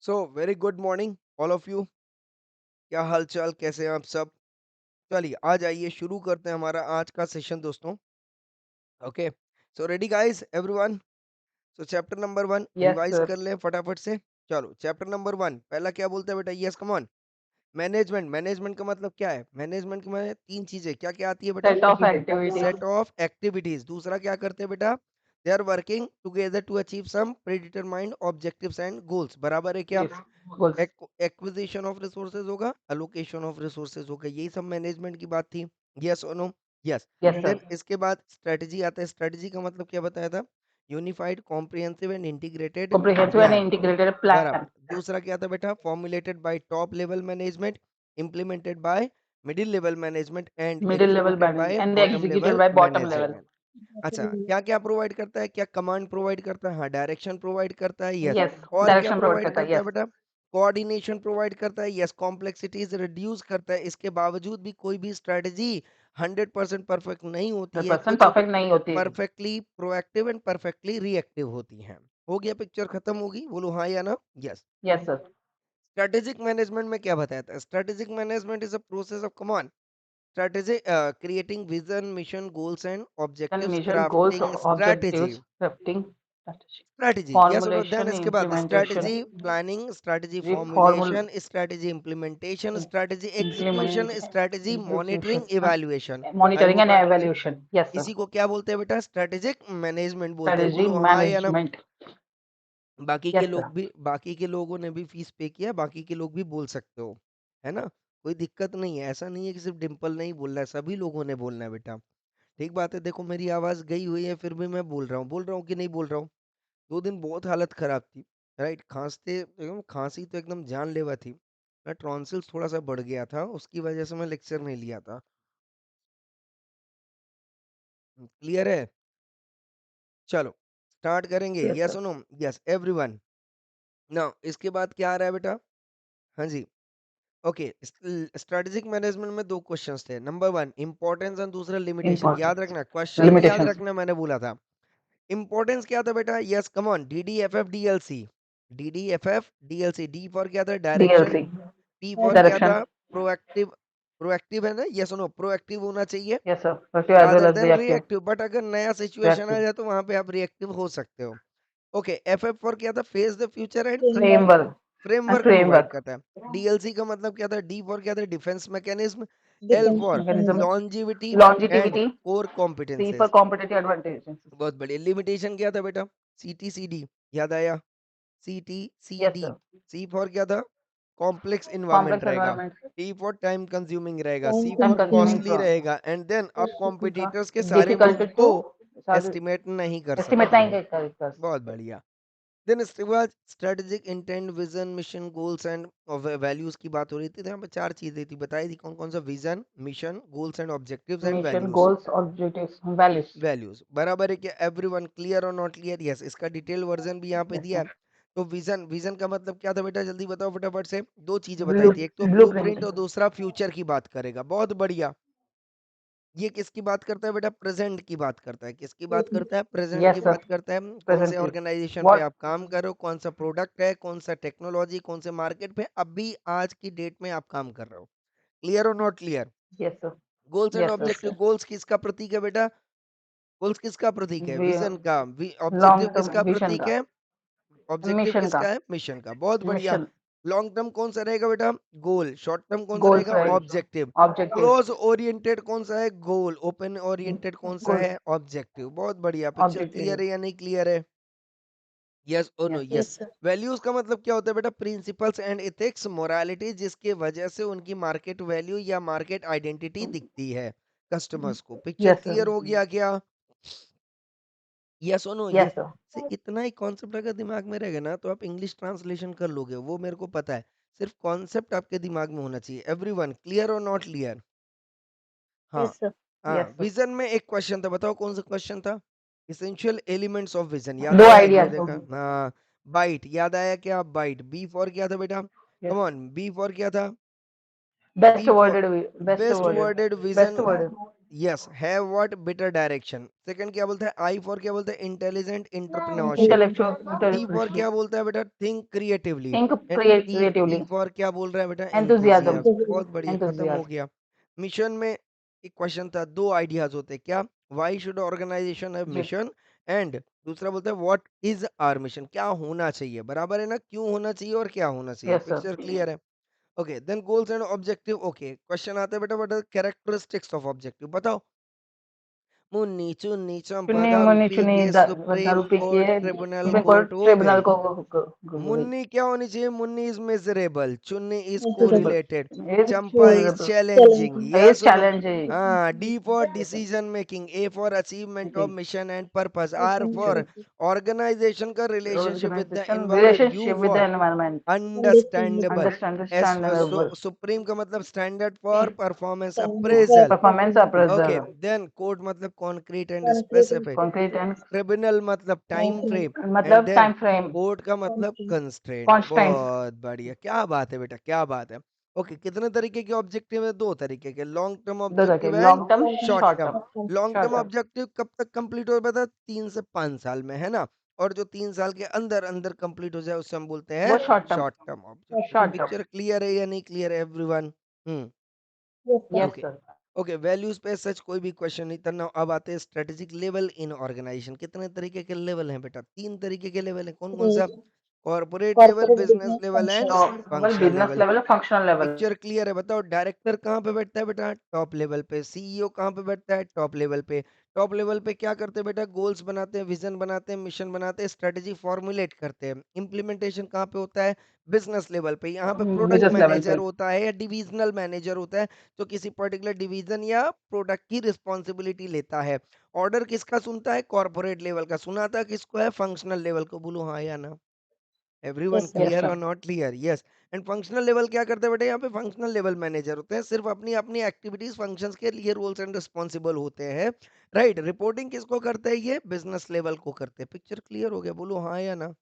So very good morning all of you. क्या हाल चाल, कैसे हैं आप सब? चलिए आ जाइए, शुरू करते हैं हमारा आज का सेशन दोस्तों। Okay, so ready guys everyone? सो chapter number 1 Yes, revise sir. कर लें फटाफट से। चलो चैप्टर नंबर 1 पहला क्या बोलते हैं बेटा? Yes come on. Management. Management का मतलब क्या है? मैनेजमेंट में तीन चीजें क्या क्या आती है बेटा? Set of activities. Set of activities. दूसरा क्या करते हैं बेटा? They are working together to achieve some predetermined objectives and goals. बराबर है क्या? Yes. Goals. Acquisition of resources होगा, अलोकेशन ऑफ रिसोर्सेज होगा, यही सब मैनेजमेंट की बात थी। यस और no? Yes. Yes, sir. Then इसके बाद स्ट्रेटजी आता है। स्ट्रेटजी का मतलब क्या बताया था? Unified comprehensive and integrated Comprehensive and plan. integrated plan. बराबर। दूसरा क्या था बेटा? Formulated by top level management, implemented by middle level management and Middle level executed management by and bottom executed level by bottom level. Management. अच्छा, क्या क्या provide करता है? क्या कमांड प्रोवाइड करता है? हाँ, डायरेक्शन प्रोवाइड करता है। यस। Yes. और क्या Direction provide प्रोवाइड करता है. करता है Yes. बेटा? कोऑर्डिनेशन प्रोवाइड करता है। यस। कॉम्प्लेक्सिटीज रिड्यूस करता है। इसके बावजूद भी कोई भी स्ट्रेटजी 100% परफेक्ट नहीं होती है। 100% कुछ perfect नहीं होती है. Perfectly proactive and perfectly reactive होती हैं। हो गया, पिक्चर खत्म होगी? बोलो हाँ या ना? Yes. Yes, sir. Strategic management में क्या बताया था? Strategic management is a process of command strategy, creating vision, mission, goals and And objectives, mission, goals, crafting strategy. objectives, crafting, strategy. Strategy, yes और नो? देन Formulation, इसके बाद implementation, strategy planning, strategy formul, formulation, strategy implementation, strategy execution, implement, strategy execution, monitoring evaluation. I monitoring and hope I am clear. evaluation. Yes, sir. इसी को क्या बोलते हैं बेटा? Strategic management बोलते हैं। Strategy बोलो हाँ या ना? management. Yes, sir. बाकी के लोगों ने भी फीस पे किया, बाकी के लोग भी बोल सकते हो, है ना? कोई दिक्कत नहीं है। ऐसा नहीं है कि सिर्फ डिम्पल नहीं बोल रहा है, सभी लोगों ने बोलना है बेटा। ठीक बात है। देखो मेरी आवाज गई हुई है फिर भी मैं बोल रहा हूँ कि नहीं बोल रहा हूँ? 2 दिन बहुत हालत खराब थी। राइट, खांसते एकदम, खांसी तो एकदम जानलेवा थी। मैं टॉन्सिल्स थोड़ा सा बढ़ गया था, उसकी वजह से मैं लेक्चर नहीं लिया था। क्लियर है? चलो स्टार्ट करेंगे। Yes, yes sir. सुनो? Yes everyone. नाउ इसके बाद क्या आ रहा है बेटा? हाँ जी। ओके, स्ट्रेटेजिक मैनेजमेंट में 2 क्वेश्चंस थे। नंबर 1 इंपॉर्टेंस और दूसरा लिमिटेशन। याद Importance. रखना, क्वेश्चन नहीं याद Limitations. रखना, मैंने बोला था। इंपॉर्टेंस क्या था बेटा? Yes come on. D D F F D L C. D D F F D L C. D for क्या था? डायरेक्शन। DLC. टी फॉर क्या Direction. था? प्रोएक्टिव। प्रोएक्टिव है ना? Yes no? प्रोएक्टिव होना चाहिए Yes, sir. Effective as well rather as then reactive. Reactive. But अगर नया सिचुएशन आ Reactive. जाए तो वहां पे आप रिएक्टिव हो सकते हो। ओके, एफ एफ फॉर क्या था? Face the future and Framework. And framework provide framework. करता है। डीएलसी का मतलब क्या था? डी फॉर क्या था? Defence mechanism. L Defense for mechanism. Longevity and Longevity. Core C for competences. competitive advantages. बहुत बढ़िया। लिमिटेशन क्या था बेटा? C T C D. याद आया? C T C Yes, D. sir. C for क्या था? कॉम्प्लेक्स इन्वायरमेंट Complex रहेगा। environment. T for time consuming रहेगा। C Time for consuming costly from. रहेगा। एंड देन आप कॉम्पिटिटर्स के सारे Difficult मूव्स को to एस्टिमेट नहीं कर estimate सकते नहीं हो। कर बहुत सकते. बढ़िया। देन इसके बाद strategic intent, vision, mission, goals and values की बात हो रही थी। तो यहाँ पे 4 चीजें थी, बताई थी कौन कौन सा? Vision, mission, goals and objectives and Mission, values. goals, objectives, values. Values बराबर है क्या? एवरीवन क्लियर और नॉट क्लियर? यस। इसका डिटेल वर्जन भी यहाँ पे Yes, दिया sir. है। तो विजन, विजन का मतलब क्या था बेटा? जल्दी बताओ फटाफट से। 2 चीजें बताई Blue, थी, एक तो blueprint. ब्लूप्रिंट और दूसरा फ्यूचर की बात करेगा। बहुत बढ़िया। ये किसकी बात करता है बेटा? प्रेजेंट की बात करता है। किसकी बात करता है? प्रेजेंट की Yes, sir. बात करता है। कौन से Presently. ऑर्गेनाइजेशन पे What? आप काम कर रहे हो, कौन सा प्रोडक्ट है, कौन सा टेक्नोलॉजी, कौन से मार्केट पे अभी आज की डेट में आप काम कर रहे हो। क्लियर और not clear? Yes, sir. Goals and Yes, sir. Objective. Goals किसका प्रतीक है बेटा? गोल्स किसका प्रतीक है? We विजन का। ऑब्जेक्टिव long term किसका vision प्रतीक का, है? ऑब्जेक्टिव mission का, किसका है? मिशन का। बहुत बढ़िया। mission, लॉन्ग टर्म कौन सा रहेगा बेटा? गोल। शॉर्ट टर्म कौन सा goals रहेगा? right, objective. objectives, close oriented कौन सा है? गोल। ओपन ओरिएंटेड कौन सा goals, है? ऑब्जेक्टिव। बहुत बढ़िया। Picture clear objectives. है या नहीं क्लियर है? यस और no? Yes, sir. Yes. Values का मतलब क्या होता है बेटा? प्रिंसिपल्स एंड एथिक्स, मोरालिटी, जिसके वजह से उनकी मार्केट वैल्यू या मार्केट आइडेंटिटी दिखती है कस्टमर्स को। Picture Yes, sir. क्लियर हो गया क्या? यस और नो? ये Yes, sir. से इतना ही कॉन्सेप्ट अगर दिमाग में रहेगा ना तो आप इंग्लिश ट्रांसलेशन कर लोगे, वो मेरे को पता है। सिर्फ कॉन्सेप्ट आपके दिमाग में होना चाहिए। एवरीवन क्लियर और नॉट क्लियर? हाँ। Yes, sir. हाँ, Yes, sir. विजन में एक क्वेश्चन था, बताओ कौन सा क्वेश्चन था? Essential elements of vision. याद दो आया? ये ideas देखा? होगी. हाँ। बाइट याद आया क्या? बाइट। बी फॉर क्या था बेटा? Yes. Come on, B for क्या था? Best B for worded, best best worded, worded best vision. worded. Yes, have what better direction. Second क्या बोलता है, आई फॉर क्या बोलता है, intelligent entrepreneurship. intellectual, T for intellectual. क्या बोलता है बेटा, think creatively. Think and T T creatively. For क्या बोल रहा है बेटा, Enthusiasm. एंथुजियाज्म। बहुत बढ़िया, खत्म हो Enthusiasm. गया। मिशन में एक क्वेश्चन था, दो आइडियाज होते हैं क्या, why should organisation have G. Mission, and दूसरा बोलता है व्हाट इज आवर मिशन, क्या होना चाहिए, बराबर है ना, क्यों होना चाहिए और क्या होना चाहिए, Yes, sir. पिक्चर क्लियर है। Okay, then goals and objective. Okay, question आता है बेटा, what are characteristics of objective, बताओ। मुन्नी चुन्नी चंपा चुन्नी दारू मुन्नी पी चुन्नी के सुप्रीम दारू पी के court tribunal supreme court court हो ट्रिब्यूनल गई। को गई. मुन्नी क्या होनी चाहिए, Munni is miserable, Chunni is Miserable. Correlated, Is Champa is miserable. Challenging, या Is सुनो। challenging. हाँ, D for decision making, A for achievement of Okay. Mission and purpose, R for organization का relationship with the Organization environment, you relationship with the for environment. Understandable, S for Understandable. Supreme का मतलब standard for performance Okay. Appraisal. Performance okay, appraisal. Then code मतलब concrete and specific, Concrete and tribunal मतलब time frame, and मतलब then time frame. Court का मतलब constraint. Constraints. बहुत बढ़िया, क्या बात है बेटा, क्या बात है। ओके, कितने तरीके के ऑब्जेक्टिव है, दो तरीके के, लॉन्ग टर्म दो तरह के, objective and long term, short short term. Term. Long short term term. Objective कब तक कंप्लीट हो जाता है, 3 से 5 साल में, है ना। और जो 3 साल के अंदर अंदर कंप्लीट हो जाए उसे हम बोलते हैं वो short term. Short term objective. Short term. Picture clear है या नहीं क्लियर है everyone? Hmm. Yes okay. Sir. Okay, values पे सच कोई भी क्वेश्चन नहीं था ना। अब आते हैं स्ट्रेटेजिक लेवल इन ऑर्गेनाइजेशन। कितने तरीके के लेवल हैं बेटा, 3 तरीके के लेवल हैं, कौन कौन सा, corporate level, business level and level, functional business level. Level, functional level. Picture clear है, बताओ। डायरेक्टर कहाँ पे बैठता है बेटा, टॉप लेवल पे। सीईओ कहाँ पे बैठता है, टॉप लेवल पे। टॉप लेवल पे क्या करते हैं बेटा, गोल्स बनाते हैं, विजन बनाते हैं, मिशन बनाते हैं, स्ट्रेटेजी फॉर्मुलेट करते हैं। इम्प्लीमेंटेशन कहाँ पे होता है, बिजनेस लेवल पे। यहाँ पे प्रोडक्ट बिजनेस लेवल पे. मैनेजर होता है या डिविजनल मैनेजर होता है, जो किसी पर्टिकुलर डिवीजन या प्रोडक्ट की रिस्पॉन्सिबिलिटी लेता है। ऑर्डर किसका सुनता है, कॉर्पोरेट लेवल का। सुनाता किसको है, फंक्शनल लेवल को। बोलो हाँ या ना, एवरीवन यस क्लियर सर. और not clear? Yes. And functional level क्या करते हैं बेटा, यहाँ पे फंक्शनल लेवल मैनेजर होते हैं, सिर्फ अपनी अपनी एक्टिविटीज फंक्शंस के लिए रूल्स एंड रिस्पॉन्सिबल होते हैं। राइट, रिपोर्टिंग किसको करते हैं, ये बिजनेस लेवल को करते हैं। पिक्चर क्लियर हो गया, बोलो हाँ या ना।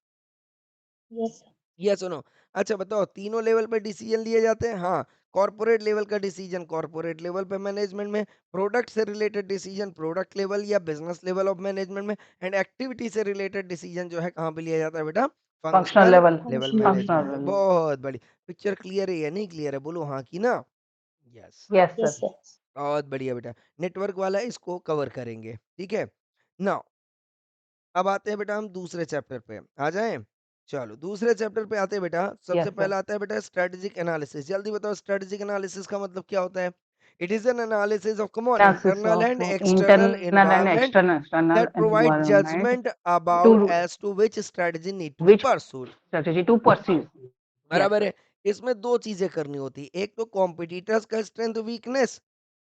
यस सुनो। अच्छा बताओ, तीनों लेवल पे डिसीजन लिए जाते हैं, हाँ। कॉर्पोरेट लेवल का डिसीजन कॉर्पोरेट लेवल पे मैनेजमेंट में, प्रोडक्ट से रिलेटेड डिसीजन प्रोडक्ट लेवल या बिजनेस लेवल ऑफ मैनेजमेंट में, एंड एक्टिविटी से रिलेटेड डिसीजन जो है कहाँ पे लिया जाता है बेटा, functional functional level. Level functional management में। लेवल. बहुत बड़ी। पिक्चर क्लियर है या नहीं क्लियर है, बोलो हाँ की ना। यस। Yes sir. बहुत बढ़िया बेटा, नेटवर्क वाला इसको कवर करेंगे, ठीक है। नाउ अब आते हैं बेटा हम दूसरे चैप्टर पे, आ जाएं। चलो दूसरे चैप्टर पे आते हैं बेटा। सबसे यस सर. पहला आता है बेटा स्ट्रेटेजिक एनालिसिस। जल्दी बताओ, स्ट्रेटेजिक एनालिसिस का मतलब क्या होता है। It is an analysis of, come on, Analysis internal of and external internal and environment external that provide environment judgment about to as to which strategy need to be which pursued। strategy to pursue. Yes. बराबर है। इसमें दो चीजें करनी होती है, एक तो कॉम्पिटिटर्स का स्ट्रेंथ वीकनेस,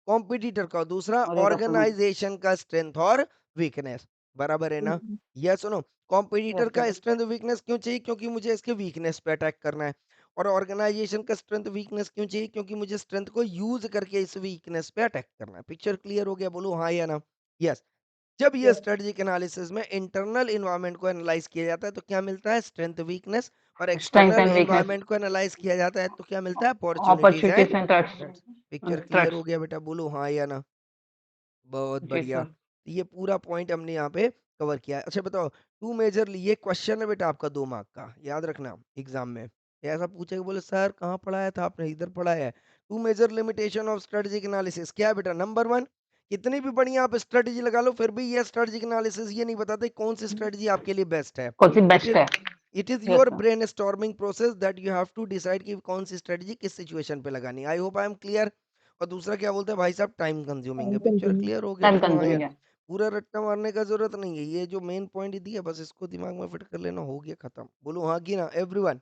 कॉम्पिटिटर का, दूसरा और एक अपना. ऑर्गेनाइजेशन का स्ट्रेंथ और वीकनेस। बराबर है ना। यस सुनो, कॉम्पिटिटर यस का सर. स्ट्रेंथ वीकनेस क्यों चाहिए, क्योंकि मुझे इसके वीकनेस पे अटैक करना है। और ऑर्गेनाइजेशन का स्ट्रेंथ वीकनेस क्यों चाहिए, क्योंकि मुझे स्ट्रेंथ को यूज करके इस वीकनेस पे अटैक करना है। पिक्चर क्लियर हो गया, बोलो हाँ या ना। यस। जब ये स्ट्रेटेजिक एनालिसिस में इंटरनल इन्वायरमेंट को एनालाइज किया जाता है तो क्या मिलता है, स्ट्रेंथ वीकनेस। और Strength external and weakness. Environment को एनालाइज किया जाता है तो क्या मिलता है, opportunities Opportunities and and threats. Threats. Picture clear Threats. हो गया बेटा, बोलो हाँ या ना। बहुत जी बढ़िया। सर. तो ये पूरा पॉइंट हमने यहाँ पे कवर किया है। अच्छा बताओ, टू मेजर, ये क्वेश्चन है बेटा आपका 2 मार्क का, याद रखना एग्जाम में। ये ऐसा पूछेगा, बोले सर कहाँ पढ़ाया था आपने, इधर पढ़ाया है। Two major limitation of strategic analysis क्या है बेटा, नंबर 1, कितनी भी बढ़िया आप स्ट्रेटेजी लगा लो फिर भी ये स्ट्रेटेजिक एनालिसिस ये नहीं बताते कौन सी स्ट्रेटेजी आपके लिए बेस्ट है। कौन सी इट बेस्ट इज है. It is yes your sir. Brain storming process that you have to decide कि कौन सी स्ट्रेटेजी किस सिचुएशन पे लगानी है। I hope I am clear. और दूसरा क्या बोलते हैं भाई साहब, टाइम कंज्यूमिंग है। पिक्चर क्लियर हो गया, टाइम बोलो हाँ यार। कंज्यूमिंग है. पूरा रट्टा मारने का जरूरत नहीं है, ये जो मेन पॉइंट दिया बस इसको दिमाग में फिट कर लेना, हो गया खत्म। बोलो हाँ की ना एवरीवन।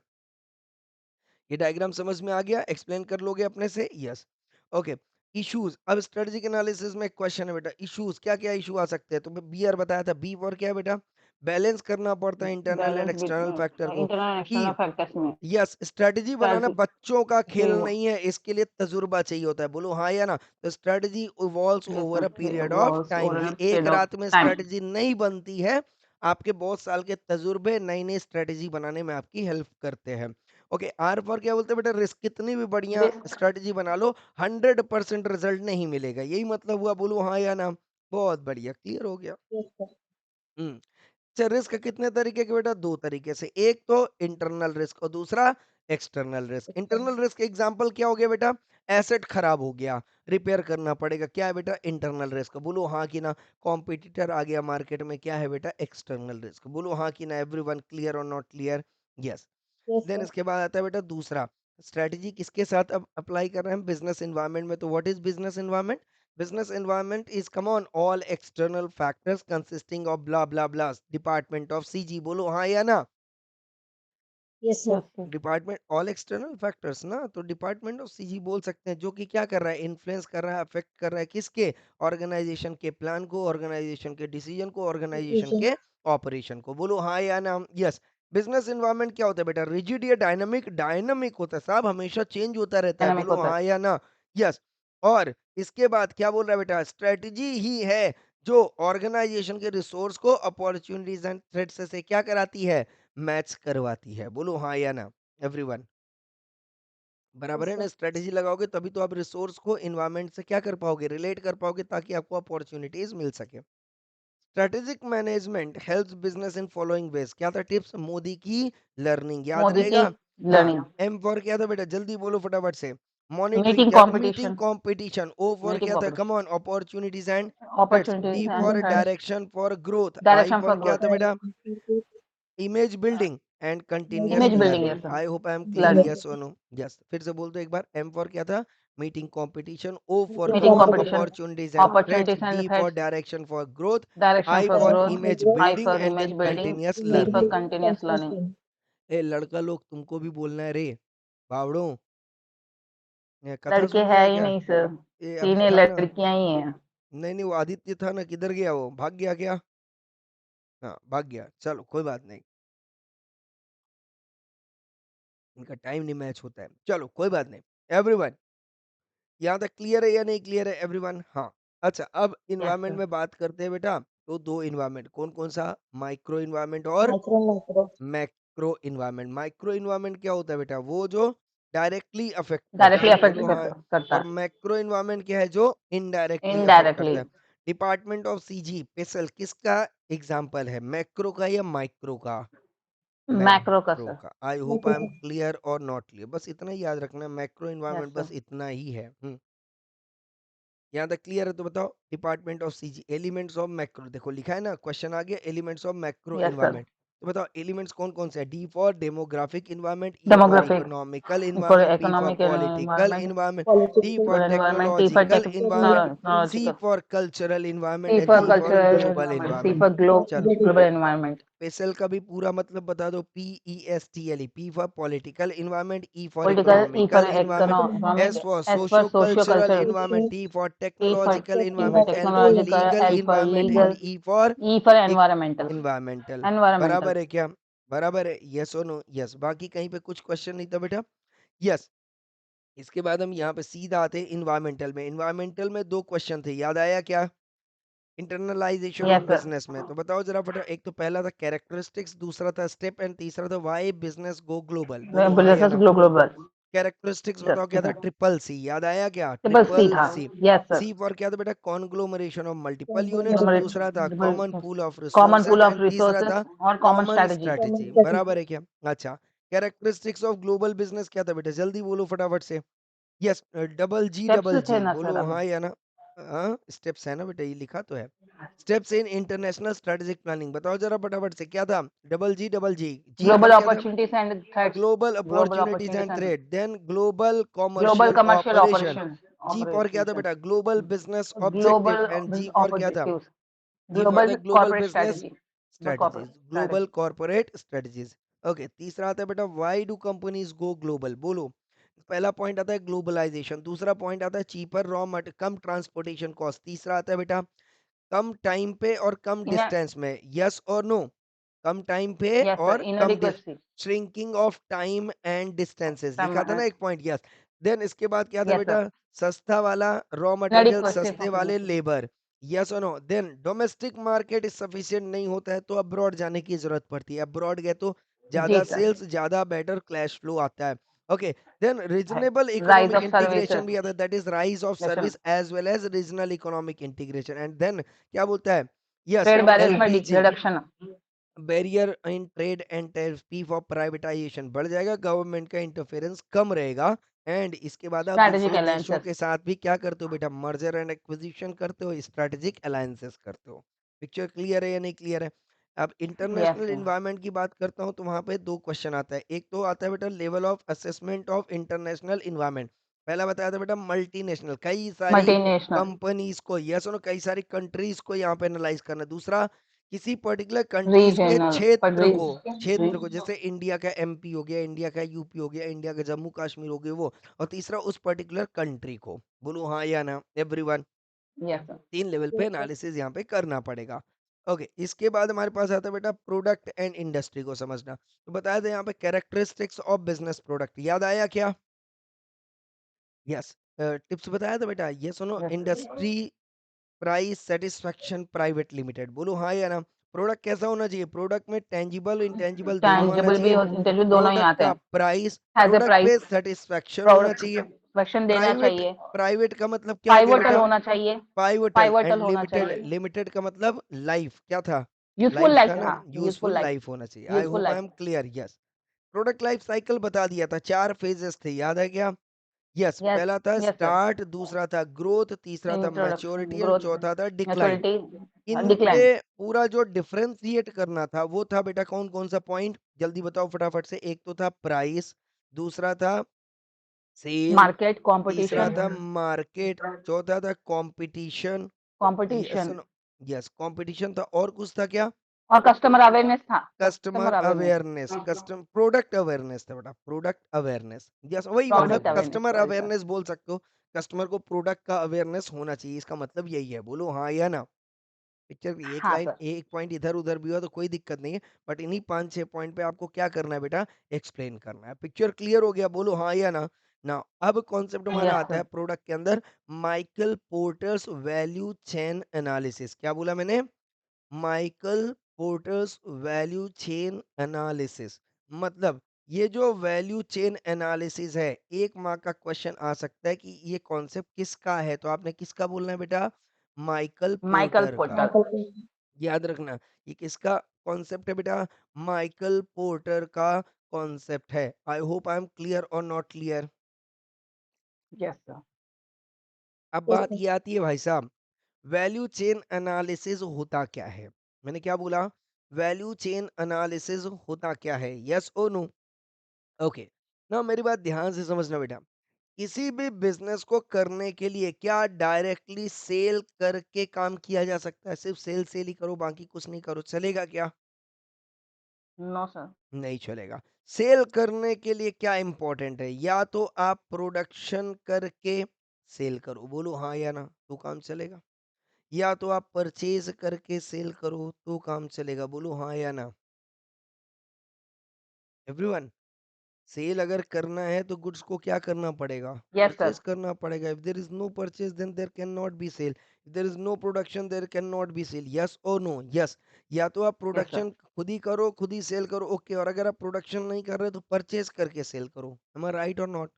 ये डायग्राम समझ में आ गया, एक्सप्लेन कर लोगे अपने से? यस। ओके। इश्यूज, अब स्ट्रेटेजिक एनालिसिस में एक क्वेश्चन है बेटा, इश्यूज क्या क्या इशू आ सकते हैं, तो बी आर बताया था, बी फॉर क्या है बेटा, बैलेंस करना पड़ता है internal and balance external factor को। इंटरनल ई, एक्सटर्नल फैक्टर्स में. यस, स्ट्रेटजी बनाना स्ट्रेटजी. बच्चों का खेल जी. नहीं है, इसके लिए तजुर्बा चाहिए होता है। बोलो हाँ या ना। तो strategy evolves yes over a sir. Period of walls time, over ये अ एक पीरियड ऑफ रात में टाइम. स्ट्रेटजी नहीं बनती है। आपके बहुत साल के तजुर्बे नई नई स्ट्रेटजी बनाने में आपकी हेल्प करते हैं। ओके, आर फॉर क्या बोलते हैं बेटा? रिस्क। कितनी भी बढ़िया रिस्क। स्ट्रेटजी बना लो, 100% रिजल्ट नहीं मिलेगा। यही मतलब हुआ, बोलो हाँ या ना? बहुत बढ़िया, क्लियर हो गया। Yes sir. हम्म। अच्छा, रिस्क कितने तरीके के बेटा? दो तरीके से, एक तो इंटरनल रिस्क और दूसरा external risk. Internal risk example क्या हो गया बेटा? एसेट खराब हो गया, रिपेयर करना पड़ेगा, क्या है बेटा? Internal risk. बोलो हाँ कि ना? कॉम्पिटिटर आ गया मार्केट में, क्या है बेटा? External risk. बोलो हाँ कि ना? एवरीवन क्लियर और not clear? Yes. Yes then sir. इसके बाद आता है बेटा दूसरा, स्ट्रेटजी किसके साथ अब अप्लाई कर रहे हैं? बिजनेस एनवायरनमेंट में। तो what is business environment? Business environment is, come on, all external factors consisting of blah blah blah, department of CG. बोलो हाँ या ना? Yes sir. Yes sir. Department, all external factors ना, तो डिपार्टमेंट ऑफ सीजी बोल सकते हैं, जो कि क्या कर रहा है? इन्फ्लुएंस कर रहा है, अफेक्ट कर रहा है किसके? ऑर्गेनाइजेशन के प्लान को, ऑर्गेनाइजेशन के डिसीजन को, ऑर्गेनाइजेशन डिसीजन। के ऑपरेशन को। बोलो हाँ या ना? यस। बिजनेस एनवायरनमेंट क्या होता है बेटा? रिजिड या डायनामिक? डायनामिक होता है साहब, हमेशा चेंज होता रहता है। डायनामिक बोलो होता है। हाँ या ना? यस। और इसके बाद क्या बोल रहा है बेटा? स्ट्रेटजी ही है जो ऑर्गेनाइजेशन के रिसोर्स को अपॉर्चुनिटीज एंड थ्रेट्स से क्या कराती है? मैच करवाती है। बोलो हाँ या ना? एवरीवन, बराबर यस है ना? सर। स्ट्रेटेजी लगाओगे तभी तो आप रिसोर्स को इन्वायरमेंट से क्या कर पाओगे? रिलेट कर पाओगे, ताकि आपको अपॉर्चुनिटीज मिल सके। Strategic management helps business in following veg. क्या था टिप्स? मोदी की लर्निंग, याद मोदी की रहेगा? हाँ। लर्निंग। एम फॉर क्या था बेटा? जल्दी बोलो फटाफट से। मॉनिटरिंग। मीटिंग क्या था? Meeting competition. Competition. O for meeting क्या था? Come competition. On, opportunities and threats. D opportunities for and direction for growth. I direction for for क्या था ग्रोथ। बेटा? Image building and continuous image building. Learning. Yes sir. I hope I am clear, learning. Yes और no? Yes, फिर से बोल दो एक बार। M for क्या था? Meeting competition. O for come meeting on, competition. Opportunities and threats. Opportunities and D for threats. Direction for growth. Direction I for for image growth. I building for and image then building. Continuous C for learning. Continuous learning. ए लड़का लोग, तुमको भी बोलना है रे, बावड़ो। ये कथा लड़के सुन है लिया ही क्या? नहीं सर। ये अभी तीनों था ना? लड़कियां ही हैं। नहीं नहीं, वो आदित्य था ना, किधर गया? वो भाग गया क्या? हाँ, भाग गया, चलो कोई बात नहीं, इनका टाइम नहीं मैच होता है, चलो कोई बात नहीं। एवरीवन, यहाँ तक क्लियर है या नहीं क्लियर है एवरीवन? हाँ। अच्छा, अब यस इन्वायरमेंट सर। में बात करते हैं बेटा। तो दो इन्वायरमेंट, कौन कौन सा? माइक्रो इन्वायरमेंट और micro micro. Macro environment. Micro environment क्या होता है बेटा? वो जो डायरेक्टली अफेक्ट करता डायरेक्टली है, अफेक्ट बोलो हाँ। करता और है। मैक्रो इन्वायरमेंट क्या है? जो इनडायरेक्टली अफेक्ट इनडायरेक्टली। करता है। डिपार्टमेंट ऑफ सीजी पेसल किसका एग्जाम्पल है? मैक्रो का या माइक्रो का? मैक्रो का मैक्रो सर। का। आई होप आई एम क्लियर और नॉट क्लियर, बस इतना ही याद रखना, मैक्रो यस इन्वायरमेंट सर। बस इतना ही है। यहाँ तक क्लियर है? तो बताओ, department of CG, elements of macro, देखो लिखा है ना, क्वेश्चन आ गया, elements of macro yes sir. Environment. तो बताओ एलिमेंट्स कौन कौन से हैं? D for demographic environment, E for demographic. Economical for environment, P for economic political environment. Environment, T for political environment. T for technological environment, C technological. For cultural environment C and for G for cultural global environment. C environment. For चलो, global environment. पेसल का भी पूरा मतलब बता दो। P E S T L E, P for political environment, E for political. E for economical environment, economic. S for S for socio socio cultural cultural. Environment, T for T for technological environment, L for technological. Legal L for environment and legal. E for E for environmental. Environmental. Environmental. बराबर है क्या? बराबर है, yes और no? Yes. बाकी कहीं पे कुछ क्वेश्चन नहीं था बेटा? यस। इसके बाद हम यहाँ पे सीधा आते हैं इन्वायरमेंटल में। इन्वायरमेंटल में दो क्वेश्चन थे, याद आया क्या? Internalisation of yes sir. Business में। तो बताओ जरा फटा, एक तो पहला था कैरेक्टरिस्टिक्स, दूसरा था स्टेप एंड तीसरा था व्हाई बिजनेस गो ग्लोबल। बोलो हाँ या बिजनेस ना? ग्लोबल। कैरेक्टरिस्टिक्स बताओ क्या था? ट्रिपल ट्रिपल सी, याद आया क्या? सी ट्रिपल था। C. Yes sir. C for क्या था बेटा? कॉन्ग्लोमरेशन ऑफ मल्टीपल यूनिट्स, दूसरा था common pool of common resources pool of and तीसरा रिसोर्सेस था और कॉमन कॉमन स्ट्रेटजी। स्ट्रेटेजी। बराबर है क्या? अच्छा, कैरेक्टरिस्टिक्स ऑफ ग्लोबल बिजनेस क्या था बेटा? जल्दी बोलो फटाफट से। यस, डबल जी स्टेप्स डबल थे जी, ना सर बोलो अभी। हाँ या ना? हाँ, स्टेप्स है ना बेटा, ये लिखा तो है। Steps in international strategic planning, बताओ जरा फटाफट से क्या था? Double G double G. G global for क्या था? Opportunities and threats. Global global opportunities opportunities and and thread, then global global commercial commercial operation. Operation. G for क्या था ऑपरेशन। बेटा? Global business objective. Global and G for क्या था? Objectives. G for global the global corporate business strategy. Corporate strategies, global strategy. Corporate strategies. Okay, तीसरा आता है बेटा, why do companies go global? बोलो। पहला पॉइंट आता है ग्लोबलाइजेशन, दूसरा पॉइंट आता है चीपर रॉ मट, कम ट्रांसपोर्टेशन कॉस्ट, तीसरा आता है बेटा कम टाइम पे और कम डिस्टेंस में। यस और नो? कम टाइम पे यस सर। और कम inadequacy. Shrinking of time and distances, लिखा था ना एक पॉइंट? यस। देन इसके बाद क्या था यस बेटा? सर। सस्ता वाला रॉ मटेरियल, इनएडिक्वेसी सस्ते वाले लेबर। यस और no? Then domestic market sufficient नहीं होता है तो अब्रॉड जाने की जरूरत पड़ती है, अब्रॉड गए तो जी ज़्यादा सर। सेल्स, ज़्यादा बेटर कैश फ्लो आता है। ओके, देन है। Reasonable rise economic of integration भी सर्विसेज़। आता है, that is rise of nation service as well as regional economic integration and then क्या बोलता है? यस, ट्रेड बैरियर्स में डि LPG reduction. Barrier in trade and tariff fee for privatization बढ़ जाएगा, गवर्नमेंट का इंटरफेरेंस कम रहेगा एंड इसके बाद आप स्ट्रैटेजिक दूसरे देशों अलायंसेस। के साथ भी क्या करते हो बेटा? मर्जर एंड एक्विजिशन करते हो, स्ट्रैटेजिक अलायंसेस करते हो। पिक्चर क्लियर है या नहीं क्लियर है? अब यस इंटरनेशनल सर। एनवायरनमेंट की बात करता हूँ तो वहाँ पे 2 क्वेश्चन आता है। एक तो आता है बेटा level of assessment of international environment. पहला बताया था बेटा मल्टीनेशनल, कई सारी मल्टीनेशनल। कंपनीज़ को यस और नो कई सारी कंट्रीज़ को यहाँ पे एनालाइज़ करना। दूसरा किसी पर्टिकुलर कंट्रीज़ के रीजनल क्षेत्र को जैसे इंडिया का एमपी हो गया, इंडिया का यूपी हो गया, इंडिया का जम्मू कश्मीर हो गया वो और तीसरा उस पर्टिकुलर कंट्री को। बोलो हाँ या ना एवरीवन? Yes sir. 3 लेवल पे एनालिसिस यहाँ पे करना पड़ेगा। ओके, इसके बाद हमारे पास आता है बेटा प्रोडक्ट एंड इंडस्ट्री को समझना। तो बताया था यहाँ पे कैरेक्टरिस्टिक्स ऑफ बिज़नेस प्रोडक्ट याद आया क्या? यस टिप्स बताया था बेटा ये सुनो yes sir. Industry price satisfaction private limited बोलो हाँ या ना? प्रोडक्ट कैसा होना चाहिए? प्रोडक्ट में टेंजिबल इंटेंजिबल दोनों आना टैंजिबल भी चाहिए। और इंटेंजिबल दोनों ही प्रोडक्ट आते का हैं। Price, has a product price. पे सैटिस्फैक्शन होना प्रोडक्ट चाहिए। सैटिस्फैक्शन देना प्राइवेट चाहिए। प्राइवेट का मतलब क्या हो गया पाइवोटल बेटा? होना चाहिए। पाइवटल पाइवोटल एंड होना लिमिटेड, चाहिए। लिमिटेड का मतलब लाइफ क्या था? यूज़फुल लाइफ था लाइफ ना? हाँ, यूज़फुल यूज़फुल लाइफ। लाइफ होना चाहिए। I useful hope I life. Am clear yes. Product life cycle बता दिया था, 4 फेजेस थे, याद है क्या? यस, यस, पहला था यस सर। स्टार्ट, दूसरा था ग्रोथ, तीसरा था इंट्रोडक्शन, मैच्योरिटी एंड ग्रोथ, चौथा था डिक्लाइन। मैच्योरिटी, इन पे डिक्लाइन। पूरा जो डिफरेंशिएट करना था वो था बेटा कौन-कौन सा पॉइंट? जल्दी बताओ फटाफट से। एक तो था प्राइस, दूसरा था सेल, मार्केट, तीसरा कॉम्पिटिशन, था मार्केट, चौथा था competition. Yes competition no yes competition था और कुछ था क्या? और कस्टमर अवेयरनेस था, customer customer awareness. Awareness, custom product awareness था बेटा, प्रोडक्ट अवेयरनेस। यस वही मतलब product awareness, customer sorry sir. Awareness बोल सकते हो। कस्टमर को प्रोडक्ट का अवेयरनेस होना चाहिए, इसका मतलब यही है। बोलो हाँ या ना? पिक्चर की एक हाँ लाइन सर। एक पॉइंट इधर-उधर भी हुआ तो कोई दिक्कत नहीं है, बट इन्हीं 5-6 पॉइंट पे आपको क्या करना है बेटा? एक्सप्लेन करना है। पिक्चर क्लियर हो गया? बोलो हाँ या ना? नाउ अब कॉन्सेप्ट हमारा यस आता है सर। प्रोडक्ट के अंदर Michael porters value chain analysis. क्या बोला मैंने? Michael porters value chain analysis मतलब ये जो वैल्यू चेन एनालिसिस है, 1 मार्क का क्वेश्चन आ सकता है कि ये कॉन्सेप्ट किसका है? तो आपने किसका बोलना है बेटा? माइकल माइकल पोर्टर का। पोर्टर। याद रखना, ये किसका कॉन्सेप्ट है बेटा? माइकल पोर्टर का कॉन्सेप्ट है। I hope I am clear और नॉट क्लियर? Yes sir. अब बात ये आती है भाई साहब, वैल्यू चेन एनालिसिस होता क्या है? मैंने क्या बोला? वैल्यू चेन एनालिसिस होता क्या है? यस और नो? ओके, ना मेरी बात ध्यान से समझना बेटा। किसी भी बिजनेस को करने के लिए क्या डायरेक्टली सेल करके काम किया जा सकता है? सिर्फ सेल ही करो, बाकी कुछ नहीं करो, चलेगा क्या? No sir. नहीं चलेगा। सेल करने के लिए क्या इंपॉर्टेंट है? या तो आप प्रोडक्शन करके सेल करो, बोलो हाँ या ना? तो काम चलेगा। या तो आप परचेज करके सेल करो तो काम चलेगा, बोलो हाँ या ना? एवरीवन, सेल अगर करना है तो गुड्स को क्या करना पड़ेगा? Yes sir. परचेज करना पड़ेगा। If there is no purchase then there can not be sale. If there is no production there can not be sale. Yes और नो? यस। या तो आप यस सर। प्रोडक्शन खुद ही करो, खुद ही सेल करो, ओके। और अगर आप प्रोडक्शन नहीं कर रहे तो परचेज करके सेल करो। एम आई राइट और नॉट?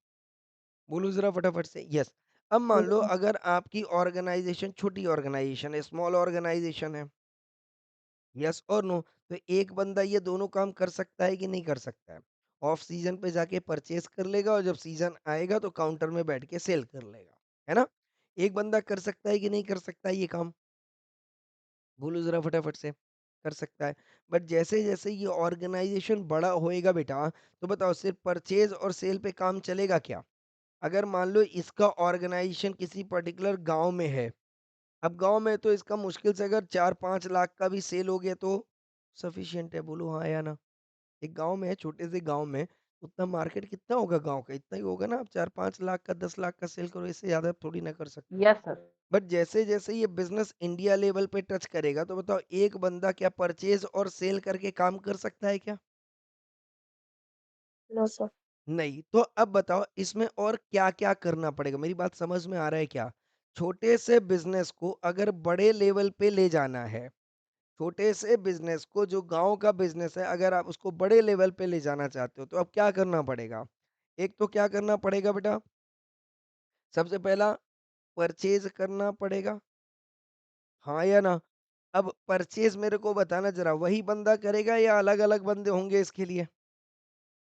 बोलो जरा फटाफट से यस। अब मान लो अगर आपकी ऑर्गेनाइजेशन छोटी ऑर्गेनाइजेशन है, स्मॉल ऑर्गेनाइजेशन है, यस और नो? तो एक बंदा ये दोनों काम कर सकता है कि नहीं कर सकता है? ऑफ सीजन पे जाके परचेज कर लेगा और जब सीजन आएगा तो काउंटर में बैठ के सेल कर लेगा, है ना? एक बंदा कर सकता है कि नहीं कर सकता है ये काम? बोलो जरा फटाफट से। कर सकता है। बट जैसे जैसे ये ऑर्गेनाइजेशन बड़ा होएगा बेटा, तो बताओ सिर्फ परचेज और सेल पे काम चलेगा क्या? अगर मान लो इसका ऑर्गेनाइजेशन किसी पर्टिकुलर गांव में है, अब गांव में तो इसका मुश्किल से अगर 4-5 लाख का भी सेल हो गया तो सफिशिएंट है, बोलो हाँ या ना? एक गांव में है, छोटे से गांव में उतना मार्केट कितना होगा गांव का? इतना ही होगा ना। आप 4-5 लाख का 10 लाख का सेल करो, इससे ज्यादा थोड़ी ना कर सकते हो। Yes sir. बट जैसे जैसे ये बिजनेस इंडिया लेवल पे टच करेगा तो बताओ एक बंदा क्या परचेज और सेल करके काम कर सकता है क्या? No sir. नहीं। तो अब बताओ इसमें और क्या-क्या करना पड़ेगा? मेरी बात समझ में आ रहा है क्या? छोटे से बिज़नेस को अगर बड़े लेवल पे ले जाना है, छोटे से बिज़नेस को जो गाँव का बिज़नेस है, अगर आप उसको बड़े लेवल पे ले जाना चाहते हो, तो अब क्या करना पड़ेगा? एक तो क्या करना पड़ेगा बेटा, सबसे पहला परचेज़ करना पड़ेगा, हाँ या ना? अब परचेज़ मेरे को बताना ज़रा, वही बंदा करेगा या अलग-अलग बंदे होंगे इसके लिए?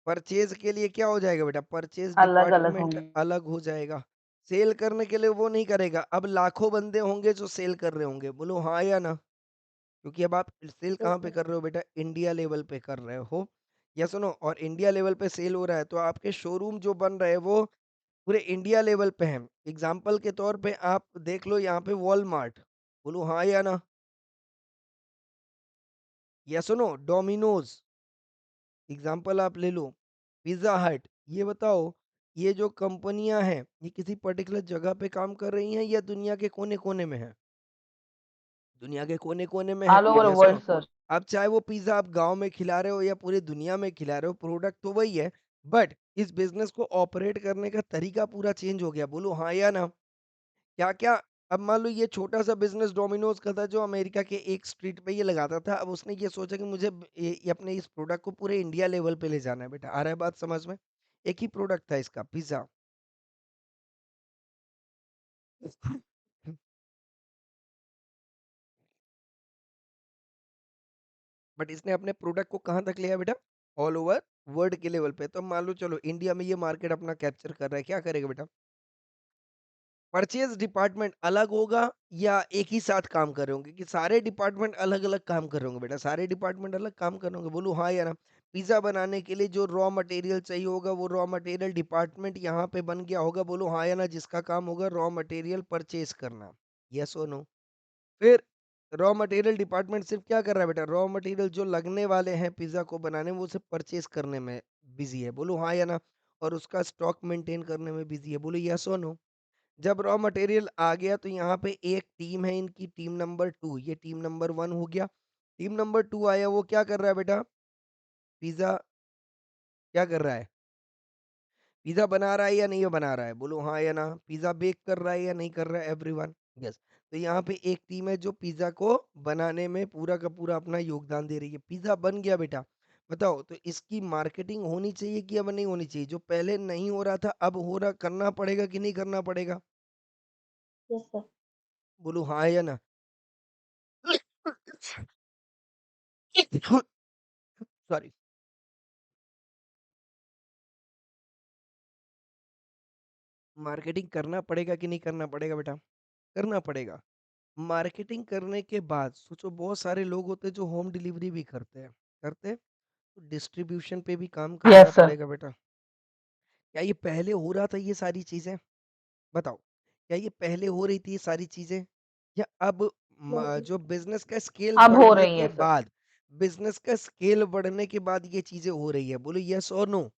परचेज़ के लिए क्या हो जाएगा बेटा, परचेज़ अलग-अलग डिपार्टमेंट होंगे। अलग हो जाएगा। सेल करने के लिए वो नहीं करेगा, अब लाखों बंदे होंगे जो सेल कर रहे होंगे, बोलो हाँ या ना? क्योंकि अब आप सेल यस कहाँ पे सर। कर रहे हो बेटा? इंडिया लेवल पे कर रहे हो। या सुनो, और इंडिया लेवल पे सेल हो रहा है तो आपके शोरूम जो बन रहे हैं वो पूरे इंडिया लेवल पे हैं। एग्ज़ाम्पल के तौर पे आप देख लो यहाँ पे वॉलमार्ट, बोलो हाँ या ना? या सुनो, डोमिनोज़ एग्ज़ाम्पल आप ले लो, पिज़्ज़ा हट, ये बताओ, ये जो कंपनियाँ हैं, ये किसी पर्टिकुलर जगह पे काम कर रही हैं या दुनिया के कोने-कोने में हैं? दुनिया के कोने-कोने में है। ऑल ओवर या वर्ल्ड सुनो, सर। अब चाहे वो पिज़्ज़ा आप गाँव में खिला रहे हो या पूरी दुनिया में खिला रहे हो, प्रोडक्ट तो वही है, बट इस बिज़नेस को ऑपरेट करने का तरीका पूरा चेंज हो गया। बोलो हाँ या ना? क्या-क्या, अब मान लो ये छोटा-सा बिज़नेस डोमिनोज़ का था जो अमेरिका के एक स्ट्रीट पे ये लगाता था। अब उसने ये सोचा कि मुझे ये अपने इस प्रोडक्ट को पूरे इंडिया लेवल पे ले जाना है बेटा। आ रहा है बात समझ में? एक ही प्रोडक्ट था इसका, पिज़्ज़ा। बट इसने अपने प्रोडक्ट को कहाँ तक लिया बेटा? ऑल ओवर वर्ल्ड के लेवल पे। तो मान लो चलो इंडिया में ये मार्केट अपना कैप्चर कर रहा है, क्या करेगा बेटा? परचेज़ डिपार्टमेंट अलग होगा या एक ही साथ काम कर रहे होंगे? कि सारे डिपार्टमेंट अलग-अलग काम कर रहे होंगे बेटा? सारे डिपार्टमेंट अलग काम कर रहे होंगे? बोलो हाँ या ना? पिज़्ज़ा बनाने के लिए जो रॉ मटेरियल चाहिए होगा, वो रॉ मटेरियल डिपार्टमेंट यहाँ पे बन गया होगा। बोलो हाँ या ना? जिसका काम होगा रॉ मटेरियल परचेज़ करना। येस और नो? फिर रॉ मटेरियल डिपार्टमेंट सिर्फ क्या कर रहा है बेटा? रॉ मटेरियल जो लगने वाले हैं पिज़्ज़ा को बनाने में, वो सिर्फ परचेज़ करने में बिज़ी है। बोलो हाँ या ना? और उसका स्टॉक मेंटेन करने में बिज़ी है। बोलो येस और नो? जब रॉ मटेरियल आ गया तो यहाँ पे एक टीम है इनकी, टीम नंबर 2, ये टीम नंबर 1 हो गया। टीम नंबर 2 आया, वो क्या कर रहा है बेटा? पिज़्ज़ा क्या कर रहा है? पिज़्ज़ा बना रहा है या नहीं बना रहा है? बोलो हाँ या ना? पिज़्ज़ा बेक कर रहा है या नहीं कर रहा है एवरीवन? यस। तो यहाँ पे एक टीम है जो पिज़्ज़ा को बनाने में पूरा का पूरा अपना योगदान दे रही है। पिज़्ज़ा बन गया बेटा, बताओ तो इसकी मार्केटिंग होनी चाहिए कि अब नहीं होनी चाहिए? जो पहले नहीं हो रहा था अब हो रहा, करना पड़ेगा कि नहीं करना पड़ेगा? Yes sir. बोलो हाँ या ना? सॉरी। मार्केटिंग करना पड़ेगा कि नहीं करना पड़ेगा बेटा? करना पड़ेगा। मार्केटिंग करने के बाद सोचो, बहुत सारे लोग होते हैं जो होम डिलीवरी भी करते हैं। करते हैं? तो डिस्ट्रीब्यूशन पे भी काम करना यस सर। पड़ेगा बेटा। क्या ये पहले हो रहा था ये सारी चीज़ें? बताओ, क्या ये पहले हो रही थी ये सारी चीज़ें? या अब जो बिज़नेस का स्केल अब हो बढ़ने रही के है सर। बाद, बिज़नेस का स्केल बढ़ने के बाद ये चीज़ें हो रही है? बोलो येस और नो?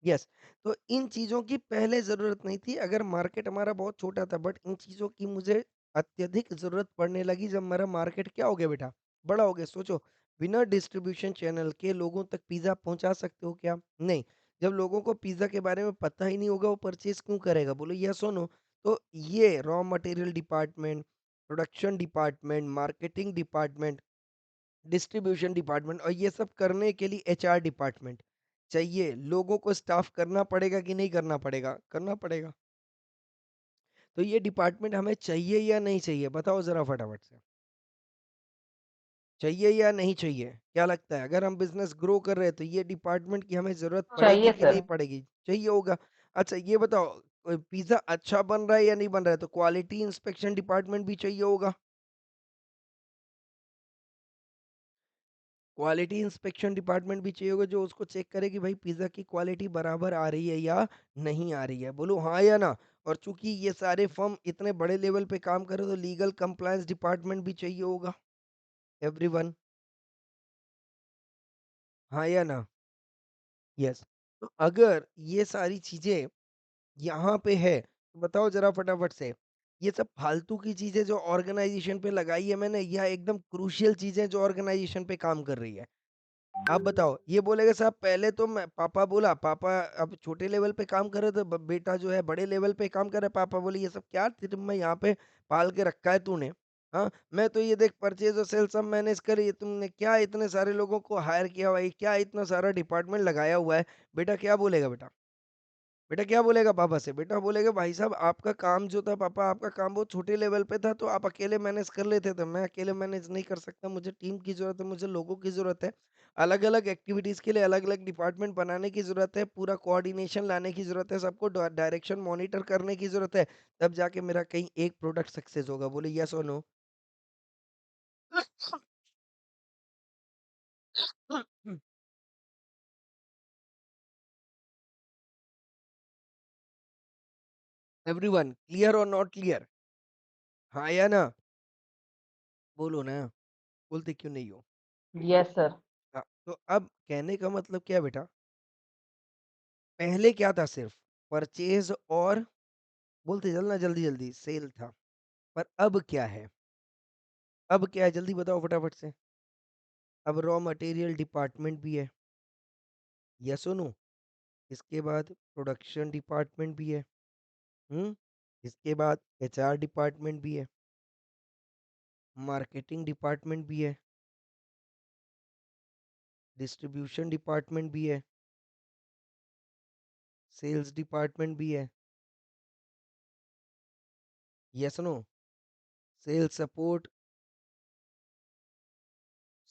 येस। तो इन चीज़ों की पहले ज़रूरत नहीं थी, अगर मार्केट हमारा बहुत छोटा था, बट इन चीज़ों की मुझे अत्यधिक ज़रूरत पड़ने लगी जब मेरा मार्केट क्या हो गया बेटा? बड़ा हो गया। सोचो, बिना डिस्ट्रीब्यूशन चैनल के लोगों तक पिज़्ज़ा पहुँचा सकते हो क्या? नहीं। जब लोगों को पिज़्ज़ा के बारे में पता ही नहीं होगा, वो परचेज़ क्यों करेगा? बोलो येस और नो? तो ये raw material department, production department, marketing department, distribution department और ये सब करने के लिए एचआर डिपार्टमेंट चाहिए। लोगों को स्टाफ करना पड़ेगा कि नहीं करना पड़ेगा? करना पड़ेगा। तो ये डिपार्टमेंट हमें चाहिए या नहीं चाहिए? बताओ ज़रा फटाफट से। चाहिए या नहीं चाहिए? क्या लगता है? अगर हम बिज़नेस ग्रो कर रहे हैं तो ये डिपार्टमेंट की हमें ज़रूरत पड़ेगी चाहिए कि नहीं सर। पड़ेगी? चाहिए होगा। अच्छा ये बताओ, पिज़्ज़ा अच्छा बन रहा है या नहीं बन रहा है? तो क्वालिटी इंस्पेक्शन डिपार्टमेंट भी चाहिए होगा। क्वालिटी इंस्पेक्शन डिपार्टमेंट भी चाहिए होगा जो उसको चेक करे कि भाई पिज़्ज़ा की क्वालिटी बराबर आ रही है या नहीं आ रही है। बोलो हाँ या ना? और चूँकि ये सारे फर्म इतने बड़े लेवल पे काम कर रहे हैं तो लीगल कंप्लायंस डिपार्टमेंट भी चाहिए होगा। एवरीवन, हाँ या ना? यस। तो अगर ये सारी चीज़ें यहाँ पे है, तो बताओ ज़रा फटाफट से, ये सब फालतू की चीज़ें जो ऑर्गनाइज़ेशन पे लगाई है मैंने या एकदम क्रूशियल चीज़ें जो ऑर्गनाइज़ेशन पे काम कर रही है? आप बताओ, ये बोलेगा साहब पहले तो मैं, पापा बोला, पापा अब छोटे लेवल पे काम कर रहे थे, बेटा जो है बड़े लेवल पे काम कर रहा है, पापा बोले ये सब क्या तेरे में यहाँ पे पाल के रखा है तूने? हाँ, मैं तो ये देख परचेज़ और सेल्स सब मैनेज कर, ये तुमने क्या इतने सारे लोगों को हायर किया भाई, क्या इतना सारा डिपार्टमेंट लगाया हुआ है। बेटा क्या बोलेगा बेटा? बेटा क्या बोलेगा पापा से? बेटा बोलेगा भाई साहब आपका काम जो था पापा, आपका काम बहुत छोटे लेवल पे था तो आप अकेले मैनेज कर लेते थे। मैं अकेले मैनेज नहीं कर सकता, मुझे टीम की ज़रूरत है, मुझे लोगों की ज़रूरत है। अलग-अलग एक्टिविटीज़ के लिए अलग-अलग डिपार्टमेंट बनाने की ज़रूरत है, पूरा कोऑर्डिनेशन लाने की ज़रूरत है, सबको डायरेक्शन मॉनिटर करने की ज़रूरत है, तब जाके मेरा कहीं एक प्रोडक्ट सक्सेस होगा। बोले येस और नो? एवरीवन क्लियर और नॉट क्लियर? हाँ या ना? बोलो ना, बोलते क्यों नहीं हो? Yes sir. हाँ, तो अब कहने का मतलब क्या है बेटा? पहले क्या था सिर्फ? परचेज़ और बोलते चलना जल्दी-जल्दी सेल था। पर अब क्या है? अब क्या है जल्दी बताओ फटाफट से? अब रॉ मटेरियल डिपार्टमेंट भी है। येस और नो? इसके बाद प्रोडक्शन डिपार्टमेंट भी है। हुँ? इसके बाद एचआर डिपार्टमेंट भी है, मार्केटिंग डिपार्टमेंट भी है, डिस्ट्रीब्यूशन डिपार्टमेंट भी है, सेल्स डिपार्टमेंट भी है। Yes no? Sales support,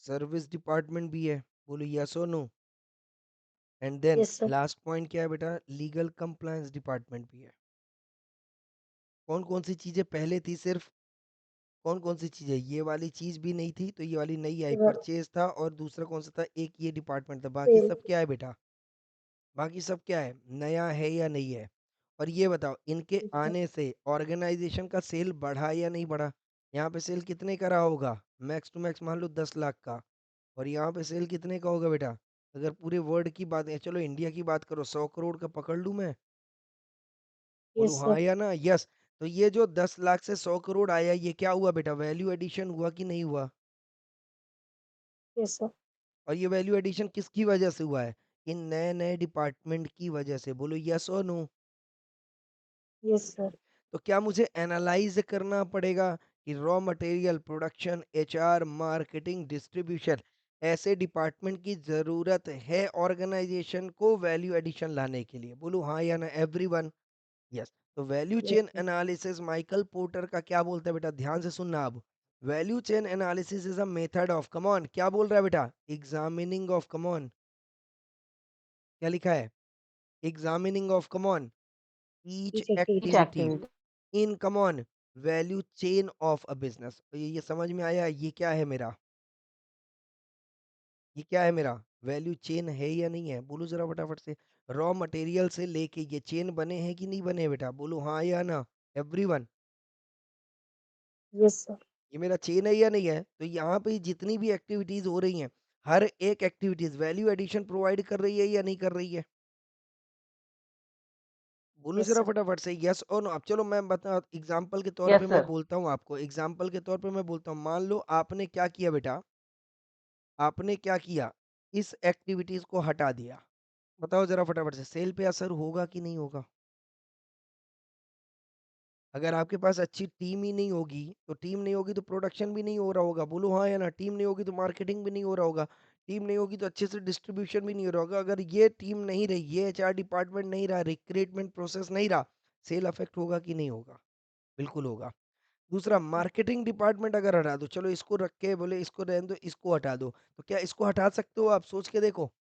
service department भी है। बोलो येस और no? And then yes sir. Last point क्या है बेटा? लीगल कंप्लायंस डिपार्टमेंट भी है। कौन-कौन सी चीज़ें पहले थी सिर्फ? कौन-कौन सी चीज़ें? ये वाली चीज़ भी नहीं थी, तो ये वाली नई आई, र परचेज़ था और दूसरा कौन-सा था? एक ये डिपार्टमेंट था, बाकी सेल। सब क्या है बेटा? बाकी सब क्या है? नया है या नहीं है? और ये बताओ इनके ठीक है। आने से ऑर्गेनाइज़ेशन का सेल बढ़ा या नहीं बढ़ा? यहाँ पे सेल कितने का रहा होगा? मैक्स टू मैक्स मान लो 10 लाख का, और यहाँ पे सेल कितने का होगा बेटा? अगर पूरे वर्ल्ड की बात है, चलो इंडिया की बात करो, 100 करोड़ का पकड़ लूँ मैं? बोलो यस हाँ सर। या ना? यस। तो ये जो 10 लाख से 100 करोड़ आया, ये क्या हुआ बेटा? वैल्यू एडिशन हुआ कि नहीं हुआ? Yes sir. और ये वैल्यू एडिशन किसकी वजह से हुआ है? इन नए-नए डिपार्टमेंट की वजह से। बोलो यस और नो? Yes sir. तो क्या मुझे एनालाइज़ करना पड़ेगा कि raw material, production, HR, marketing, distribution ऐसे डिपार्टमेंट की ज़रूरत है ऑर्गेनाइजेशन को वैल्यू एडिशन लाने के लिए? बोलो हाँ या ना एवरीवन? यस। तो value yes chain sir. Analysis Michael Porter का क्या बोलता है बेटा? ध्यान से सुनना अब। Value chain analysis is a method of, come on, क्या बोल रहा है बेटा? एग्जामिनिंग ऑफ, कम ऑन, क्या लिखा है? Examining of, come on, each each each activity activity. In, come on, value chain of a business. तो ये समझ में आया? ये क्या है मेरा? ये क्या है मेरा? वैल्यू चेन है या नहीं है? बोलो जरा फटाफट से। रॉ मटेरियल से लेके ये चेन बने हैं कि नहीं बने बेटा? बोलो हाँ या ना एवरीवन? Yes sir. ये मेरा चेन है या नहीं है? तो यहाँ पे जितनी भी एक्टिविटीज हो रही हैं, हर एक एक्टिविटीज वैल्यू एडिशन प्रोवाइड कर रही है या नहीं कर रही है? बोलो यस जरा सर। फटाफट से यस और नो। अब चलो मैं बता एग्जांपल के तौर पे यस मैं सर। बोलता हूँ आपको, एग्जांपल के तौर पे मैं बोलता हूँ, मान लो आपने क्या किया बेटा? आपने क्या किया? इस एक्टिविटीज को हटा दिया। बताओ जरा फटाफट से, सेल पे असर होगा कि नहीं होगा? अगर आपके पास अच्छी टीम ही नहीं होगी, तो टीम नहीं होगी तो प्रोडक्शन भी नहीं हो रहा होगा। बोलो हाँ या ना? टीम नहीं होगी तो मार्केटिंग भी नहीं हो रहा होगा। टीम नहीं होगी तो अच्छे से डिस्ट्रीब्यूशन भी नहीं हो रहा होगा। अगर ये टीम नहीं रही, ये एचआर डिपार्टमेंट नहीं रहा, रिक्रूटमेंट प्रोसेस नहीं रहा, सेल अफेक्ट होगा कि नहीं होगा? बिल्कुल होगा। दूसरा, मार्केटिंग डिपार्टमेंट अगर हटा दो, चलो इसको रख के बोले इसको रहने दो, इसको हटा दो, तो क्या इसको हटा सकते हो आप? सोच के देखो।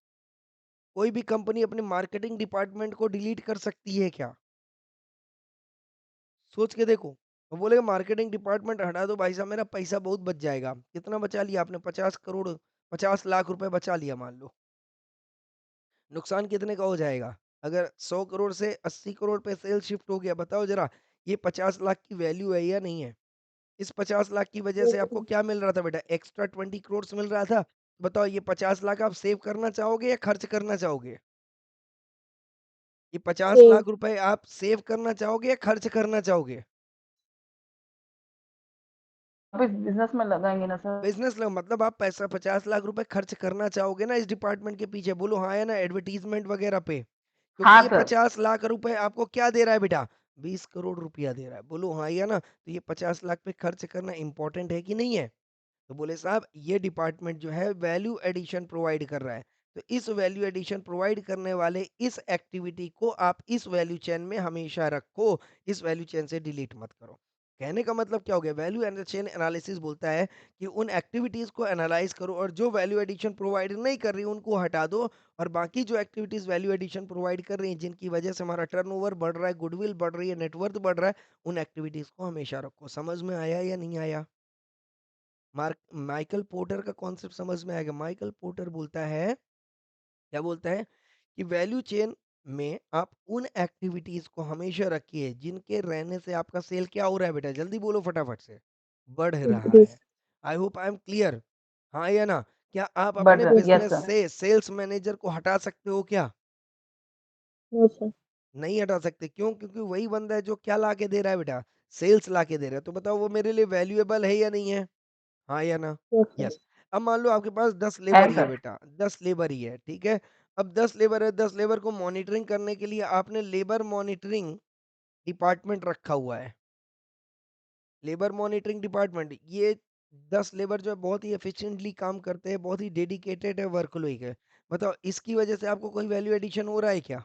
कोई भी कंपनी अपने मार्केटिंग डिपार्टमेंट को डिलीट कर सकती है क्या? सोच के देखो। वो बोलेगा मार्केटिंग डिपार्टमेंट हटा दो भाई साहब, मेरा पैसा बहुत बच जाएगा। कितना बचा लिया आपने? 50 करोड़, 50 लाख रुपए बचा लिया मान लो। नुकसान कितने का हो जाएगा? अगर 100 करोड़ से 80 करोड़ पे सेल शिफ्ट हो गया, बताओ जरा, ये 50 लाख की वैल्यू है या नहीं है? इस 50 लाख की वजह से यस आपको सर। क्या मिल रहा था बेटा? एक्स्ट्रा 20 करोड़ मिल रहा था। बताओ ये 50 लाख आप सेव करना चाहोगे या खर्च करना चाहोगे? ये 50 सेव। लाख रुपए आप सेव करना चाहोगे या खर्च करना चाहोगे? आप इस बिज़नेस में लगाएँगे ना सर? बिज़नेस लो, मतलब आप पैसा 50 लाख रुपए खर्च करना चाहोगे ना इस डिपार्टमेंट के पीछे? बोलो हाँ या ना एडवर्टाइज़मेंट वगैरह पे? क्योंकि हाँ ये सर। 50 लाख रुपए आपको क्या दे रहा है बेटा? 20 करोड़ रुपया दे रहा है। बोलो हाँ या ना? तो ये 50 लाख पे खर्च करना इम्पोर्टेंट है कि नहीं है? तो बोले साहब ये डिपार्टमेंट जो है वैल्यू एडिशन प्रोवाइड कर रहा है। तो इस वैल्यू एडिशन प्रोवाइड करने वाले इस एक्टिविटी को आप इस वैल्यू चेन में हमेशा रखो, इस वैल्यू चेन से डिलीट मत करो। कहने का मतलब क्या हो गया? वैल्यू एंड चेन एनालिसिस बोलता है कि उन एक्टिविटीज को एनालाइज करो और जो वैल्यू एडिशन प्रोवाइड नहीं कर रही उनको हटा दो, और बाकी जो एक्टिविटीज वैल्यू एडिशन प्रोवाइड कर रही हैं जिनकी वजह से हमारा टर्नओवर बढ़ रहा है, गुडविल बढ़ रही है, नेटवर्थ बढ़ रहा है, उन एक्टिविटीज को हमेशा रखो। समझ में आया या नहीं आया? मार्क माइकल पोर्टर का कॉन्सेप्ट समझ में आएगा? माइकल पोर्टर बोलता है, क्या बोलता है कि वैल्यू चेन में आप उन एक्टिविटीज को हमेशा रखिए जिनके रहने से आपका सेल क्या हो रहा है बेटा? जल्दी बोलो फटाफट से। बढ़ रहा increase. है। I hope I am clear. हाँ या ना? क्या आप बढ़ अपने रहा है, Yes, यस बिजनेस सर। से सेल्स मैनेजर को हटा सकते हो क्या? no, sir. नहीं हटा सकते। क्यों? क्योंकि वही बंदा है जो क्या ला के दे रहा है बेटा? सेल्स ला के दे रहा है। तो बताओ वो मेरे लिए वैल्यूएबल है या नहीं है? हाँ या ना? Yes, sir. यस। अब मान लो आपके पास 10 है लेबर ही है सर। बेटा, 10 लेबर ही है, ठीक है? अब 10 लेबर है, 10 लेबर को मॉनिटरिंग करने के लिए आपने लेबर मॉनिटरिंग डिपार्टमेंट रखा हुआ है। लेबर मॉनिटरिंग डिपार्टमेंट, ये 10 लेबर जो है बहुत ही एफिशिएंटली काम करते हैं, बहुत ही डेडिकेटेड है, वर्कलोइक है। बताओ इसकी वजह से आपको कोई वैल्यू एडिशन हो रहा है क्या?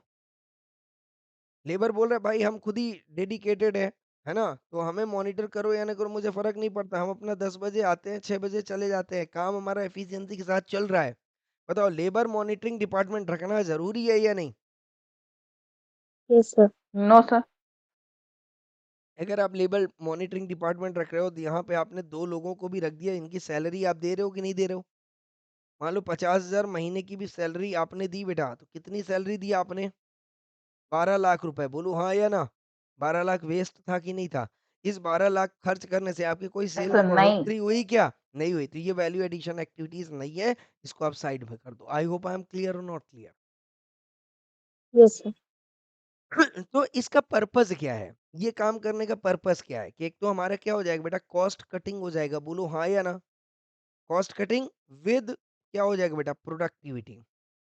लेबर बोल रहा है भाई हम खुद ही डेडिकेटेड है ना? तो हमें मॉनिटर करो या ना करो मुझे फ़र्क नहीं पड़ता। हम अपना 10 बजे आते हैं, 6 बजे चले जाते हैं। काम हमारा एफिशिएंसी के साथ चल रहा है। बताओ लेबर मॉनिटरिंग डिपार्टमेंट रखना ज़रूरी है या नहीं? Yes, sir. No sir. अगर आप लेबर मॉनिटरिंग डिपार्टमेंट रख रहे हो तो यहाँ पे आपने 2 लोगों को भी रख दिया, इनकी सैलरी आप दे रहे हो कि नहीं दे रहे हो? मान लो 50,000 महीने की भी सैलरी आपने दी बेटा, तो कितनी सैलरी दी आपने? 12 लाख रुपए। बोलो हाँ या ना? 12 लाख वेस्ट था कि नहीं था? इस 12 लाख खर्च करने से आपकी कोई यस सेल सर, में नहीं। बढ़ोतरी हुई क्या? नहीं हुई। तो ये वैल्यू एडिशन एक्टिविटीज नहीं है, इसको आप साइड में कर दो। आई होप आई एम क्लियर और नॉट क्लियर? Yes, sir. तो इसका पर्पस क्या है? ये काम करने का पर्पस क्या है? कि एक तो हमारा क्या हो जाएगा बेटा? कॉस्ट कटिंग हो जाएगा। बोलो हाँ या ना? कॉस्ट कटिंग विद क्या हो जाएगा बेटा? प्रोडक्टिविटी।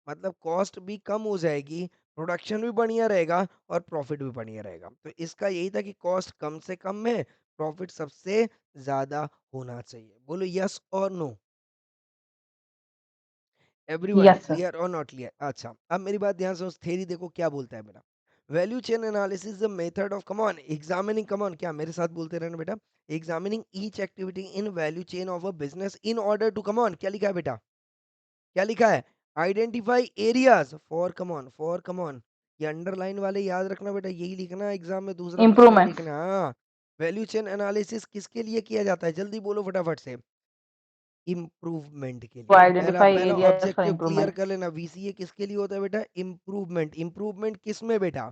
मतलब कॉस्ट भी कम हो जाएगी, प्रोडक्शन भी बढ़िया रहेगा और प्रॉफिट भी बढ़िया रहेगा। तो इसका यही था कि कॉस्ट कम से कम में प्रॉफिट सबसे ज्यादा होना चाहिए। बोलो यस और no? Everyone yes sir. Clear और नॉट क्लियर? अच्छा अब मेरी बात ध्यान से उस थ्योरी देखो क्या बोलता है मेरा। Value chain analysis the method of, come on examining, come on क्या मेरे साथ बोलते रहना बेटा? Examining each activity in value chain of a business in order to, come on क्या लिखा है बेटा? क्या लिखा है? Identify areas for, come on, for, come on, ये अंडरलाइन वाले याद रखना बेटा, यही लिखना है एग्जाम में, दूसरा कुछ नहीं इम्प्रूवमेंट्स। लिखना। हाँ। वैल्यू चेन एनालिसिस किसके लिए किया जाता है? जल्दी बोलो फटाफट से। इम्प्रूवमेंट के टू लिए। पहला आइडेंटिफाई पहला areas for objective clear improvement. कर लेना। वीसीए किसके लिए होता है बेटा? इम्प्रूवमेंट। इम्प्रूवमेंट किस में बेटा?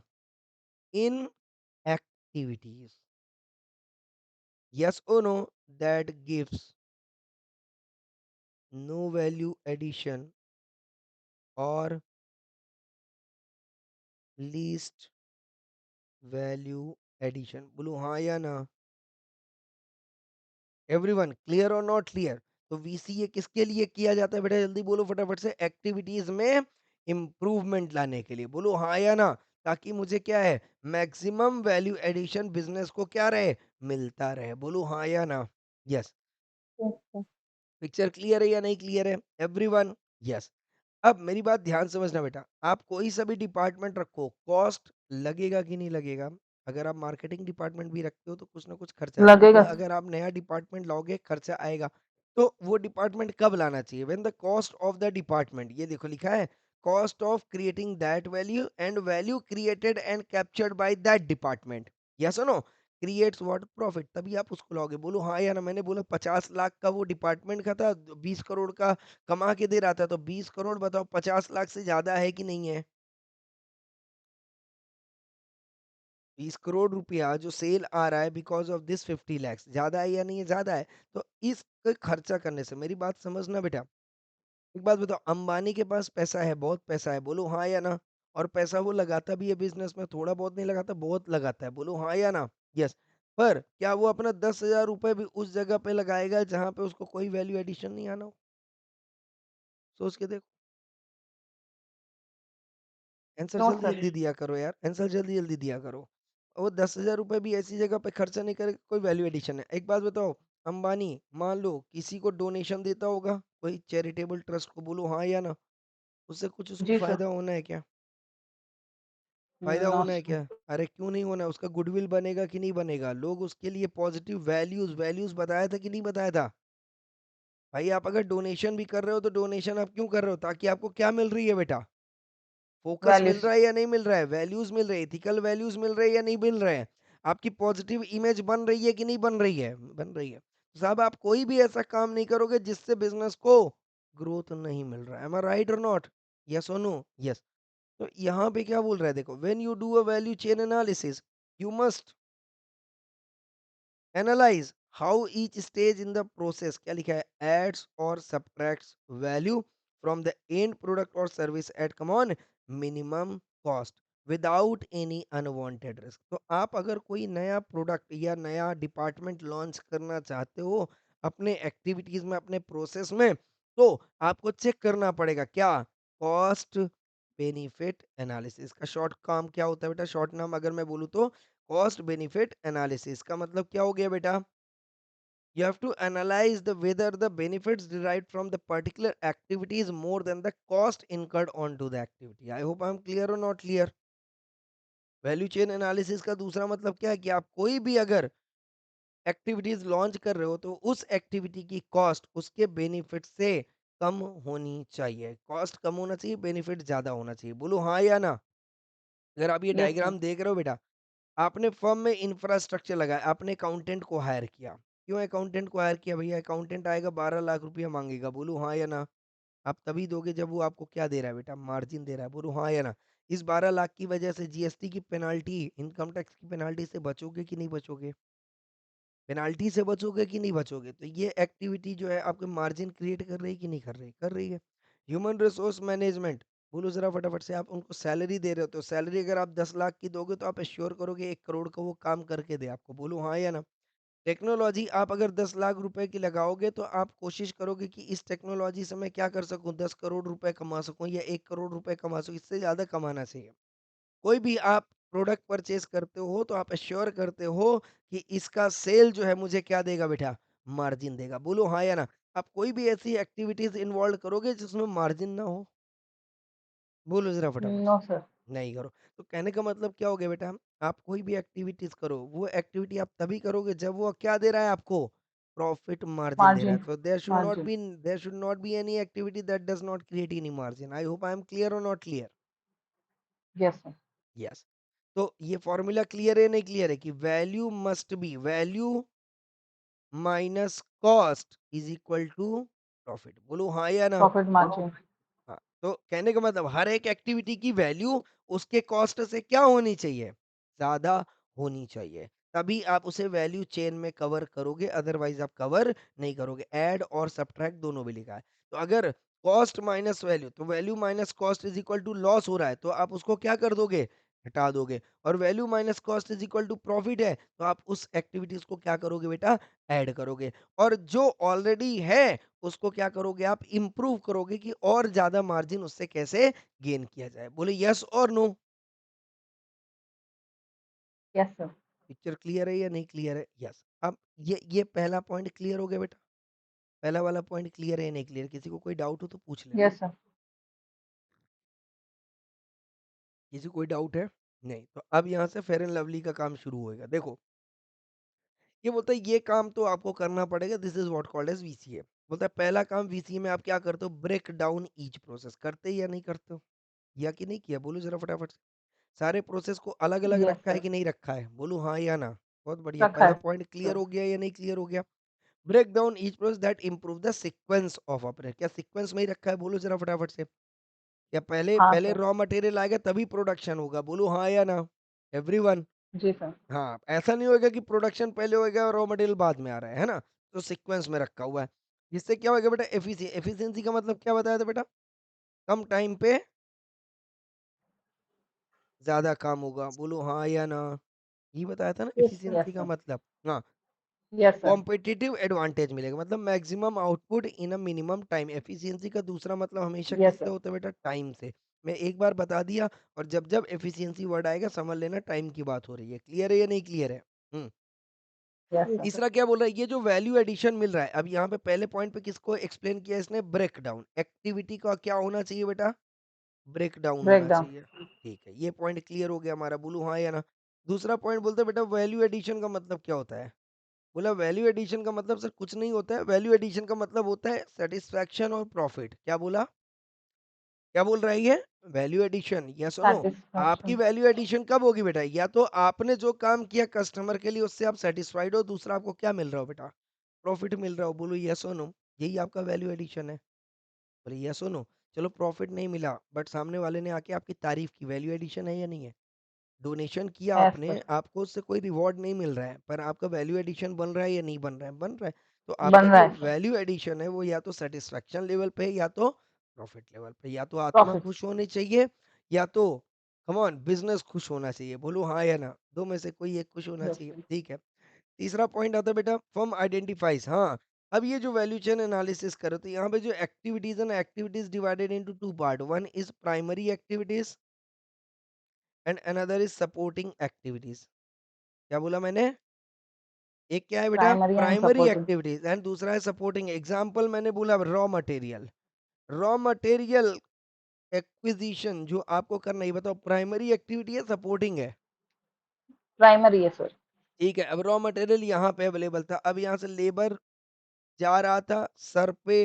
In activities. यस और no? That gives no value addition और लीस्ट वैल्यू एडिशन। बोलो हाँ या ना? एवरीवन क्लियर और नॉट क्लियर? तो वीसीए किसके लिए किया जाता है बेटा? जल्दी बोलो फटाफट से। एक्टिविटीज में इंप्रूवमेंट लाने के लिए। बोलो हाँ या ना? ताकि मुझे क्या है? मैक्सिमम वैल्यू एडिशन बिजनेस को क्या रहे? मिलता रहे। बोलो हाँ या ना? Yes. Yes, sir. Picture clear है या नहीं क्लियर है? एवरीवन? यस। अब मेरी बात ध्यान से समझना बेटा, आप कोई सा भी डिपार्टमेंट रखो, कॉस्ट लगेगा कि नहीं लगेगा? अगर आप मार्केटिंग डिपार्टमेंट भी रखते हो तो कुछ ना कुछ खर्चा आएगा, क्योंकि लगेगा सर। अगर आप नया डिपार्टमेंट लाओगे खर्चा आएगा। तो वो डिपार्टमेंट कब लाना चाहिए? When the cost of the department, ये देखो लिखा है, cost of creating that value and value created and captured by that department, yes और नो, क्रिएट्स व्हाट? प्रॉफिट। तभी आप उसको लाओगे। बोलो हाँ या ना? मैंने बोला 50 लाख का वो डिपार्टमेंट का था, 20 करोड़ का कमा के दे रहा था, तो 20 करोड़ बताओ 50 लाख से ज्यादा है कि नहीं है? 20 करोड़ रुपया जो सेल आ रहा है बिकॉज ऑफ दिस 50 लैक्स, ज्यादा है या नहीं है? ज्यादा है। तो इस खर्चा करने से, मेरी बात समझना बेटा, एक बात बताओ, अंबानी के पास पैसा है, बहुत पैसा है, बोलो हाँ या ना? और पैसा वो लगाता भी है बिजनेस में, थोड़ा बहुत नहीं लगाता, बहुत लगाता है। बोलो हाँ या ना? यस। पर क्या वो अपना 10,000 रुपए भी उस जगह पे लगाएगा जहां पे उसको कोई वैल्यू एडिशन नहीं आना हो? सोच के देखो। आंसर नो जल्दी सर। जल्दी दिया करो यार, आंसर जल्दी जल्दी दिया करो। वो 10,000 रुपए भी ऐसी जगह पे खर्चा नहीं करे, कोई वैल्यू एडिशन है। एक बात बताओ, अंबानी मान लो किसी को डोनेशन देता होगा, कोई चैरिटेबल ट्रस्ट को, बोलो हाँ या ना? उससे कुछ उसको जी सर। फायदा होना है क्या? फायदा नो होना है सर। क्या? अरे क्यों नहीं होना? उसका गुडविल बनेगा कि नहीं बनेगा? लोग उसके लिए पॉजिटिव वैल्यूज वैल्यूज बताया था कि नहीं बताया था? भाई आप अगर डोनेशन भी कर रहे हो तो डोनेशन आप क्यों कर रहे हो? ताकि आपको क्या मिल रही है बेटा? फोकस मिल वैल्यूज। रहा है या नहीं मिल रहा है? वैल्यूज मिल रही है, इथिकल वैल्यूज मिल रहे हैं या नहीं मिल रहे हैं? आपकी पॉजिटिव इमेज बन रही है कि नहीं बन रही है? बन रही है। तो साहब आप कोई भी ऐसा काम नहीं करोगे जिससे बिजनेस को ग्रोथ नहीं मिल रहा है। एम आई राइट और नॉट? यस और नो? यस। तो यहाँ पे क्या बोल रहा है, देखो, when you do a value chain analysis, you must analyse how each stage in the process, क्या लिखा है, एड्स और subtracts value from the end product और service at come on minimum cost without any unwanted risk. तो आप अगर कोई नया प्रोडक्ट या नया डिपार्टमेंट लॉन्च करना चाहते हो अपने एक्टिविटीज में, अपने प्रोसेस में, तो आपको चेक करना पड़ेगा क्या, कॉस्ट बेनिफिट एनालिसिस का शॉर्ट काम क्या होता है बेटा? शॉर्ट नाम अगर मैं बोलूँ तो कॉस्ट बेनिफिट एनालिसिस का मतलब क्या हो गया बेटा? You have to analyze the whether the benefits derived from the particular activity is more than the cost incurred onto the activity. I hope I am clear or not clear. Value chain analysis का दूसरा मतलब क्या है कि आप कोई भी अगर एक्टिविटीज लॉन्च कर रहे हो तो उस एक्टिविटी की कॉस्ट उसके बेनिफिट से कम होनी चाहिए। कॉस्ट कम होना चाहिए, बेनिफिट ज्यादा होना चाहिए। बोलो हाँ या ना? अगर आप ये यस सर। डायग्राम देख रहे हो बेटा, आपने फर्म में इंफ्रास्ट्रक्चर लगाया, आपने अकाउंटेंट को हायर किया। क्यों अकाउंटेंट को हायर किया? भैया अकाउंटेंट आएगा 12 लाख रुपया मांगेगा, बोलो हाँ या ना? आप तभी दोगे जब वो आपको क्या दे रहा है बेटा? मार्जिन दे रहा है, बोलो हाँ या ना? इस 12 लाख की वजह से जीएसटी की पेनाल्टी, इनकम टैक्स की पेनाल्टी से बचोगे कि नहीं बचोगे? पेनाल्टी से बचोगे कि नहीं बचोगे? तो ये एक्टिविटी जो है आपके मार्जिन क्रिएट कर रही है कि नहीं कर रही? कर रही है। ह्यूमन रिसोर्स मैनेजमेंट, बोलो जरा फटाफट से। आप उनको सैलरी दे रहे हो तो सैलरी अगर आप 10 लाख की दोगे तो आप एश्योर करोगे 1 करोड़ का वो काम करके दे आपको, बोलो हाँ या ना? टेक्नोलॉजी आप अगर 10 लाख रुपए की लगाओगे तो आप कोशिश करोगे कि इस टेक्नोलॉजी से मैं क्या कर सकूं, 10 करोड़ रुपए कमा सकूं या 1 करोड़ रुपए कमा सकूं, इससे ज्यादा कमाना चाहिए। कोई भी आप प्रोडक्ट परचेज करते हो तो आप एश्योर करते हो कि इसका सेल जो है मुझे क्या देगा बेटा? मार्जिन देगा, बोलो हाँ या ना? आप कोई भी ऐसी एक्टिविटीज इन्वॉल्व करोगे जिसमें मार्जिन ना हो? बोलो जरा फटाफट नो से। सर। नहीं करो। तो कहने का मतलब क्या हो गया बेटा? आप कोई भी एक्टिविटीज करो, वो एक्टिविटी आप तभी करोगे जब वो क्या दे रहा है आपको? प्रॉफिट मार्जिन दे रहा है। मार्जिन। तो margin. There should not be any activity that does not create any margin. I hope I am clear और not clear? Yes sir. Yes. तो ये फॉर्मूला क्लियर है नहीं क्लियर है कि value must be value minus cost is equal to profit, बोलो हाँ या ना? Profit margin. हाँ, तो कहने का मतलब हर एक एक्टिविटी की वैल्यू उसके कॉस्ट से क्या होनी चाहिए? ज्यादा होनी चाहिए। तभी आप उसे वैल्यू चेन में कवर करोगे, अदरवाइज आप कवर नहीं करोगे। ऐड और सब्ट्रैक्ट दोनों भी लिखा है। तो अगर कॉस्ट माइनस वैल्यू, तो value minus cost is equal to loss हो रहा है तो आप उसको क्या कर दोगे? हटा दोगे। और value minus cost is equal to profit है तो आप उस एक्टिविटीज को क्या करोगे बेटा? ऐड करोगे। और जो ऑलरेडी है उसको क्या करोगे? आप इम्प्रूव करोगे कि और ज्यादा मार्जिन उससे कैसे गेन किया जाए। बोले यस और no? Yes sir. Picture clear है या नहीं क्लियर है? यस। अब ये पहला पॉइंट क्लियर हो गया बेटा? पहला वाला पॉइंट क्लियर है या नहीं क्लियर? किसी को कोई डाउट हो तो पूछ लेना। Yes sir. किसी को कोई डाउट है? नहीं तो अब यहाँ से फेयर एंड लवली का काम शुरू होएगा। देखो, ये बोलता है ये काम तो आपको करना पड़ेगा, this is what called as VCA. बोलता है पहला काम वीसीए में आप क्या करते हो? Break down each process. करते ही या नहीं करते हो? या कि नहीं किया? बोलो जरा फटाफट से। सारे प्रोसेस को अलग अलग यस रखा है सर। कि नहीं रखा है? बोलो हाँ या ना? बहुत बढ़िया। रखा पहला है पॉइंट क्लियर सर। हो गया या नहीं क्लियर हो गया? Break down each process that improve the sequence of operation. क्या सीक्वेंस में ही रखा है? बोलो जरा फटाफट से। या पहले हाँ पहले सर। रॉ मटेरियल आएगा तभी प्रोडक्शन होगा? बोलो हाँ या ना? एवरीवन। जी सर। हाँ, ऐसा नहीं होगा कि प्रोडक्शन पहले होएगा और रॉ मटेरियल बाद में आ रहा है ना? तो सीक्वेंस में रखा हुआ है। जिससे क्या होगा बेटा? एफिशिएंसी का मतलब क्या बताया था बेटा? कम टाइम पे ज्यादा काम होगा, बोलो हाँ या ना? ये बताया था ना Yes, sir. एफिशिएंसी यस का सर। मतलब। हाँ, यस सर। कॉम्पिटिटिव एडवांटेज मिलेगा, मतलब maximum output in a minimum time. Efficiency का दूसरा मतलब हमेशा यस किससे सर। होता है बेटा? टाइम से। मैं एक बार बता दिया और जब एफिशिएंसी वर्ड आएगा समझ लेना टाइम की बात हो रही है। क्लियर है या नहीं क्लियर है? Yes, Yes, sir. sir. तीसरा क्या बोल रहा है, ये जो वैल्यू एडिशन मिल रहा है, अब यहाँ पे पहले पॉइंट पे किसको एक्सप्लेन किया इसने, ब्रेक डाउन। एक्टिविटी का क्या होना चाहिए बेटा, ब्रेक डाउन होना Breakdown. चाहिए। ठीक है, ये पॉइंट क्लियर हो गया हमारा, बोलू हाँ या ना। दूसरा पॉइंट बोलते हैं बेटा वैल्यू एडिशन का मतलब क्या होता है। बोला वैल्यू एडिशन का मतलब सर कुछ नहीं होता है, वैल्यू एडिशन का मतलब होता है सेटिस्फैक्शन और प्रॉफिट। क्या बोला, क्या बोल रहा है ये, वैल्यू एडिशन। या सुनो, आपकी Satisfaction. वैल्यू एडिशन कब होगी बेटा, या तो आपने जो काम किया कस्टमर के लिए उससे आप सेटिस्फाइड हो, दूसरा आपको क्या मिल रहा हो बेटा, प्रॉफिट मिल रहा हो। बोलो यस और नो, यही आपका वैल्यू एडिशन है। बोले यस और नो, चलो प्रॉफिट नहीं मिला बट सामने वाले ने आके आपकी तारीफ की, वैल्यू एडिशन है या नहीं है। डोनेशन किया Yes, आपने, sir. आपको उससे कोई रिवॉर्ड नहीं मिल रहा है पर आपका वैल्यू एडिशन बन रहा है या नहीं बन रहा है, बन रहा है। तो आपका बन रहा जो है सर. वैल्यू एडिशन है वो या तो सेटिस्फैक्शन लेवल पे है या तो प्रॉफिट लेवल पे। या तो आत्मा Profit. खुश होनी चाहिए या तो कम ऑन बिजनेस खुश होना चाहिए। बोलो हाँ या ना, दो में से कोई एक खुश होना Yes, चाहिए। sir. ठीक है, तीसरा पॉइंट आता है बेटा फर्म आइडेंटिफाइज। हाँ, अब ये जो वैल्यू चेन एनालिसिस करो तो यहाँ पे जो एक्टिविटीज है ना, activities divided into two part, one is primary activities and another is supporting activities. क्या बोला मैंने, एक क्या है बेटा Primary and primary supporting. Activities and दूसरा है सपोर्टिंग। एग्जांपल मैंने बोला raw material, raw material acquisition जो आपको करना है, बताओ प्राइमरी एक्टिविटी है सपोर्टिंग है। Primary है सर. ठीक है, अब रॉ मटेरियल यहाँ पे अवेलेबल था, अब यहाँ से लेबर जा रहा था सर पे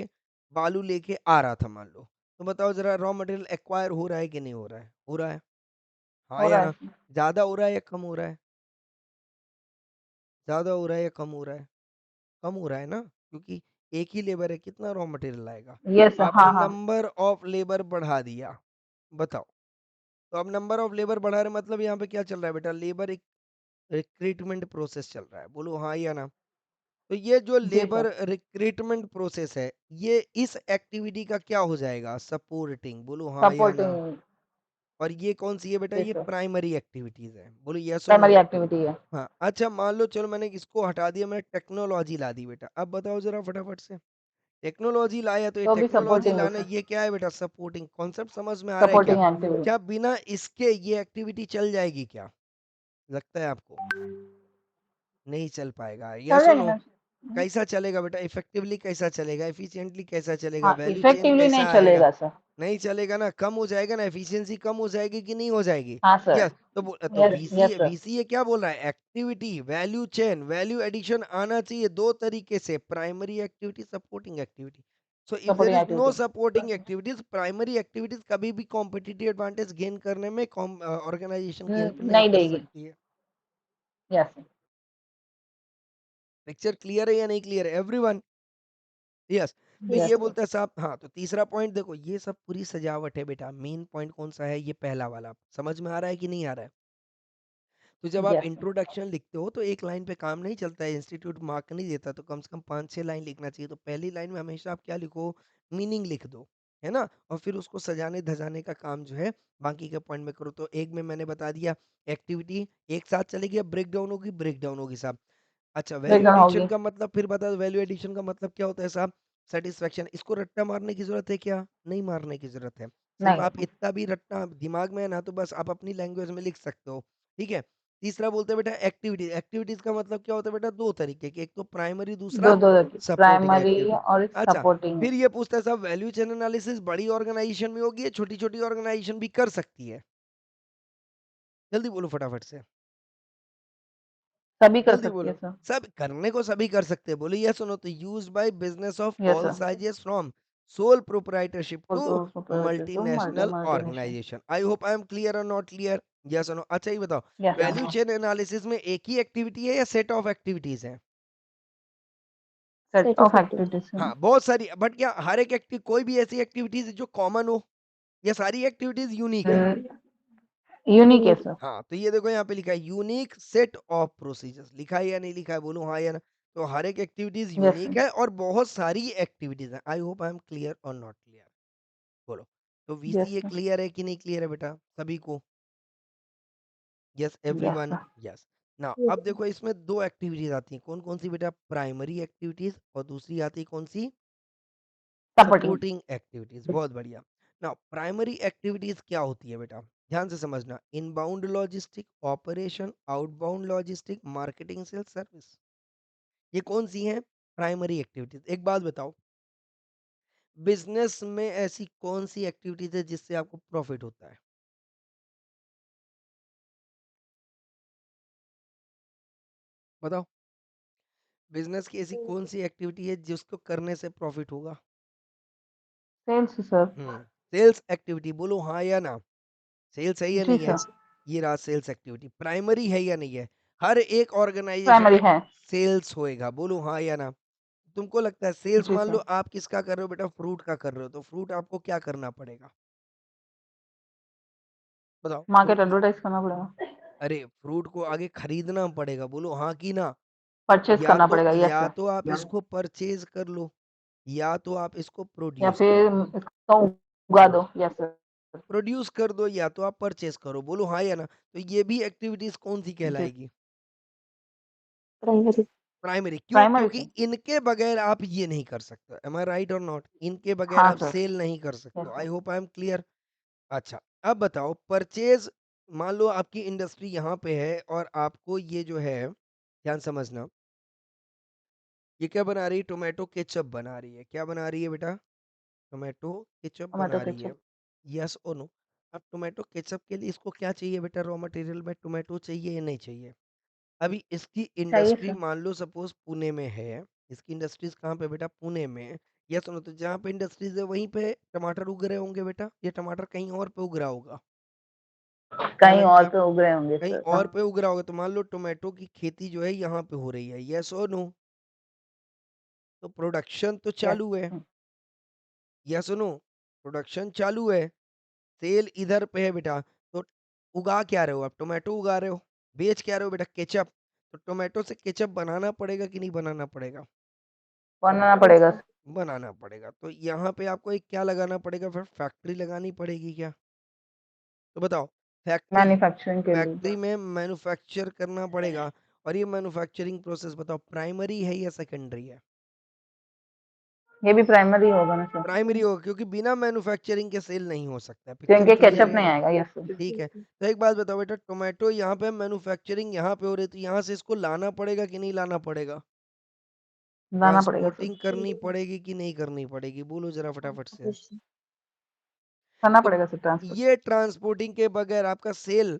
बालू लेके आ रहा था मान लो, तो बताओ जरा रॉ मटेरियल एक्वायर हो रहा है कि नहीं हो रहा है, हो रहा है, हाँ हो या रहा है ना। सर. ज्यादा हो रहा है या कम हो रहा है, ज्यादा हो रहा है या कम हो रहा है, कम हो रहा है ना, क्योंकि एक ही लेबर है, कितना रॉ मटेरियल लाएगा। Yes, sir. आपने हाँ हाँ. नंबर ऑफ लेबर बढ़ा दिया, बताओ। तो अब नंबर ऑफ लेबर बढ़ा रहे मतलब यहाँ पे क्या चल रहा है बेटा, लेबर एक रिक्रूटमेंट प्रोसेस चल रहा है। बोलो हाँ या ना। तो ये जो जी लेबर सर. रिक्रूटमेंट प्रोसेस है, ये इस एक्टिविटी का क्या हो जाएगा, सपोर्टिंग। बोलो हाँ या ना। Supporting. और ये कौन सी है बेटा, जी ये सर. प्राइमरी एक्टिविटीज है। बोलो यस और नो। Primary activity है. हाँ अच्छा, मान लो चलो मैंने इसको हटा दिया, मैंने टेक्नोलॉजी ला दी बेटा, अब बताओ जरा फटाफट से, टेक्नोलॉजी लाया तो ये तो भी टेक्नोलॉजी supporting है लाना, सर. ये क्या है बेटा, सपोर्टिंग। कॉन्सेप्ट समझ में आ रहा है क्या, Supporting activity. क्या बिना इसके ये एक्टिविटी चल जाएगी क्या, लगता है आपको नहीं चल पाएगा, या चल सुनो। जाएगा. कैसा चलेगा बेटा, इफेक्टिवली कैसा चलेगा, एफिशिएंटली कैसा चलेगा, हाँ, वैल्यू चेन इफेक्टिवली नहीं कैसा आएगा, चलेगा सर. नहीं चलेगा ना, कम हो जाएगा ना, एफिशिएंसी कम हो जाएगी कि नहीं हो जाएगी। हाँ सर. यस, तो yes VC yes sir. VCA क्या बोल रहा है, activity value chain value addition आना चाहिए दो तरीके से, primary activity supporting activity. So if there Supporting is no activity. Supporting activities, primary activities कभी भी कॉम्पिटिटिव एडवांटेज गेन करने में ऑर्गेनाइजेशन की हेल्प नहीं नहीं कर देगी. सकती है। Yes sir. पिक्चर क्लियर है या नहीं क्लियर है एवरीवन। यस, तो Yes, ये यस sir. सर. बोलता है साहब। हाँ, तो तीसरा पॉइंट देखो, ये सब पूरी सजावट है बेटा, मेन पॉइंट कौन सा है, ये पहला वाला समझ में आ रहा है कि नहीं आ रहा है। तो जब आप यस सर. इंट्रोडक्शन लिखते हो तो एक लाइन पे काम नहीं चलता है, इंस्टीट्यूट मार्क नहीं देता, तो कम से कम 5-6 लाइन लिखना चाहिए। तो पहली लाइन में हमेशा आप क्या लिखो, मीनिंग लिख दो, है ना, और फिर उसको सजाने धजाने का काम जो है बाकी के पॉइंट में करो। तो एक में मैंने बता दिया एक्टिविटी एक साथ चलेगी, अब ब्रेक डाउन होगी, ब्रेक डाउन होगी साहब। अच्छा, वैल्यू ब्रेकडाउन एडिशन होगी. का मतलब फिर बता दो, वैल्यू एडिशन का मतलब क्या होता है साहब, सेटिस्फेक्शन। इसको रट्टा मारने की जरूरत है क्या, नहीं मारने की जरूरत है। सिर्फ आप नहीं. इतना भी रट्टा दिमाग में है ना, तो बस आप अपनी लैंग्वेज में लिख सकते हो। ठीक है, तीसरा बोलते हैं बेटा एक्टिविटीज। एक्टिविटीज का मतलब क्या होता है बेटा, दो तरीके के, एक तो प्राइमरी, दूसरा दो दो सपोर्टिंग प्राइमरी एक्टिविटी। और अच्छा, सपोर्टिंग. फिर ये पूछता है साहब वैल्यू चेन एनालिसिस बड़ी ऑर्गेनाइजेशन में होगी या छोटी छोटी ऑर्गेनाइजेशन भी कर सकती है, जल्दी बोलो फटाफट से, सभी कर जल्दी सकती है बोलो। सर. सब करने को सभी कर सकते हैं, बोलो ये सुनो, तो use by business of yes all sir. Sizes from sole proprietorship to to multinational multinational. Organisation. I hope I am clear और नॉट क्लियर। यस सुनो, अच्छा ये बताओ, yes value sir. Chain analysis में एक ही एक्टिविटी है या सेट ऑफ एक्टिविटीज है। Set Set of of activities. Activities. हाँ बहुत सारी, बट क्या हर एक एक्टिव कोई भी ऐसी एक्टिविटीज जो कॉमन हो, या सारी एक्टिविटीज यूनिक है। यूनिक है Unique. सर. हाँ, तो ये देखो यहाँ पे लिखा है यूनिक सेट ऑफ प्रोसीजर्स, लिखा है या नहीं लिखा है, बोलो हाँ या ना। तो हर एक एक्टिविटीज यस यूनिक सर. है और बहुत सारी एक्टिविटीज है। I hope I am clear और नॉट क्लियर, बोलो। तो यस वीसीए सर. क्लियर है कि नहीं क्लियर है बेटा सभी को, yes yes everyone. Sir. Yes, now Yes, अब देखो इसमें दो एक्टिविटीज आती हैं, कौन कौन सी बेटा, प्राइमरी एक्टिविटीज और दूसरी आती है कौन सी, सपोर्टिंग. Supporting activities. बहुत बढ़िया। नाउ प्राइमरी एक्टिविटीज क्या होती है बेटा, ध्यान से समझना। Inbound logistic, operation, outbound logistic, marketing, sales, service, ये कौन सी हैं प्राइमरी एक्टिविटीज। एक बात बताओ, बिजनेस में ऐसी कौन सी एक्टिविटीज है जिससे आपको प्रॉफिट होता है? बताओ, बिजनेस की ऐसी कौन सी एक्टिविटी है जिसको करने से प्रॉफिट होगा? Sales sir. सेल्स एक्टिविटी, बोलो हाँ या ना। सेल्स है या जी नहीं है? सर। ये रहा सेल्स एक्टिविटी, प्राइमरी है या नहीं है? हर एक ऑर्गेनाइजेशन प्राइमरी में है। सेल्स होएगा, बोलो हाँ या ना। तुमको लगता है सेल्स, जी मान लो सर। आप किसका कर रहे हो बेटा, फ्रूट का कर रहे हो, तो फ्रूट आपको क्या करना पड़ेगा? बताओ, मार्केट फ्रूट, एडवर्टाइज करना पड़ेगा। अरे फ्रूट को आगे खरीदना पड़ेगा, बोलो हाँ की ना। परचेज करना पड़ेगा, यस या सर। तो आप इसको परचेज कर लो, या तो आप इसको या प्रोड्यूस कर फिर लो। इसको उगा दो, यस सर। प्रोड्यूस कर दो या तो आप परचेज करो, बोलो हाँ या ना। तो ये भी एक्टिविटीज कौन सी जी। कहलाएगी? प्राइमरी। प्राइमरी। क्यों? प्राइमरी क्योंकि सर। इनके बगैर आप ये नहीं कर सकते। एम आई राइट और नॉट? इनके बगैर हाँ आप सर। सेल नहीं कर यस सकते। I sir. Hope I am clear. अच्छा, अब बताओ परचेज, मान लो आपकी इंडस्ट्री यहाँ पे है और आपको ये जो है, ध्यान समझना, ये क्या बना रही है, टोमेटो केचप बना रही है। क्या बना रही है बेटा? टोमेटो केचप टमाटो बना रही है। केचप। यस और नो? अब टोमेटो केचप के लिए इसको क्या चाहिए बेटा, रॉ मटेरियल में टोमेटो चाहिए या नहीं चाहिए? अभी इसकी चाहिए इंडस्ट्री सर। मान लो सपोज पुणे में है। इसकी इंडस्ट्रीज कहाँ पे बेटा, पुणे में। या सुनो, तो जहाँ पे इंडस्ट्रीज है वहीं पे टमाटर उग रहे होंगे बेटा, ये टमाटर कहीं और पे उग रहा होगा। क्या कहीं और लगता है? पे उग रहे होंगे कहीं सर। और पे उग रहा होगा, तो मान लो टोमेटो की खेती जो है यहाँ पे हो रही है, यस और नो? तो प्रोडक्शन तो यस। चालू है, यस और नो? प्रोडक्शन चालू है, सेल इधर पे है बेटा। तो उगा क्या रहे हो आप, टोमेटो उगा रहे हो, बेच क्या रहे हो बेटा, केचप। तो टोमेटो से केचप बनाना पड़ेगा कि नहीं बनाना पड़ेगा? बनाना पड़ेगा सर। बनाना पड़ेगा। तो यहाँ पे आपको एक क्या लगाना पड़ेगा, फिर फैक्ट्री लगानी पड़ेगी क्या? तो बताओ, फैक्ट्री, मैन्युफैक्चरिंग के लिए। फैक्ट्री में मैन्युफैक्चर करना पड़ेगा। और ये मैन्युफैक्चरिंग प्रोसेस बताओ प्राइमरी है या सेकेंडरी है? ये भी प्राइमरी होगा ना सर। प्राइमरी होगा, क्योंकि बिना मैन्युफैक्चरिंग के सेल नहीं हो सकता है। पिक्चर क्योंकि क्लियर केचप है या नहीं नहीं? आएगा, यस सर। ठीक है, तो एक बात बताओ बेटा, टोमेटो यहाँ पे मैन्युफैक्चरिंग यहाँ पे हो रही, तो यहाँ से इसको लाना पड़ेगा कि नहीं लाना पड़ेगा? लाना पड़ेगा सर। ट्रांसपोर्टिंग करनी पड़ेगी कि नहीं करनी पड़ेगी, बोलो जरा फटाफट से। करना तो पड़ेगा सर ट्रांसपोर्ट। ये ट्रांसपोर्टिंग के बगैर आपका सेल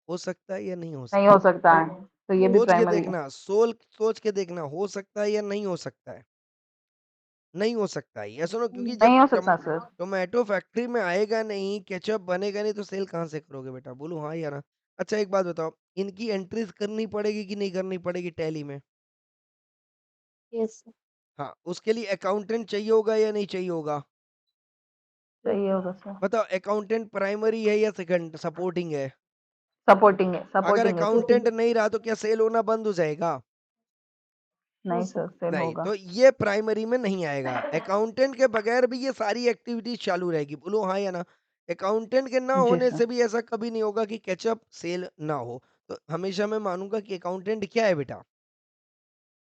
हो सकता है या नहीं हो नहीं सकता? हो सकता है, तो ये भी सोच के प्राइमरी है। देखना, सोच के देखना, हो सकता है या नहीं हो सकता है? नहीं हो सकता है, ये सुनो, क्योंकि जब नहीं हो सकता सर। टोमेटो फैक्ट्री में आएगा नहीं, केचप बनेगा नहीं, तो सेल कहाँ से करोगे बेटा, बोलो हाँ या ना। अच्छा एक बात बताओ, इनकी एंट्रीज करनी पड़ेगी कि नहीं करनी पड़ेगी टैली में? यस। हाँ, उसके लिए अकाउंटेंट चाहिए होगा या नहीं चाहिए होगा? चाहिए होगा सर। बताओ, अकाउंटेंट प्राइमरी है या सेकंड सपोर्टिंग है? सपोर्टिंग है, अगर सपोर्टिंग है सर। अकाउंटेंट नहीं रहा तो क्या सेल होना बंद हो जाएगा? नहीं सर, सेल नहीं, होगा। तो ये प्राइमरी में नहीं आएगा। अकाउंटेंट के बगैर भी ये सारी एक्टिविटीज चालू रहेगी, बोलो हाँ या ना। अकाउंटेंट के ना जी होने सर। से भी ऐसा कभी नहीं होगा कि केचप सेल ना हो। तो हमेशा मैं मानूंगा कि अकाउंटेंट क्या है बेटा,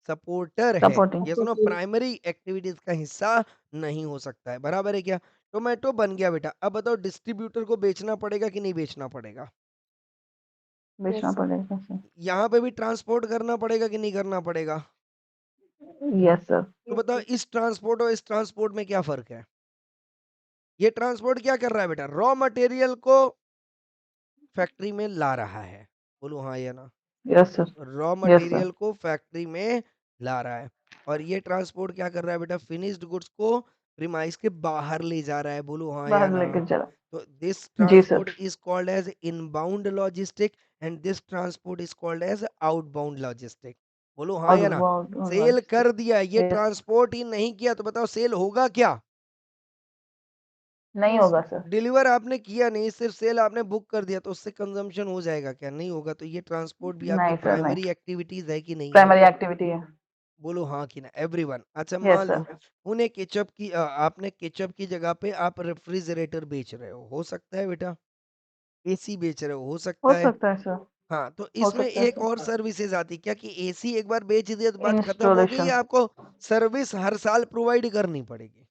सपोर्टर है। सपोर्टिंग। ये सुनो, प्राइमरी एक्टिविटीज का हिस्सा नहीं हो सकता है, बराबर है क्या? टोमेटो बन गया बेटा, अब बताओ डिस्ट्रीब्यूटर को बेचना पड़ेगा कि नहीं बेचना पड़ेगा? बेचना पड़ेगा सर। यहाँ पे भी ट्रांसपोर्ट करना पड़ेगा कि नहीं करना पड़ेगा? Yes sir. तो बताओ इस ट्रांसपोर्ट और इस ट्रांसपोर्ट में क्या फर्क है? ये ट्रांसपोर्ट क्या कर रहा है बेटा, रॉ मटेरियल को फैक्ट्री में ला रहा है, बोलो हाँ या ना। Yes sir. Raw yes sir. Material को फैक्ट्री में ला रहा है। और ये ट्रांसपोर्ट क्या कर रहा है बेटा, फिनिश्ड गुड्स को प्रीमाइस के बाहर ले जा रहा है, बोलो हाँ या बाहर ना। लेके चला। तो दिस जी sir. Transport is called as inbound logistic and this transport is called as outbound logistic, बोलो हाँ और या ना। सेल कर दिया, ये ट्रांसपोर्ट ही नहीं किया, तो बताओ सेल होगा क्या? नहीं होगा सर। डिलीवर आपने किया नहीं, सिर्फ सेल आपने बुक कर दिया, तो उससे कंजम्पशन हो जाएगा क्या? नहीं होगा। तो ये ट्रांसपोर्ट भी आपकी नहीं सर, नहीं। प्राइमरी एक्टिविटीज है कि नहीं है? प्राइमरी एक्टिविटी है। बोलो हाँ कि ना एवरीवन। अच्छा यस मान लो सर। पुणे केचप की आपने केचप की जगह पे आप रेफ्रिजरेटर बेच रहे हो सकता है बेटा। एसी बेच रहे हो हो सकता है। सकता है सर। हाँ, तो हो इसमें सकता है एक सर। और सर्विसेज आती, क्या कि एसी एक बार बेच दिया तो बात खत्म हो गई, इंस्टॉलेशन। या आपको सर्विस हर साल प्रोवाइड करनी पड़ेगी?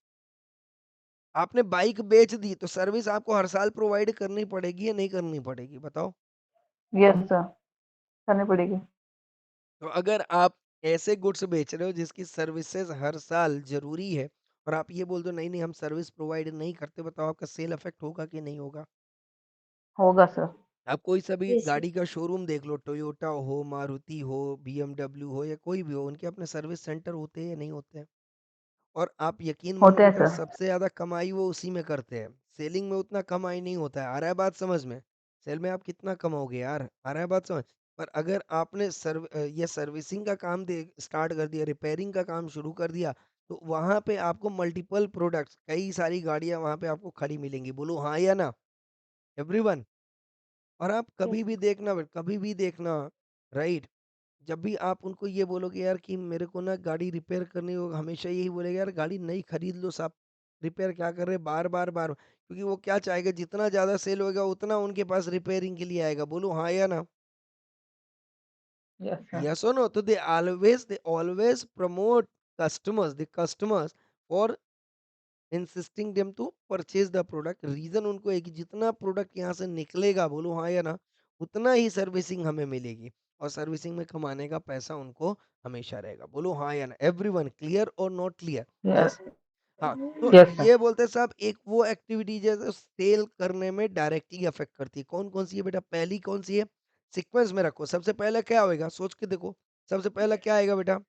आपने बाइक बेच दी तो सर्विस आपको हर साल प्रोवाइड करनी पड़ेगी या नहीं करनी पड़ेगी बताओ? यस सर, करनी पड़ेगी। तो अगर आप ऐसे गुड्स बेच रहे हो जिसकी सर्विसेज हर साल ज़रूरी है और आप ये बोल दो नहीं, नहीं हम सर्विस प्रोवाइड नहीं करते, बताओ आपका सेल अफेक्ट होगा कि नहीं होगा? होगा सर। आप कोई सा भी यस, गाड़ी का शोरूम देख लो, टोयोटा हो, मारुति हो, बीएमडब्ल्यू हो या कोई भी हो, उनके अपने सर्विस सेंटर होते हैं या नहीं होते हैं? और आप यकीन मानो होते हैं बेटा, सर। सबसे ज़्यादा कमाई वो उसी में करते हैं। सेलिंग में उतना कमाई नहीं होता है। आ रहा है बात समझ में? सेल में आप कितना कमाओगे यार? आ रहा है बात समझ? पर अगर आपने ये सर्विसिंग का काम दे स्टार्ट कर दिया, रिपेयरिंग का काम शुरू कर दिया, तो वहाँ पे आपको मल्टीपल प्रोडक्ट्स, कई सारी गाड़ियाँ वहाँ पे आपको खड़ी मिलेंगी। बोलो हाँ या ना? एवरीवन। और आप यस, कभी भी देखना, राइट? जब भी आप उनको ये बोलोगे यार कि मेरे को ना गाड़ी रिपेयर करनी हो, हमेशा यही बोलेगा यार गाड़ी नई खरीद लो साहब, रिपेयर क्या कर रहे हैं बार बार बार, क्योंकि वो क्या चाहेगा, जितना ज्यादा सेल होगा उतना उनके पास रिपेयरिंग के लिए आएगा। बोलो हाँ या ना? Yes sir. यस और नो? तो they always promote customers for insisting them to purchase the product. Reason उनको है कि जितना प्रोडक्ट यहाँ से निकलेगा, बोलो हाँ या ना, उतना ही सर्विसिंग हमें मिलेगी और सर्विसिंग में कमाने का पैसा उनको हमेशा रहेगा। बोलो हाँ या ना? एवरीवन क्लियर और नॉट क्लियर? यस। यस। हाँ। तो यस सर। ये बोलते हैं साहब, एक वो एक्टिविटी जैसे सेल करने में डायरेक्टली अफेक्ट करती है। कौन कौन सी है बेटा? पहली कौन सी है? सीक्वेंस में रखो। सबसे पहले क्या होएगा, सोच के देखो। सबसे पहला क्या आएगा बेटा?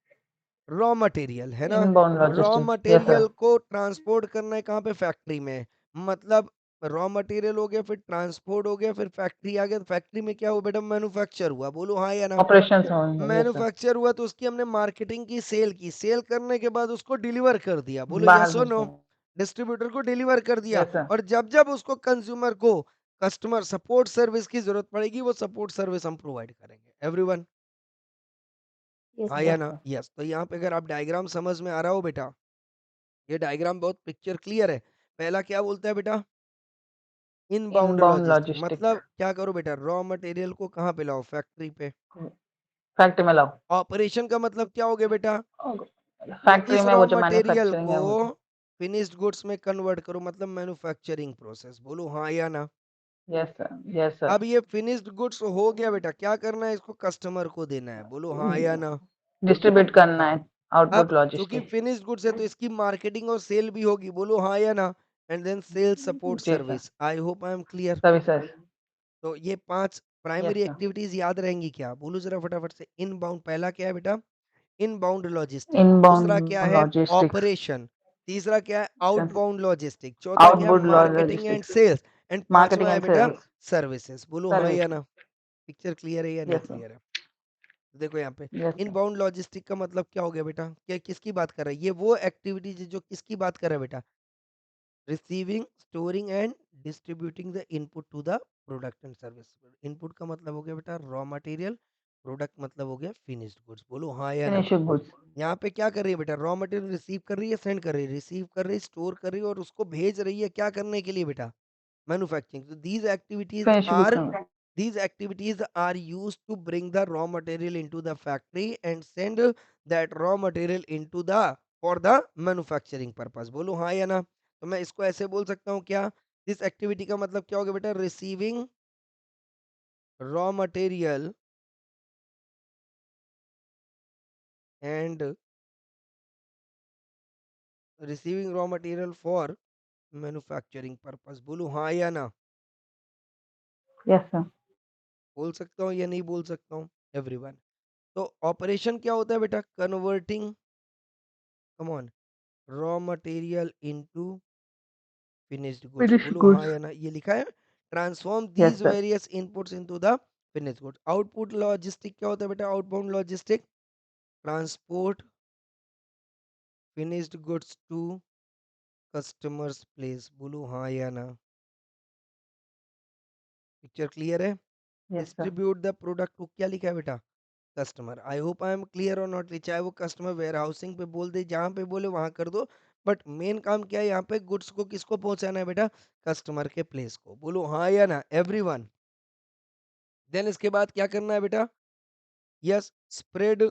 रॉ मटेरियल, है ना? Inbound raw logistics, yes sir. Material को ट्रांसपोर्ट करना है कहाँ पे? फैक्ट्री में। मतलब रॉ मटेरियल हो गया, फिर ट्रांसपोर्ट हो गया, फिर फैक्ट्री आ गया। तो फैक्ट्री में क्या हुआ बेटा? मैन्युफैक्चर हुआ। बोलो हाँ या ना? ऑपरेशंस होंगे, यस सर। मैन्युफैक्चर हुआ तो उसकी हमने मार्केटिंग की, सेल की, सेल करने के बाद उसको डिलीवर कर दिया। बोलो बाहर यस और नो? भेजना, डिस्ट्रीब्यूटर को डिलीवर कर दिया। Yes sir. और जब जब उसको कंज्यूमर को कस्टमर सपोर्ट सर्विस की जरूरत पड़ेगी, वो सपोर्ट सर्विस हम प्रोवाइड करेंगे। एवरीवन, यस हाँ सर। या यस ना? सर। यस। तो यहाँ पे अगर आप डायग्राम समझ में आ रहा हो बेटा, ये डायग्राम बहुत पिक्चर क्लियर है। पहला क्या बोलता है बेटा? Inbound inbound logistic. लॉजिस्टिक, मतलब क्या करो बेटा? रॉ मटेरियल को कहाँ पे लाओ? फैक्ट्री पे। फैक्ट्री में लाओ। ऑपरेशन का मतलब क्या हो गया बेटा? कि फैक्ट्री इस में रॉ वो जो मटेरियल मैन्युफैक्चरिंग को है वो। फिनिश्ड गुड्स में कन्वर्ट करो, मतलब मैन्युफैक्चरिंग प्रोसेस। बोलो हाँ या ना? Yes sir. Yes sir. अब ये फिनिश्ड गुड्स हो गया बेटा, क्या करना है? इसको कस्टमर को देना है। बोलो हाँ या ना? डिस्ट्रीब्यूट करना है, अब आउटपुट चूंकि लॉजिस्टिक। फिनिश्ड गुड्स है तो इसकी मार्केटिंग और सेल भी होगी। बोलो हाँ या ना? एंड देन सेल सपोर्ट जी sir. Service. I hope I am clear. Services. तो ये 5 यस प्राइमरी सर। एक्टिविटीज याद रहेंगी क्या? बोलो जरा फटाफट से। इनबाउंड पहला क्या है बेटा? Inbound logistic. दूसरा क्या इनबाउंड है? Logistics, operation. तीसरा क्या है? Outbound logistic. चौथा क्या है? Output marketing and logistics, sales. And marketing पांचवा है एंड बेटा? Sales, services. बोलो हाँ सर्विस। या ना? पिक्चर क्लियर है या नहीं यस सर। क्लियर है? तो देखो यहाँ पे यस सर। इनबाउंड लॉजिस्टिक का मतलब क्या हो गया बेटा? क्या किसकी बात कर रहा है? ये वो एक्टिविटीज जो किसकी बात कर रहा है बेटा? Receiving, storing and distributing the input to the product and service. Input का मतलब हो गया बेटा रॉ मटेरियल, प्रोडक्ट मतलब हो गया फिनिश्ड गुड्स। बोलो हाँ या ना? Finishing goods. यहाँ पे क्या कर रही है बेटा? रॉ मटेरियल रिसीव कर रही है, सेंड कर रही है, रिसीव कर रही है, स्टोर कर रही है और उसको भेज रही है, क्या करने के लिए बेटा? मैन्युफैक्चरिंग। तो फिनिश गुड्स में। these activities are used to bring the raw material into the factory and send that raw material into the for the manufacturing purpose। बोलो हाँ या ना? तो मैं इसको ऐसे बोल सकता हूँ क्या? दिस एक्टिविटी का मतलब क्या हो गया बेटा? Receiving raw material and receiving raw material for manufacturing purpose. बोलो हाँ या ना? Yes sir. बोल सकता हूँ या नहीं बोल सकता हूँ? एवरीवन। तो ऑपरेशन क्या होता है बेटा? Converting, come on, raw material into finished goods. Finish बोलो हाँ गुड्स। या ना? ये लिखा है। Transform yes these sir. Various inputs into the finished goods. Output logistic क्या होता है बेटा? Outbound logistic, transport finished goods to customers place. बोलो हाँ या ना? पिक्चर क्लियर है? Yes sir. Distribute the product to, क्या लिखा है बेटा? Customer. I hope I am clear और नॉट? चाहे वो कस्टमर वेयर हाउसिंग पे बोल दे, जहां पे बोले वहां कर दो, बट मेन काम क्या है यहाँ पे? गुड्स को किसको पहुंचाना है बेटा? कस्टमर के प्लेस को। बोलो हाँ या ना? एवरीवन। देन इसके बाद क्या करना है बेटा? Yes, spread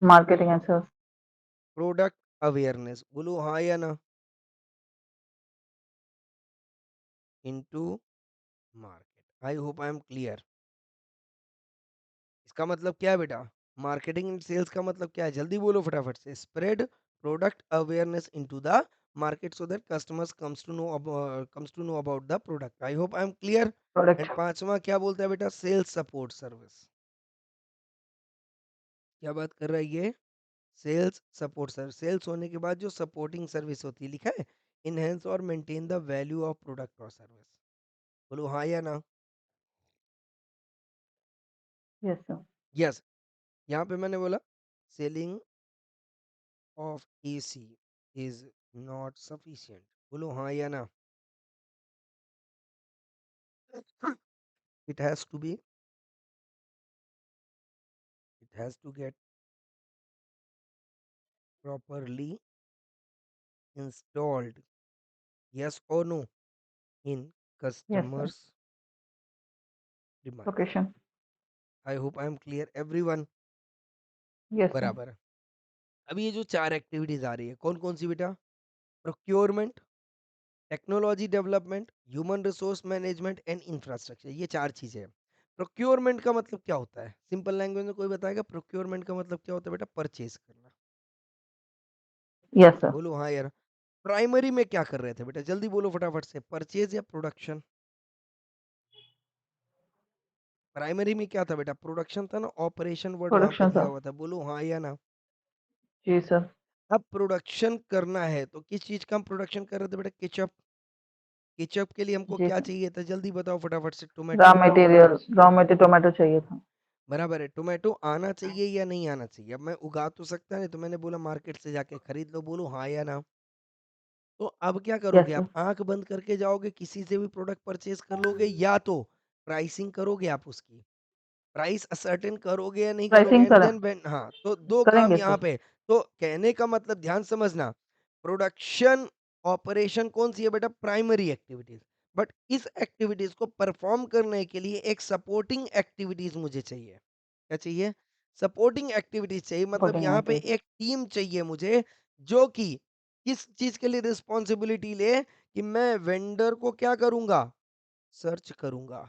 marketing and sales. Product awareness. बोलो हाँ या ना? into market. I hope I am clear. इसका मतलब क्या है बेटा? मार्केटिंग एंड सेल्स का मतलब क्या है? जल्दी बोलो फटाफट से। Spread product awareness into the market so that customers comes to know about the product. I hope I am clear. Product. And पांचवा क्या बोलता है बेटा? Sales support service. क्या बात कर रहा है ये? Sales support service. सेल्स होने के बाद जो सपोर्टिंग सर्विस होती है, लिखा है इनहेंस और maintain the value of product और सर्विस। बोलो हाँ या ना? Yes sir. यस। यहाँ पे मैंने बोला selling of AC is not sufficient. बोलो हाँ या ना? it has to be it has to get properly installed, yes or no, in yes sir. customers demand. Location. I hope I am clear everyone. Yes sir. बराबर है। अभी ये जो चार एक्टिविटीज आ रही है कौन कौन सी बेटा? Procurement, technology development, human resource management and infrastructure. ये चार चीजें हैं। प्रोक्योरमेंट का मतलब क्या होता है? सिंपल लैंग्वेज में कोई बताएगा प्रोक्योरमेंट का मतलब क्या होता है बेटा? परचेज करना। Yes sir. बोलो हाँ यार। प्राइमरी में क्या कर रहे थे बेटा? जल्दी बोलो फटाफट से। परचेज या प्रोडक्शन? प्राइमरी में क्या था बेटा? प्रोडक्शन था ना? ऑपरेशन वर्ड वहां पे प्रोडक्शन दिया सर। हुआ था। बोलो हाँ या ना? जी सर। अब प्रोडक्शन करना है तो किस चीज का हम प्रोडक्शन कर रहे थे बेटा? केचप। केचप के लिए हमको जी क्या सर। चाहिए था? जल्दी बताओ फटाफट से। Raw tomato. Material, raw material tomato चाहिए था। बराबर है। टोमेटो आना चाहिए या नहीं आना चाहिए? अब मैं उगा तो सकता नहीं, तो मैंने बोला मार्केट से जाके खरीद लो। बोलो हाँ या ना? तो अब क्या करोगे यस आप? सर। आंख बंद करके जाओगे, किसी से भी प्रोडक्ट परचेज कर लोगे, या तो प्राइसिंग करोगे आप उसकी, प्राइस असर्टेन करोगे या नहीं करोगे, प्राइसिंग एंड करा देन वेन, हाँ तो दो काम करेंगे यहाँ सर। पे। तो कहने का मतलब ध्यान समझना, प्रोडक्शन ऑपरेशन कौन सी है बेटा? Primary activities. बट इस एक्टिविटीज को परफॉर्म करने के लिए एक सपोर्टिंग एक्टिविटीज मुझे चाहिए। क्या चाहिए? सपोर्टिंग एक्टिविटीज चाहिए। मतलब रिपोर्टिंग यहाँ पे एंट्रीज। एक टीम चाहिए मुझे, जो कि किस चीज के लिए रिस्पॉन्सिबिलिटी ले, कि मैं वेंडर को क्या करूंगा? सर्च करूंगा।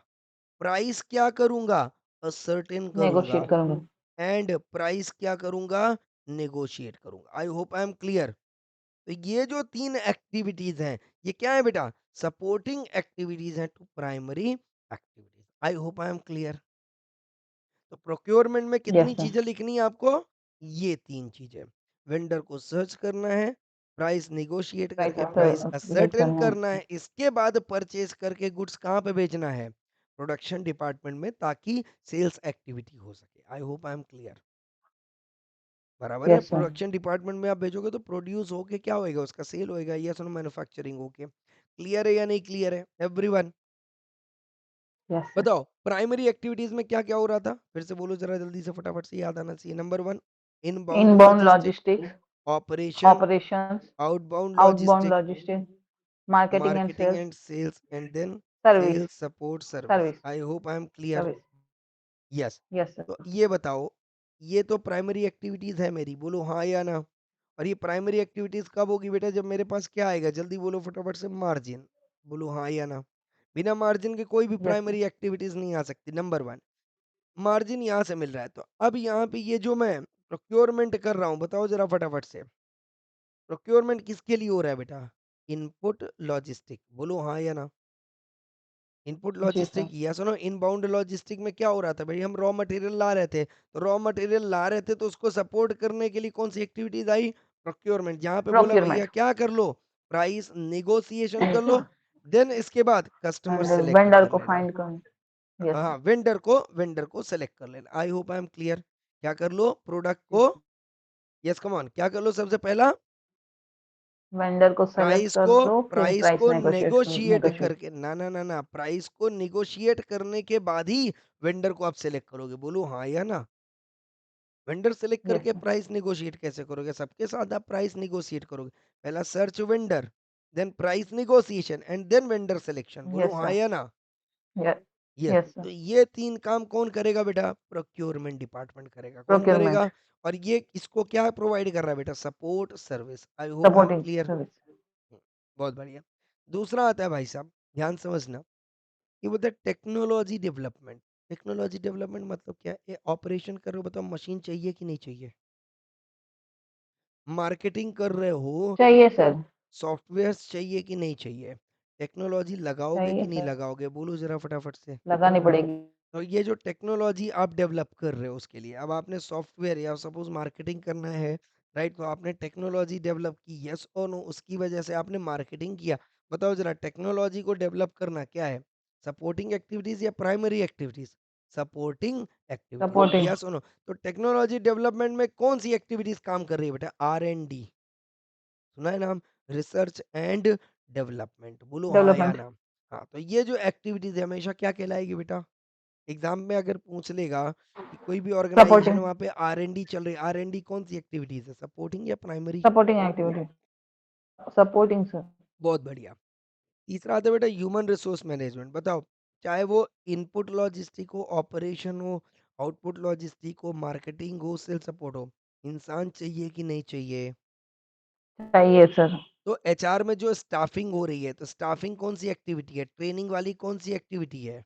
प्राइस क्या करूंगा? असर्टेन करूंगा। नेगोशिएट करेंगे। एंड प्राइस क्या करूंगा? नेगोशिएट करूंगा। आई होप आई एम क्लियर। तो ये जो तीन एक्टिविटीज हैं, ये क्या है बेटा? सपोर्टिंग एक्टिविटीज हैं to primary activities. I hope I am clear. तो प्रोक्योरमेंट में कितनी यस सर। चीजें लिखनी है आपको? ये तीन चीजें। वेंडर को सर्च करना है, प्राइस निगोशिएट प्राइस करके प्राइस डिसाइड असर्टेन करना करना है। है, इसके बाद परचेज करके गुड्स कहाँ पे बेचना है? प्रोडक्शन डिपार्टमेंट में, ताकि सेल्स एक्टिविटी हो सके। आई होप आई एम क्लियर। बराबर है। Yes sir. प्रोडक्शन डिपार्टमेंट में आप भेजोगे तो प्रोड्यूस होके क्या होएगा? उसका सेल होएगा। यस, मैन्युफैक्चरिंग होके। क्लियर है या नहीं क्लियर है एवरीवन? Yes sir. बताओ प्राइमरी एक्टिविटीज में क्या क्या हो रहा था? फिर से बोलो जरा जल्दी से, फटाफट से याद आना चाहिए। Number one, inbound inbound logistic, logistics. Operation, operations. Outbound outbound logistic, logistics. Marketing and marketing sales. And sales, and then service. Sales support service. Service. I hope I am clear. Service. Yes. Yes तो sir. ये बताओ, ये तो primary activities है मेरी। बोलो हाँ या ना? और ये प्राइमरी एक्टिविटीज कब होगी बेटा? जब मेरे पास क्या आएगा? जल्दी बोलो फटाफट से। मार्जिन। बोलो हाँ या ना? बिना मार्जिन के कोई भी यस सर। प्राइमरी एक्टिविटीज नहीं आ सकती। नंबर वन, मार्जिन यहाँ से मिल रहा है। तो अब यहाँ पे ये जो मैं प्रोक्योरमेंट कर रहा हूँ, बताओ जरा फटाफट से, प्रोक्योरमेंट किसके लिए हो रहा है बेटा? Input logistic. बोलो हाँ या ना? इनपुट जी लॉजिस्टिक। सर। या सुनो, इनबाउंड लॉजिस्टिक में क्या हो रहा था भाई? हम रॉ मटेरियल ला रहे थे, तो रॉ मटेरियल ला रहे थे तो उसको सपोर्ट करने के लिए कौन सी एक्टिविटीज आई? प्रोक्योरमेंट। जहाँ पे बोला भैया प्रोक्यूरमेंट। क्या कर लो? प्राइस निगोशिएशन कर लो। देन इसके बाद कस्टमर एंड सेलेक्ट वेंडर कर को लेना। फाइंड करना। यस हाँ, सर। वेंडर को सेलेक्ट कर लेना। आई होप आई एम क्लियर। क्या कर लो? प्रोडक्ट को, यस कम ऑन, क्या कर लो? सबसे पहला वेंडर को सेलेक्ट प्राइस कर को, लो, फिर प्राइस प्राइस को नेगोशिएट नेगोशिएट नेगोशिएट। करके, ना ना ना ना, प्राइस को निगोशिएट करने के बाद ही वेंडर को आप सेलेक्ट करोगे। बोलो हाँ या ना? वेंडर सेलेक्ट यस करके सर। प्राइस निगोशिएट कैसे करोगे? सबके साथ आप प्राइस निगोशिएट करोगे। पहला search vendor, then price negotiation, and then vendor selection. बोलो यस हाँ सर। या ना? यस। यस। Yes sir. तो ये तीन काम कौन करेगा बेटा? प्रोक्योरमेंट डिपार्टमेंट करेगा। कौन प्रोक्यूरमेंट। करेगा? और ये इसको क्या प्रोवाइड कर रहा है बेटा? Support service. I hope I am supporting clear. Service. बहुत बढ़िया। दूसरा आता है भाई साहब, ध्यान समझना। ये बोलते हैं टेक्नोलॉजी डेवलपमेंट। टेक्नोलॉजी डेवलपमेंट मतलब क्या है? ऑपरेशन कर रहे हो, बताओ मशीन चाहिए कि नहीं चाहिए? मार्केटिंग कर रहे हो, चाहिए सर। सॉफ्टवेयर्स चाहिए कि नहीं चाहिए? टेक्नोलॉजी लगाओगे चाहिए कि नहीं सर। लगाओगे? बोलो जरा फटाफट से। लगानी पड़ेगी। तो ये जो टेक्नोलॉजी आप डेवलप कर रहे हो उसके लिए अब आपने सॉफ्टवेयर या सपोज मार्केटिंग करना है, राइट? तो आपने टेक्नोलॉजी डेवलप की, यस और नो, उसकी वजह से आपने मार्केटिंग किया। बताओ जरा, टेक्नोलॉजी को डेवलप करना क्या है? सपोर्टिंग एक्टिविटीज या primary activities? Supporting activities, supporting. Yes और नो। तो टेक्नोलॉजी डेवलपमेंट में कौन सी एक्टिविटीज काम कर रही है बेटा? R&D, सुना है नाम? रिसर्च एंड डेवलपमेंट, बोलो हाँ या डेवलपमेंट। ना? हाँ, तो ये जो एक्टिविटीज है हमेशा क्या कहलाएगी बेटा? एग्जाम में अगर पूछ लेगा कि कोई भी ऑर्गेनाइजेशन सपोर्टिंग। वहां पे R&D चल रही है, R&D कौन सी एक्टिविटीज है? सपोर्टिंग या primary? Supporting activity. Supporting sir. बहुत बढ़िया। तीसरा आता है बेटा ह्यूमन रिसोर्स मैनेजमेंट। बताओ, चाहे वो इनपुट लॉजिस्टिक हो, ऑपरेशन हो, आउटपुट लॉजिस्टिक हो, मार्केटिंग हो, सेल सपोर्ट हो, इंसान चाहिए कि नहीं चाहिए? चाहिए सर। तो HR में जो स्टाफिंग हो रही है, तो स्टाफिंग कौन सी एक्टिविटी है? ट्रेनिंग वाली कौन सी एक्टिविटी है?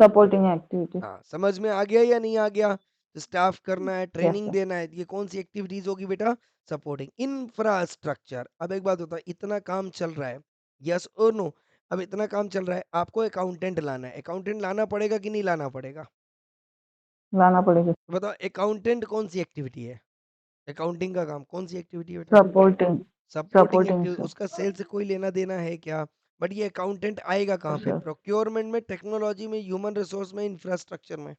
Supporting activity. हाँ, समझ में आ गया या नहीं आ गया? तो स्टाफ करना है, यस ट्रेनिंग सर। देना है, ये कौन सी एक्टिविटीज होगी बेटा? सपोर्टिंग। इंफ्रास्ट्रक्चर, अब एक बात होता है, इतना काम चल रहा है, यस और नो? अब इतना काम चल रहा है, आपको अकाउंटेंट लाना है, अकाउंटेंट लाना पड़ेगा कि नहीं लाना पड़ेगा? लाना पड़ेगी। तो बताओ, अकाउंटेंट कौन सी एक्टिविटी है? अकाउंटिंग का काम कौन सी एक्टिविटी है बेटा? Supporting. Supporting supporting activity. Sir. उसका सेल से कोई लेना देना है क्या? बट ये अकाउंटेंट आएगा कहाँ पे? सर प्रोक्योरमेंट में, टेक्नोलॉजी में, ह्यूमन रिसोर्स में, इंफ्रास्ट्रक्चर में?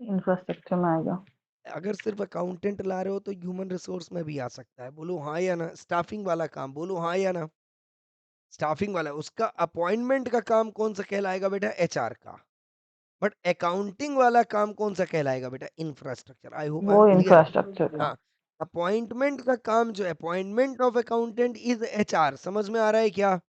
इंफ्रास्ट्रक्चर में आएगा। अगर सिर्फ अकाउंटेंट ला रहे हो तो ह्यूमन रिसोर्स में भी आ सकता है, बोलो हाँ या ना? स्टाफिंग वाला काम, बोलो हाँ या ना? स्टाफिंग वाला, उसका अपॉइंटमेंट का काम कौन सा कहलाएगा बेटा? HR का। बट अकाउंटिंग वाला काम कौन सा कहलाएगा बेटा? Infrastructure. I hope I M वो क्लियर। इंफ्रास्ट्रक्चर का। हाँ, अपॉइंटमेंट का काम जो है, appointment of accountant is HR, समझ में आ रहा है क्या?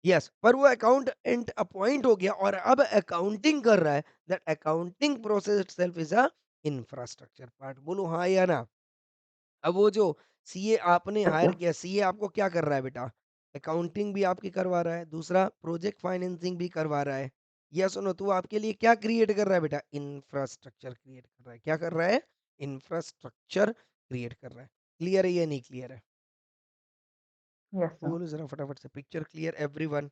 यस, पर वो अकाउंटेंट अपॉइंट हो गया और अब अकाउंटिंग कर रहा है, that accounting process itself is a infrastructure part, बोलो हाँ या ना? अब वो जो CA आपने यस हायर सर। किया, CA आपको क्या कर रहा है बेटा? अकाउंटिंग भी आपकी करवा रहा है, दूसरा प्रोजेक्ट फाइनेंसिंग भी करवा रहा है, यस सुनो? तो वो आपके लिए क्या क्रिएट कर रहा है बेटा? इंफ्रास्ट्रक्चर क्रिएट कर रहा है। क्या कर रहा है? इंफ्रास्ट्रक्चर क्रिएट कर रहा है। क्लियर है या नहीं क्लियर है? Yes sir. बोलो जरा फटाफट से, picture clear everyone?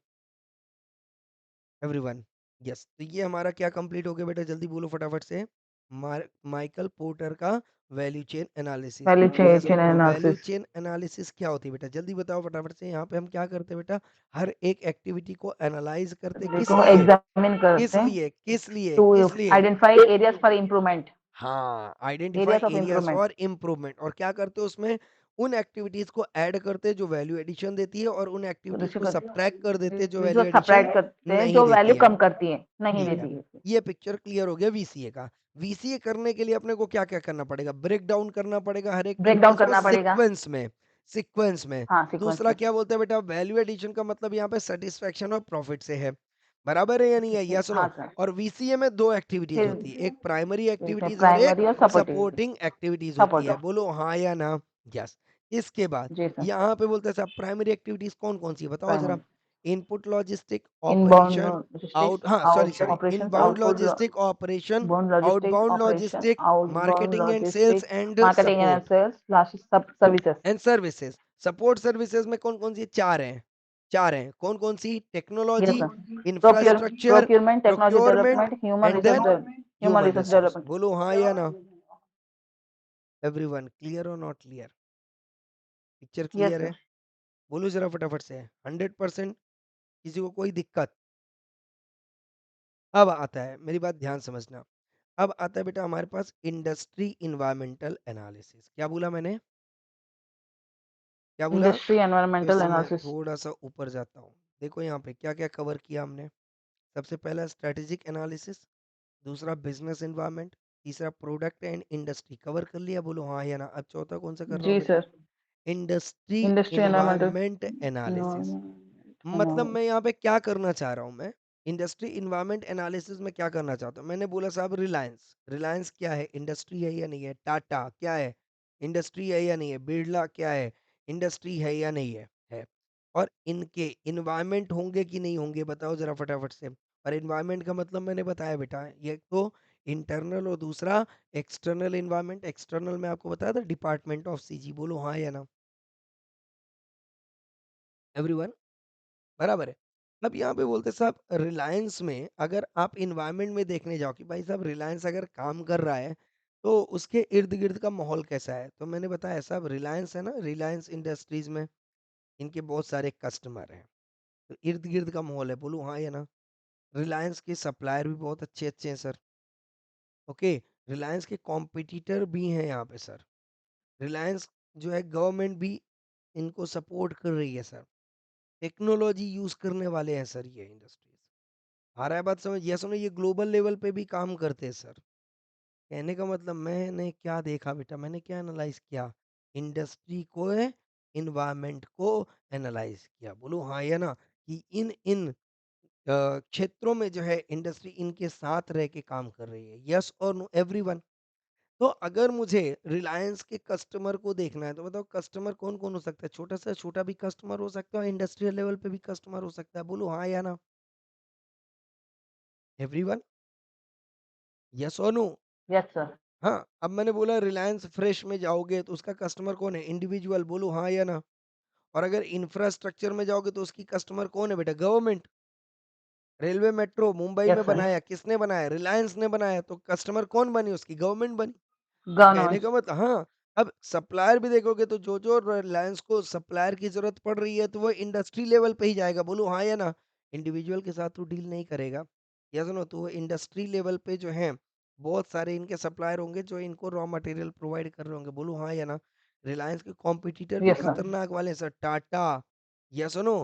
Everyone, yes. तो ये हमारा क्या कंप्लीट हो गया बेटा? जल्दी बोलो फटाफट से। माइकल पोर्टर का value chain analysis. Value yes chain और no? Value analysis. Chain analysis क्या होती है बेटा? जल्दी बताओ फटाफट से। यहाँ पे हम क्या करते हैं बेटा? हर एक एक्टिविटी को एनालाइज करते, किस को लिए? एग्जामिन किस करते हैं लिए? किस लिए? टू किस लिए? Identify areas for improvement. हाँ, identify areas of areas improvement. For improvement. और क्या करते हो उसमें? उन एक्टिविटीज को ऐड करते हैं जो वैल्यू एडिशन देती है, और उन एक्टिविटीज को सब्ट्रैक्ट कर देते हैं जो वैल्यू एडिशन सप्रेट करते हैं नहीं जो देती वैल्यू है। कम करती है, नहीं ठीक है, देती है। ये पिक्चर क्लियर हो गया VCA का। VCA करने के लिए अपने को क्या क्या करना पड़ेगा? ब्रेक डाउन करना पड़ेगा हर एक ब्रेक डाउन डिटेल्स को करना पड़ेगा। सीक्वेंस में। सीक्वेंस में। हाँ, सीक्वेंस दूसरा में। क्या बोलते हैं बेटा? वैल्यू एडिशन का मतलब यहाँ पे सेटिस्फेक्शन और प्रॉफिट से है। बराबर है या नहीं है? यस हाँ सुनो? सर। और VCA में दो एक्टिविटीज फिर होती है, एक प्राइमरी एक्टिविटीज और एक प्राइमरी और सपोर्टिव। सपोर्टिंग एक्टिविटीज होती है, सपोर्टिव। बोलो हाँ या ना? यस। इसके बाद जी सर। यहाँ पे बोलते हैं साहब, प्राइमरी एक्टिविटीज कौन कौन सी है? बताओ जरा। Primary. Input logistic inbound operation, logistics. Out, हाँ sorry out sorry, operations. Inbound output. Logistic operation, bound logistic outbound operation. Logistic, outbound marketing and sales logistic. And marketing and support sales last सब services. And services. Support services में कौन कौन सी? चार हैं। चार हैं, कौन कौन सी? Yes technology, sir. Infrastructure, procurement, technology procurement development, human and resource then human human resource resource. Development. बोलो हाँ या ना? एवरीवन क्लियर और not clear? Picture yes clear है? सर। बोलो जरा फटाफट से। 100%? किसी को कोई दिक्कत? अब आता है, मेरी बात ध्यान समझना। अब आता है बेटा हमारे पास इंडस्ट्री इन्वायरमेंटल एनालिसिस। क्या बोला मैंने? क्या बोला? इंडस्ट्री तो एनवायरमेंटल इससे मैं एनालिसिस। थोड़ा सा ऊपर जाता हूँ। देखो यहाँ पे क्या क्या कवर किया हमने। सबसे पहला स्ट्रेटेजिक एनालिसिस, दूसरा बिजनेस इन्वायरमेंट, तीसरा प्रोडक्ट एंड इंडस्ट्री। कवर कर लिया? बोलो हाँ या ना? अब चौथा कौन सा कर रहा हूँ जी बेटा? Sir. Industry industry environmental environment analysis. मतलब एनालिसिस। मैं यहाँ पे क्या करना चाह रहा हूँ? मैं इंडस्ट्री इन्वायरमेंट एनालिसिस में क्या करना चाहता हूँ? मैंने बोला साहब रिलायंस, रिलायंस क्या है? इंडस्ट्री है या नहीं है? टाटा क्या है? इंडस्ट्री है या नहीं है? बिरला क्या है? इंडस्ट्री है या नहीं है? है। और इनके एनवायरनमेंट होंगे कि नहीं होंगे बताओ जरा फटाफट से। और एनवायरनमेंट का मतलब मैंने बताया बेटा, ये तो इंटरनल और दूसरा एक्सटर्नल एनवायरनमेंट। एक्सटर्नल में आपको बताया था डिपार्टमेंट ऑफ सीजी, बोलो हाँ या ना एवरीवन, बराबर है। अब यहाँ पे बोलते साहब रिलायंस में अगर आप इन्वायरमेंट में देखने जाओ कि भाई साहब रिलायंस अगर काम कर रहा है तो उसके इर्द गिर्द का माहौल कैसा है, तो मैंने बताया साहब रिलायंस है ना, रिलायंस इंडस्ट्रीज में इनके बहुत सारे कस्टमर हैं, तो इर्द गिर्द का माहौल है, बोलो हाँ या ना। रिलायंस के सप्लायर भी बहुत अच्छे अच्छे हैं सर। ओके, रिलायंस के कॉम्पिटिटर भी हैं यहाँ पे सर। रिलायंस जो है गवर्नमेंट भी इनको सपोर्ट कर रही है सर। टेक्नोलॉजी यूज करने वाले हैं सर ये इंडस्ट्रीज। आ रहा है बात समझ, ये सुनो ये ग्लोबल लेवल पे भी काम करते हैं सर। कहने का मतलब मैंने क्या देखा बेटा, मैंने क्या एनालाइज किया, इंडस्ट्री को, इन्वायरमेंट को एनालाइज किया, बोलो हाँ या ना, कि इन इन क्षेत्रों में जो है इंडस्ट्री इनके साथ रह के काम कर रही है, यस और नो एवरीवन। तो अगर मुझे रिलायंस के कस्टमर को देखना है तो बताओ कस्टमर कौन कौन हो सकता है, छोटा से छोटा भी कस्टमर हो सकता है, इंडस्ट्रियल लेवल पे भी कस्टमर हो सकता है, बोलो हाँ या ना एवरीवन, यस और नो। Yes sir. हाँ, अब मैंने बोला रिलायंस फ्रेश में जाओगे तो उसका कस्टमर कौन है, इंडिविजुअल, बोलो हाँ या ना। और अगर इंफ्रास्ट्रक्चर में जाओगे तो उसकी कस्टमर कौन है बेटा, गवर्नमेंट। रेलवे मेट्रो मुंबई में यस सर। बनाया किसने बनाया, रिलायंस ने बनाया, तो कस्टमर कौन बनी उसकी, गवर्नमेंट बनी। तो कहने गवर्नमेंट। का मतलब हाँ, अब सप्लायर भी देखोगे तो जो जो रिलायंस को सप्लायर की जरूरत पड़ रही है तो वो इंडस्ट्री लेवल पे ही जाएगा, बोलो हाँ या ना। इंडिविजुअल के साथ तो डील नहीं करेगा, या सुनो, तो वो इंडस्ट्री लेवल पे जो है बहुत सारे इनके सप्लायर होंगे जो इनको रॉ मटेरियल प्रोवाइड कर रहे होंगे, बोलो हाँ या ना। रिलायंस के कॉम्पिटिटर भी यस सर। खतरनाक वाले हैं सर, टाटा, या सुनो,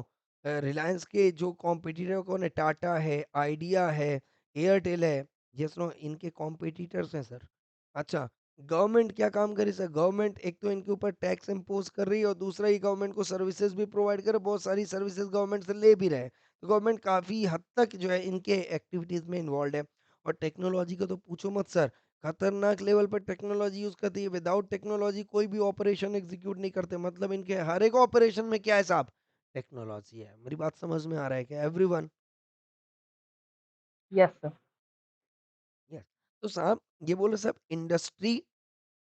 रिलायंस के जो कॉम्पिटिटर कौन है, टाटा है, आइडिया है, एयरटेल है, ये सुनो इनके कॉम्पिटिटर्स हैं सर। अच्छा, गवर्नमेंट क्या काम करे सर, गवर्नमेंट एक तो इनके ऊपर टैक्स इम्पोज कर रही है और दूसरा ही गवर्नमेंट को सर्विसेज भी प्रोवाइड करे, बहुत सारी सर्विसेज गवर्नमेंट से ले भी रहे हैं, तो गवर्नमेंट काफी हद तक जो है इनके एक्टिविटीज में इन्वॉल्व है। और टेक्नोलॉजी का तो पूछो मत सर, खतरनाक लेवल पर टेक्नोलॉजी यूज करती है, विदाउट टेक्नोलॉजी कोई भी ऑपरेशन एग्जीक्यूट नहीं करते, मतलब इनके हर एक ऑपरेशन में क्या है साहब, टेक्नोलॉजी है। मेरी बात समझ में आ रहा है क्या एवरीवन? Yes sir. यस। तो साहब ये बोले साहब इंडस्ट्री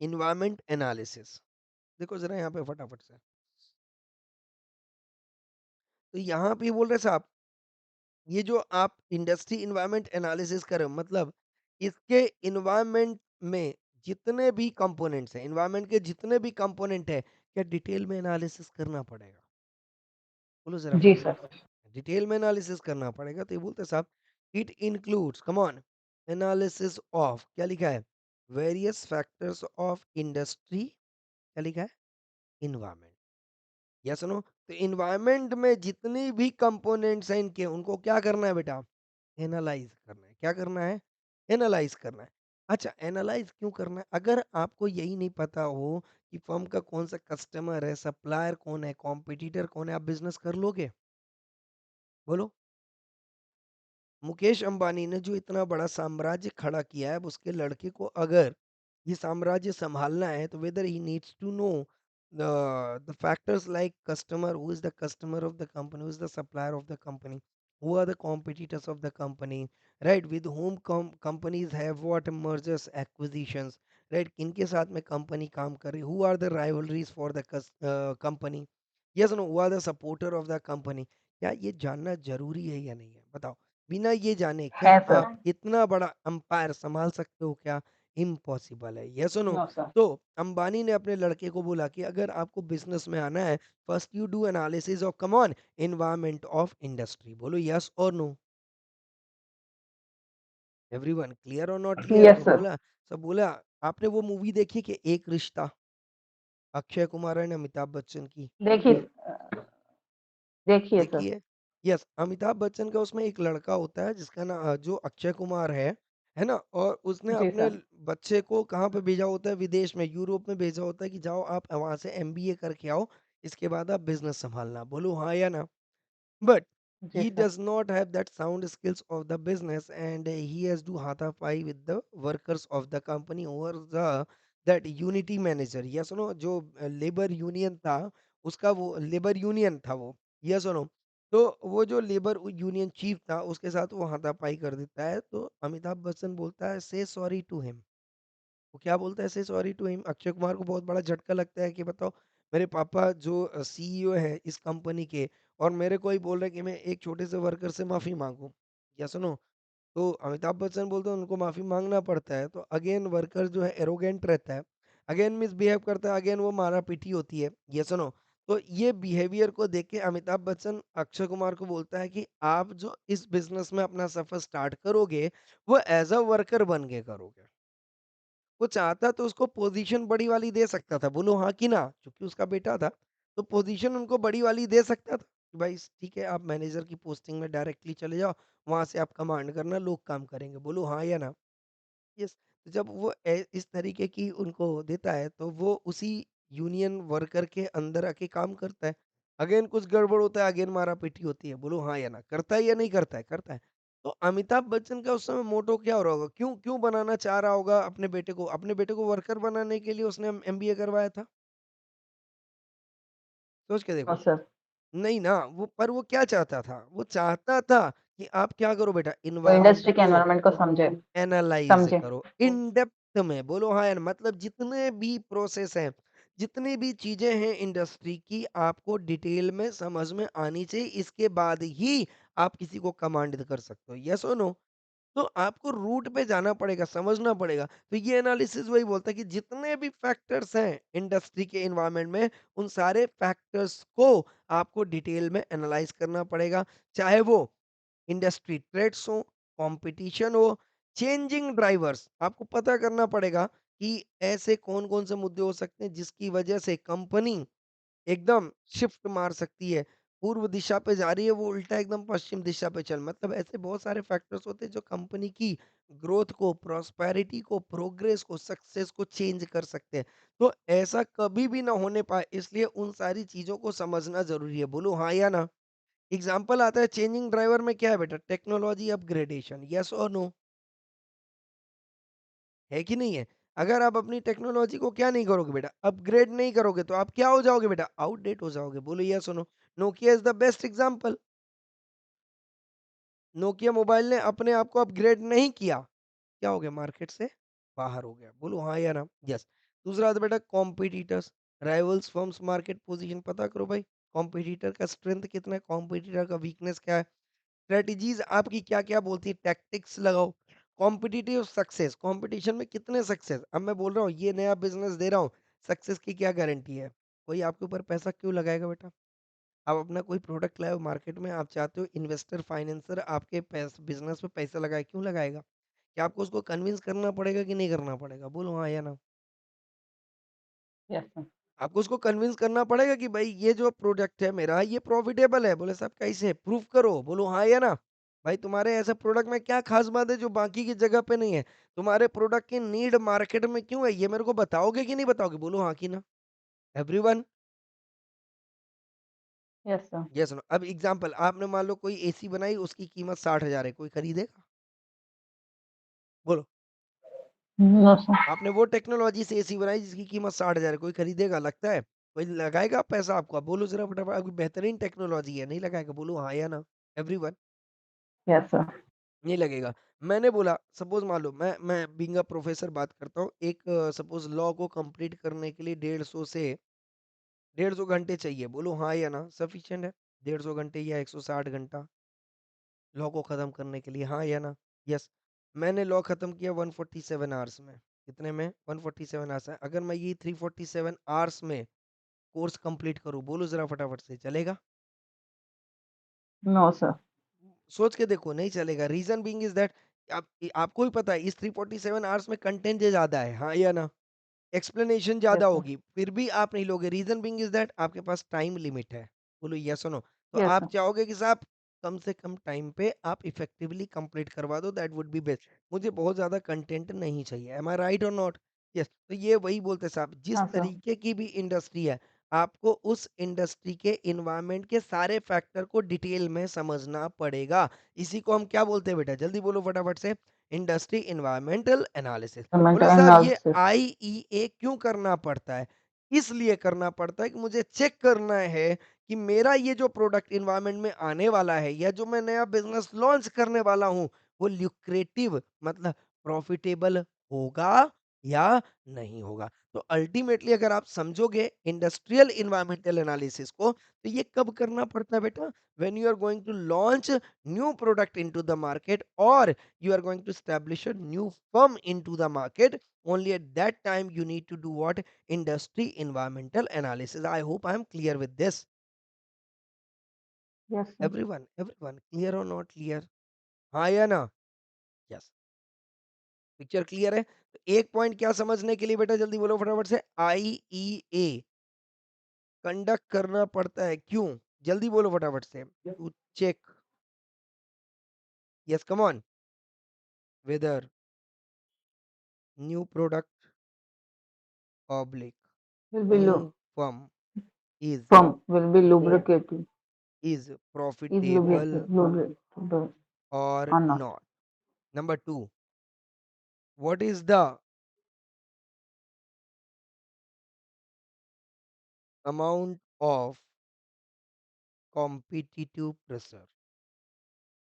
इन्वायरमेंट एनालिसिस, देखो जरा यहाँ पे फटाफट से, तो यहाँ पे बोल रहे साहब ये जो आप इंडस्ट्री इन्वायरमेंट एनालिसिस कर रहे हो, मतलब इसके इन्वायरमेंट में जितने भी कंपोनेंट्स हैं, इन्वायरमेंट के जितने भी कंपोनेंट है, क्या डिटेल में एनालिसिस करना पड़ेगा, बोलो जरा जी फटाफट, सर। डिटेल में एनालिसिस करना पड़ेगा। तो ये बोलते हैं साहब it includes, come on, analysis of, क्या लिखा है, वेरियस फैक्टर्स ऑफ इंडस्ट्री, क्या लिखा है, इन्वायरमेंट, या सुनो, तो इन्वायरमेंट में जितनी भी कंपोनेंट्स हैं इनके, उनको क्या करना है बेटा, एनालाइज करना है, क्या करना है, एनालाइज करना है। अच्छा, एनालाइज क्यों करना है, अगर आपको यही नहीं पता हो कि फर्म का कौन सा कस्टमर है, सप्लायर कौन है, कॉम्पिटिटर कौन है, आप बिजनेस कर लोगे, बोलो। मुकेश अंबानी ने जो इतना बड़ा साम्राज्य खड़ा किया है, अब उसके लड़के को अगर ये साम्राज्य संभालना है तो whether he needs to know the factors like customer, who is the customer of the company, who is the supplier of the company, who are the competitors of the company, right, with whom companies have what mergers acquisitions, right, किनके साथ में company काम कर रही, who are the rivalries for the company, yes no, who are the supporter of the company, क्या ये जानना जरूरी है या नहीं है, बताओ। बिना ये जाने क्या है सर। आप इतना बड़ा अंपायर संभाल सकते हो क्या, इम्पॉसिबल है, यस नो। No sir. तो अंबानी ने अपने लड़के को बोला कि अगर आपको बिजनेस में आना है, first you do analysis of, come on, environment of industry, बोलो यस और नो एवरीवन, क्लियर और नॉट क्लियर, यस तो सर। बोला, सब बोला। आपने वो मूवी देखी कि एक रिश्ता, अक्षय कुमार एंड अमिताभ बच्चन की, देखिए। देखिए सर। देखिए, यस, अमिताभ बच्चन का उसमें एक लड़का होता है जिसका ना जो अक्षय कुमार है ना, और उसने जी अपने सर। बच्चे को कहाँ पे भेजा होता है, विदेश में, यूरोप में भेजा होता है कि जाओ आप वहां से एमबीए करके आओ, इसके बाद आप बिजनेस संभालना, बोलो हाँ या ना। But जी he sir. does not have that sound skills of the business, and he has to हाथापाई with the workers of the company over the that unity manager, या सुनो, जो लेबर यूनियन था, उसका वो लेबर यूनियन था वो, यस और नो? तो वो जो लेबर यूनियन चीफ था उसके साथ वो हाथापाई कर देता है, तो अमिताभ बच्चन बोलता है से सॉरी टू हिम। वो क्या बोलता है से sorry to him? Akshay Kumar को बहुत बड़ा झटका लगता है कि बताओ, मेरे पापा जो सीईओ है इस कंपनी के, और मेरे को ही बोल रहे हैं कि मैं एक छोटे से वर्कर से माफी मांगू। या सुनो, तो अमिताभ बच्चन बोलते हैं उनको माफी मांगना पड़ता है, तो अगेन वर्कर जो है एरोगेंट रहता है, अगेन मिसबिहेव करता है, अगेन वो मारा पीटी होती है। ये सुनो, तो ये बिहेवियर को देख के अमिताभ बच्चन अक्षय कुमार को बोलता है कि आप जो इस बिजनेस में अपना सफर स्टार्ट करोगे, वो एज अ वर्कर बन के करोगे। वो चाहता तो उसको पोजीशन बड़ी वाली दे सकता था, बोलो हाँ कि ना? क्योंकि उसका बेटा था, तो पोजीशन उनको बड़ी वाली दे सकता था कि भाई ठीक है, आप मैनेजर की पोस्टिंग में डायरेक्टली चले जाओ, वहां से आप कमांड करना, लोग काम करेंगे, बोलो हाँ या ना? यस। तो जब वो इस तरीके की उनको देता है, तो वो उसी यूनियन वर्कर के अंदर आके काम करता है। अगेन कुछ गड़बड़ होता है, अगेन मारा पीटी होती है, बोलो हाँ या ना? करता है या नहीं करता है? करता है। तो अमिताभ बच्चन का उस समय मोटो क्या हो रहा होगा, क्यों क्यों बनाना चाह रहा होगा अपने बेटे को? अपने बेटे को वर्कर बनाने के लिए उसने एमबीए करवाया था। सोच के नो देखो। सर। नहीं ना, वो क्या चाहता था? वो चाहता था कि आप क्या करो बेटा, वो इन्वायरमेंट इंडस्ट्री के को एनवायरनमेंट को समझे। एनालाइज़ समझे। करो, इन डेप्थ में, बोलो हाँ या ना? मतलब जितने भी प्रोसेस हैं, जितनी भी चीज़ें हैं इंडस्ट्री की, आपको डिटेल में समझ में आनी चाहिए, इसके बाद ही आप किसी को कमांड कर सकते हो। येस और नो? तो आपको रूट पे जाना पड़ेगा, समझना पड़ेगा। तो ये एनालिसिस वही बोलता है कि जितने भी फैक्टर्स हैं इंडस्ट्री के एनवायरनमेंट में, उन सारे फैक्टर्स को आपको डिटेल में एनालाइज़ करना पड़ेगा। चाहे वो इंडस्ट्री ट्रेड्स हो, कंपटीशन हो, चेंजिंग ड्राइवर्स, आपको पता करना पड़ेगा कि ऐसे कौन-कौन से मुद्दे हो सकते हैं जिसकी वजह से कंपनी एकदम शिफ्ट मार सकती है। पूर्व दिशा पे जा रही है, वो उल्टा एकदम पश्चिम दिशा पे चल, मतलब ऐसे बहुत सारे फैक्टर्स होते हैं जो कंपनी की ग्रोथ को, प्रॉस्पेरिटी को, प्रोग्रेस को, सक्सेस को चेंज कर सकते हैं। तो ऐसा कभी भी ना होने पाए, इसलिए उन सारी चीज़ों को समझना ज़रूरी है। बोलो हाँ या ना? एग्ज़ाम्पल आता है चेंजिंग ड्राइवर में, क्या है बेटा? टेक्नोलॉजी अपग्रेडेशन, येस और नो? है कि नहीं है? अगर आप अपनी टेक्नोलॉजी को क्या नहीं करोगे बेटा? अपग्रेड नहीं करोगे, तो आप क्या हो जाओगे बेटा? आउटडेट हो जाओगे। बोलो येस और no? Nokia is the best example. Nokia mobile ने अपने आप को अपग्रेड नहीं किया, क्या हो गया? मार्केट से बाहर हो गया। बोलो हाँ या ना? यस। दूसरा आता है बेटा competitors, rivals, firms, market position, पता करो भाई, कॉम्पिटिटर का स्ट्रेंथ कितना है, कॉम्पिटिटर का वीकनेस क्या है? स्ट्रैटेजीज आपकी क्या-क्या बोलती है, टैक्टिक्स लगाओ। कॉम्पिटिटिव सक्सेस, कंपटीशन में कितने सक्सेस, अब मैं बोल रहा हूँ ये नया बिज़नेस दे रहा हूँ, सक्सेस की क्या गारंटी है? कोई आपके ऊपर पैसा क्यों लगाएगा बेटा? आप अपना कोई प्रोडक्ट लाए हो मार्केट में, आप चाहते हो इन्वेस्टर, फाइनेंसर आपके बिज़नेस में पैसा लगाए, क्यों लगाएगा? क्या आपको उसको कन्विंस करना पड़ेगा कि नहीं करना पड़ेगा? बोलो हाँ या ना? Yes sir. आपको उसको कन्विंस करना पड़ेगा कि भाई ये जो प्रोडक्ट है मेरा, ये प्रॉफिटेबल है। बोले साहब कैसे? प्रूफ करो। बोलो हाँ या ना? भाई तुम्हारे ऐसे प्रोडक्ट में क्या खास बात है जो बाकी की जगह पे नहीं है? तुम्हारे प्रोडक्ट की नीड मार्केट में क्यों है? ये मेरे को बताओगे कि नहीं बताओगे? बोलो हाँ कि ना? Everyone? Yes sir. Yes no? अब एग्जांपल, आपने मान लो कोई एसी बनाई, उसकी कीमत 60,000 है, कोई खरीदेगा? बोलो। No sir. आपने वो टेक्नोलॉजी से एसी बनाई जिसकी कीमत 60,000 है, कोई खरीदेगा? लगता है? कोई लगाएगा पैसा आपका? बोलो जरा फटाफट, आपकी बेहतरीन टेक्नोलॉजी है, नहीं लगाएगा? बोलो हाँ या ना? एवरीवन? Yes sir. नहीं लगेगा। मैंने बोला सपोज़ मान लो मैं बीइंग अ प्रोफ़ेसर बात करता हूँ, एक सपोज़ लॉ को कंप्लीट करने के लिए 150 से 150 घंटे चाहिए, बोलो हाँ या ना? सफिशिएंट है? 150 घंटे या 160 घंटा लॉ को ख़त्म करने के लिए, हाँ या ना? यस। मैंने लॉ ख़त्म किया 147 आवर्स में। कितने में? 147 आवर्स है। अगर मैं ये 347 आवर्स में कोर्स कंप्लीट करूँ, बोलो ज़रा फटाफट से, चलेगा? No sir. सोच के देखो, नहीं चलेगा। रीज़न बीइंग इज़ दैट आपको भी पता है इस 347 आवर्स में कंटेंट जे ज़्यादा है, हाँ या ना? एक्सप्लेनेशन ज़्यादा यस सर। होगी, फिर भी आप नहीं लोगे। रीज़न बीइंग इज़ दैट आपके पास टाइम लिमिट है। बोलो येस और नो? तो यस आप सर। चाहोगे कि साहब कम से कम टाइम पे आप इफेक्टिवली कंप्लीट करवा दो, दैट वुड बी बेस्ट। मुझे बहुत ज़्यादा कंटेंट नहीं चाहिए। एम आई राइट और नॉट? यस। तो ये वही बोलते हैं साहब, जिस हाँ सर। तरीके की भी इंडस्ट्री है, आपको उस इंडस्ट्री के एनवायरनमेंट के सारे फैक्टर को डिटेल में समझना पड़ेगा। इसी को हम क्या बोलते हैं बेटा? जल्दी बोलो फटाफट से। Industry environmental analysis. बोले मेंटल साहब ये एनालिसिस। आईईए क्यों करना पड़ता है? इसलिए करना पड़ता है कि मुझे चेक करना है कि मेरा ये जो प्रोडक्ट एनवायरनमेंट में आने वाला है या जो मैं नया बिजनेस लॉन्च करने वाला हूँ वो ल्यूक्रेटिव मतलब प्रॉफिटेबल होगा या नहीं होगा। तो अल्टीमेटली अगर आप समझोगे इंडस्ट्रियल इन्वायरमेंटल एनालिसिस को तो ये कब करना पड़ता है बेटा? When you are going to launch new product into the market और you are going to establish a new firm into the market. Only at that time you need to do what? Industry environmental analysis. I hope I am clear with this. Yes sir. Everyone clear or not clear? हाँ या ना? Yes. Picture clear है? तो एक point क्या समझने के लिए बेटा जल्दी बोलो फटाफट से, आईईए कंडक्ट करना पड़ता है क्यों? जल्दी बोलो फटाफट से, to check, yes come on, whether new product oblique will be low new firm is from will be lubricated is is profitable lubricated or और not. not. Number two, what is the amount of competitive pressure?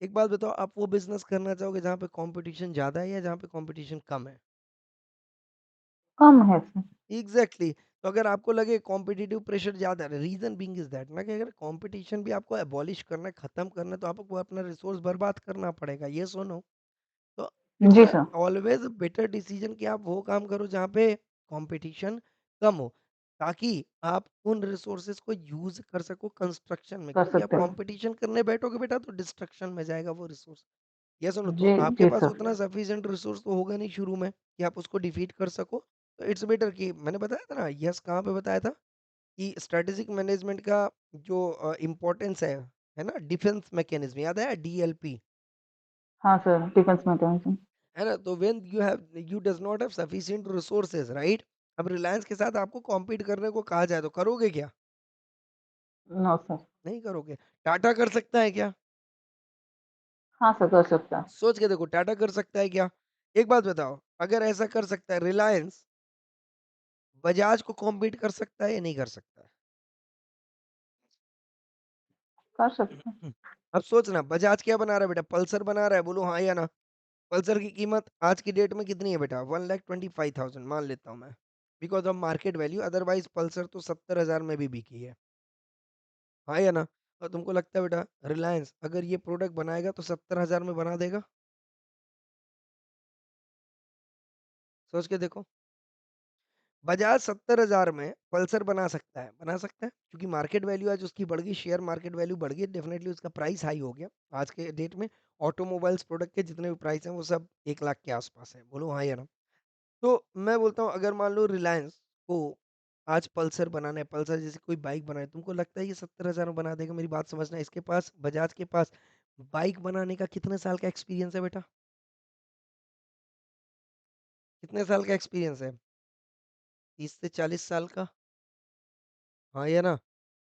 एक बात बताओ, आप वो business करना चाहोगे जहाँ पे कंपटीशन ज्यादा है या जहाँ पे कंपटीशन कम है? कम है सर। एग्जैक्टली तो अगर आपको लगे कॉम्पिटिटिव प्रेशर ज्यादा है, रीजन बीइंग इज दैट ना कि अगर कंपटीशन भी आपको एबॉलिश करना है, खत्म करना है, तो आपको अपना रिसोर्स बर्बाद करना पड़ेगा, ये सुनो। तो इट्स जी सर। ऑलवेज बेटर डिसीजन कि आप वो काम करो जहाँ पे कंपटीशन कम हो, ताकि आप उन रिसोर्सेज को यूज कर सको कंस्ट्रक्शन में, कर क्योंकि आप सकते हैं। कंपटीशन करने बैठोगे बेटा तो डिस्ट्रक्शन में जाएगा वो रिसोर्स। ये सुनो, तो जी आपके जी पास सर। उतना सफिशिएंट रिसोर्स तो होगा नहीं शुरू में कि आप उसको डिफीट कर सको। तो इट्स बेटर कि मैंने बताया था ना, यस कहाँ पे बताया था कि स्ट्रेटेजिक मैनेजमेंट का जो इम्पोर्टेंस है ना, डिफेंस मैकेनिज्म याद है, डीएलपी, हाँ सर, डिफेंस मैकेनिज्म। है ना? तो when you does not have sufficient resources, right? अब रिलायंस के साथ आपको कॉम्पीट करने को कहा जाए तो करोगे क्या? No sir. नहीं करोगे। टाटा कर सकता है क्या? हाँ सर, कर सकता है। सोच के देखो, टाटा कर सकता है क्या? एक बात बताओ, अगर ऐसा कर सकता है रिलायंस, बजाज को कॉम्पीट कर सकता है या नहीं कर सकता कर सकता है। है? अब सोचना, बजाज क्या बना रहा है बेटा? पल्सर बना रहा है, बोलो हाँ या ना? पल्सर की कीमत आज की डेट में कितनी है बेटा? 1,25,000 मान लेता हूँ मैं, because of market value, otherwise Pulsar तो 70,000 में भी बिकी है। हाँ या ना? और तुमको लगता है बेटा रिलायंस अगर ये प्रोडक्ट बनाएगा तो 70,000 में बना देगा? सोच के देखो, बजाज 70,000 में पल्सर बना सकता है क्योंकि मार्केट वैल्यू आज उसकी बढ़ गई, शेयर मार्केट वैल्यू बढ़ गई, डेफिनेटली उसका प्राइस हाई हो गया। आज के डेट में ऑटोमोबाइल्स प्रोडक्ट के जितने भी प्राइस हैं वो सब 1 लाख के आसपास है, बोलो हाँ या ना? तो मैं बोलता हूँ अगर मान लो रिलायंस को आज पल्सर बनाना है, पल्सर जैसे कोई बाइक बनाए, तुमको लगता है ये 70,000 में बना देगा? मेरी बात समझना, इसके पास, बजाज के पास बाइक बनाने का कितने साल का एक्सपीरियंस है बेटा? कितने साल का एक्सपीरियंस है? 30 से 40 साल का। हाँ या ना?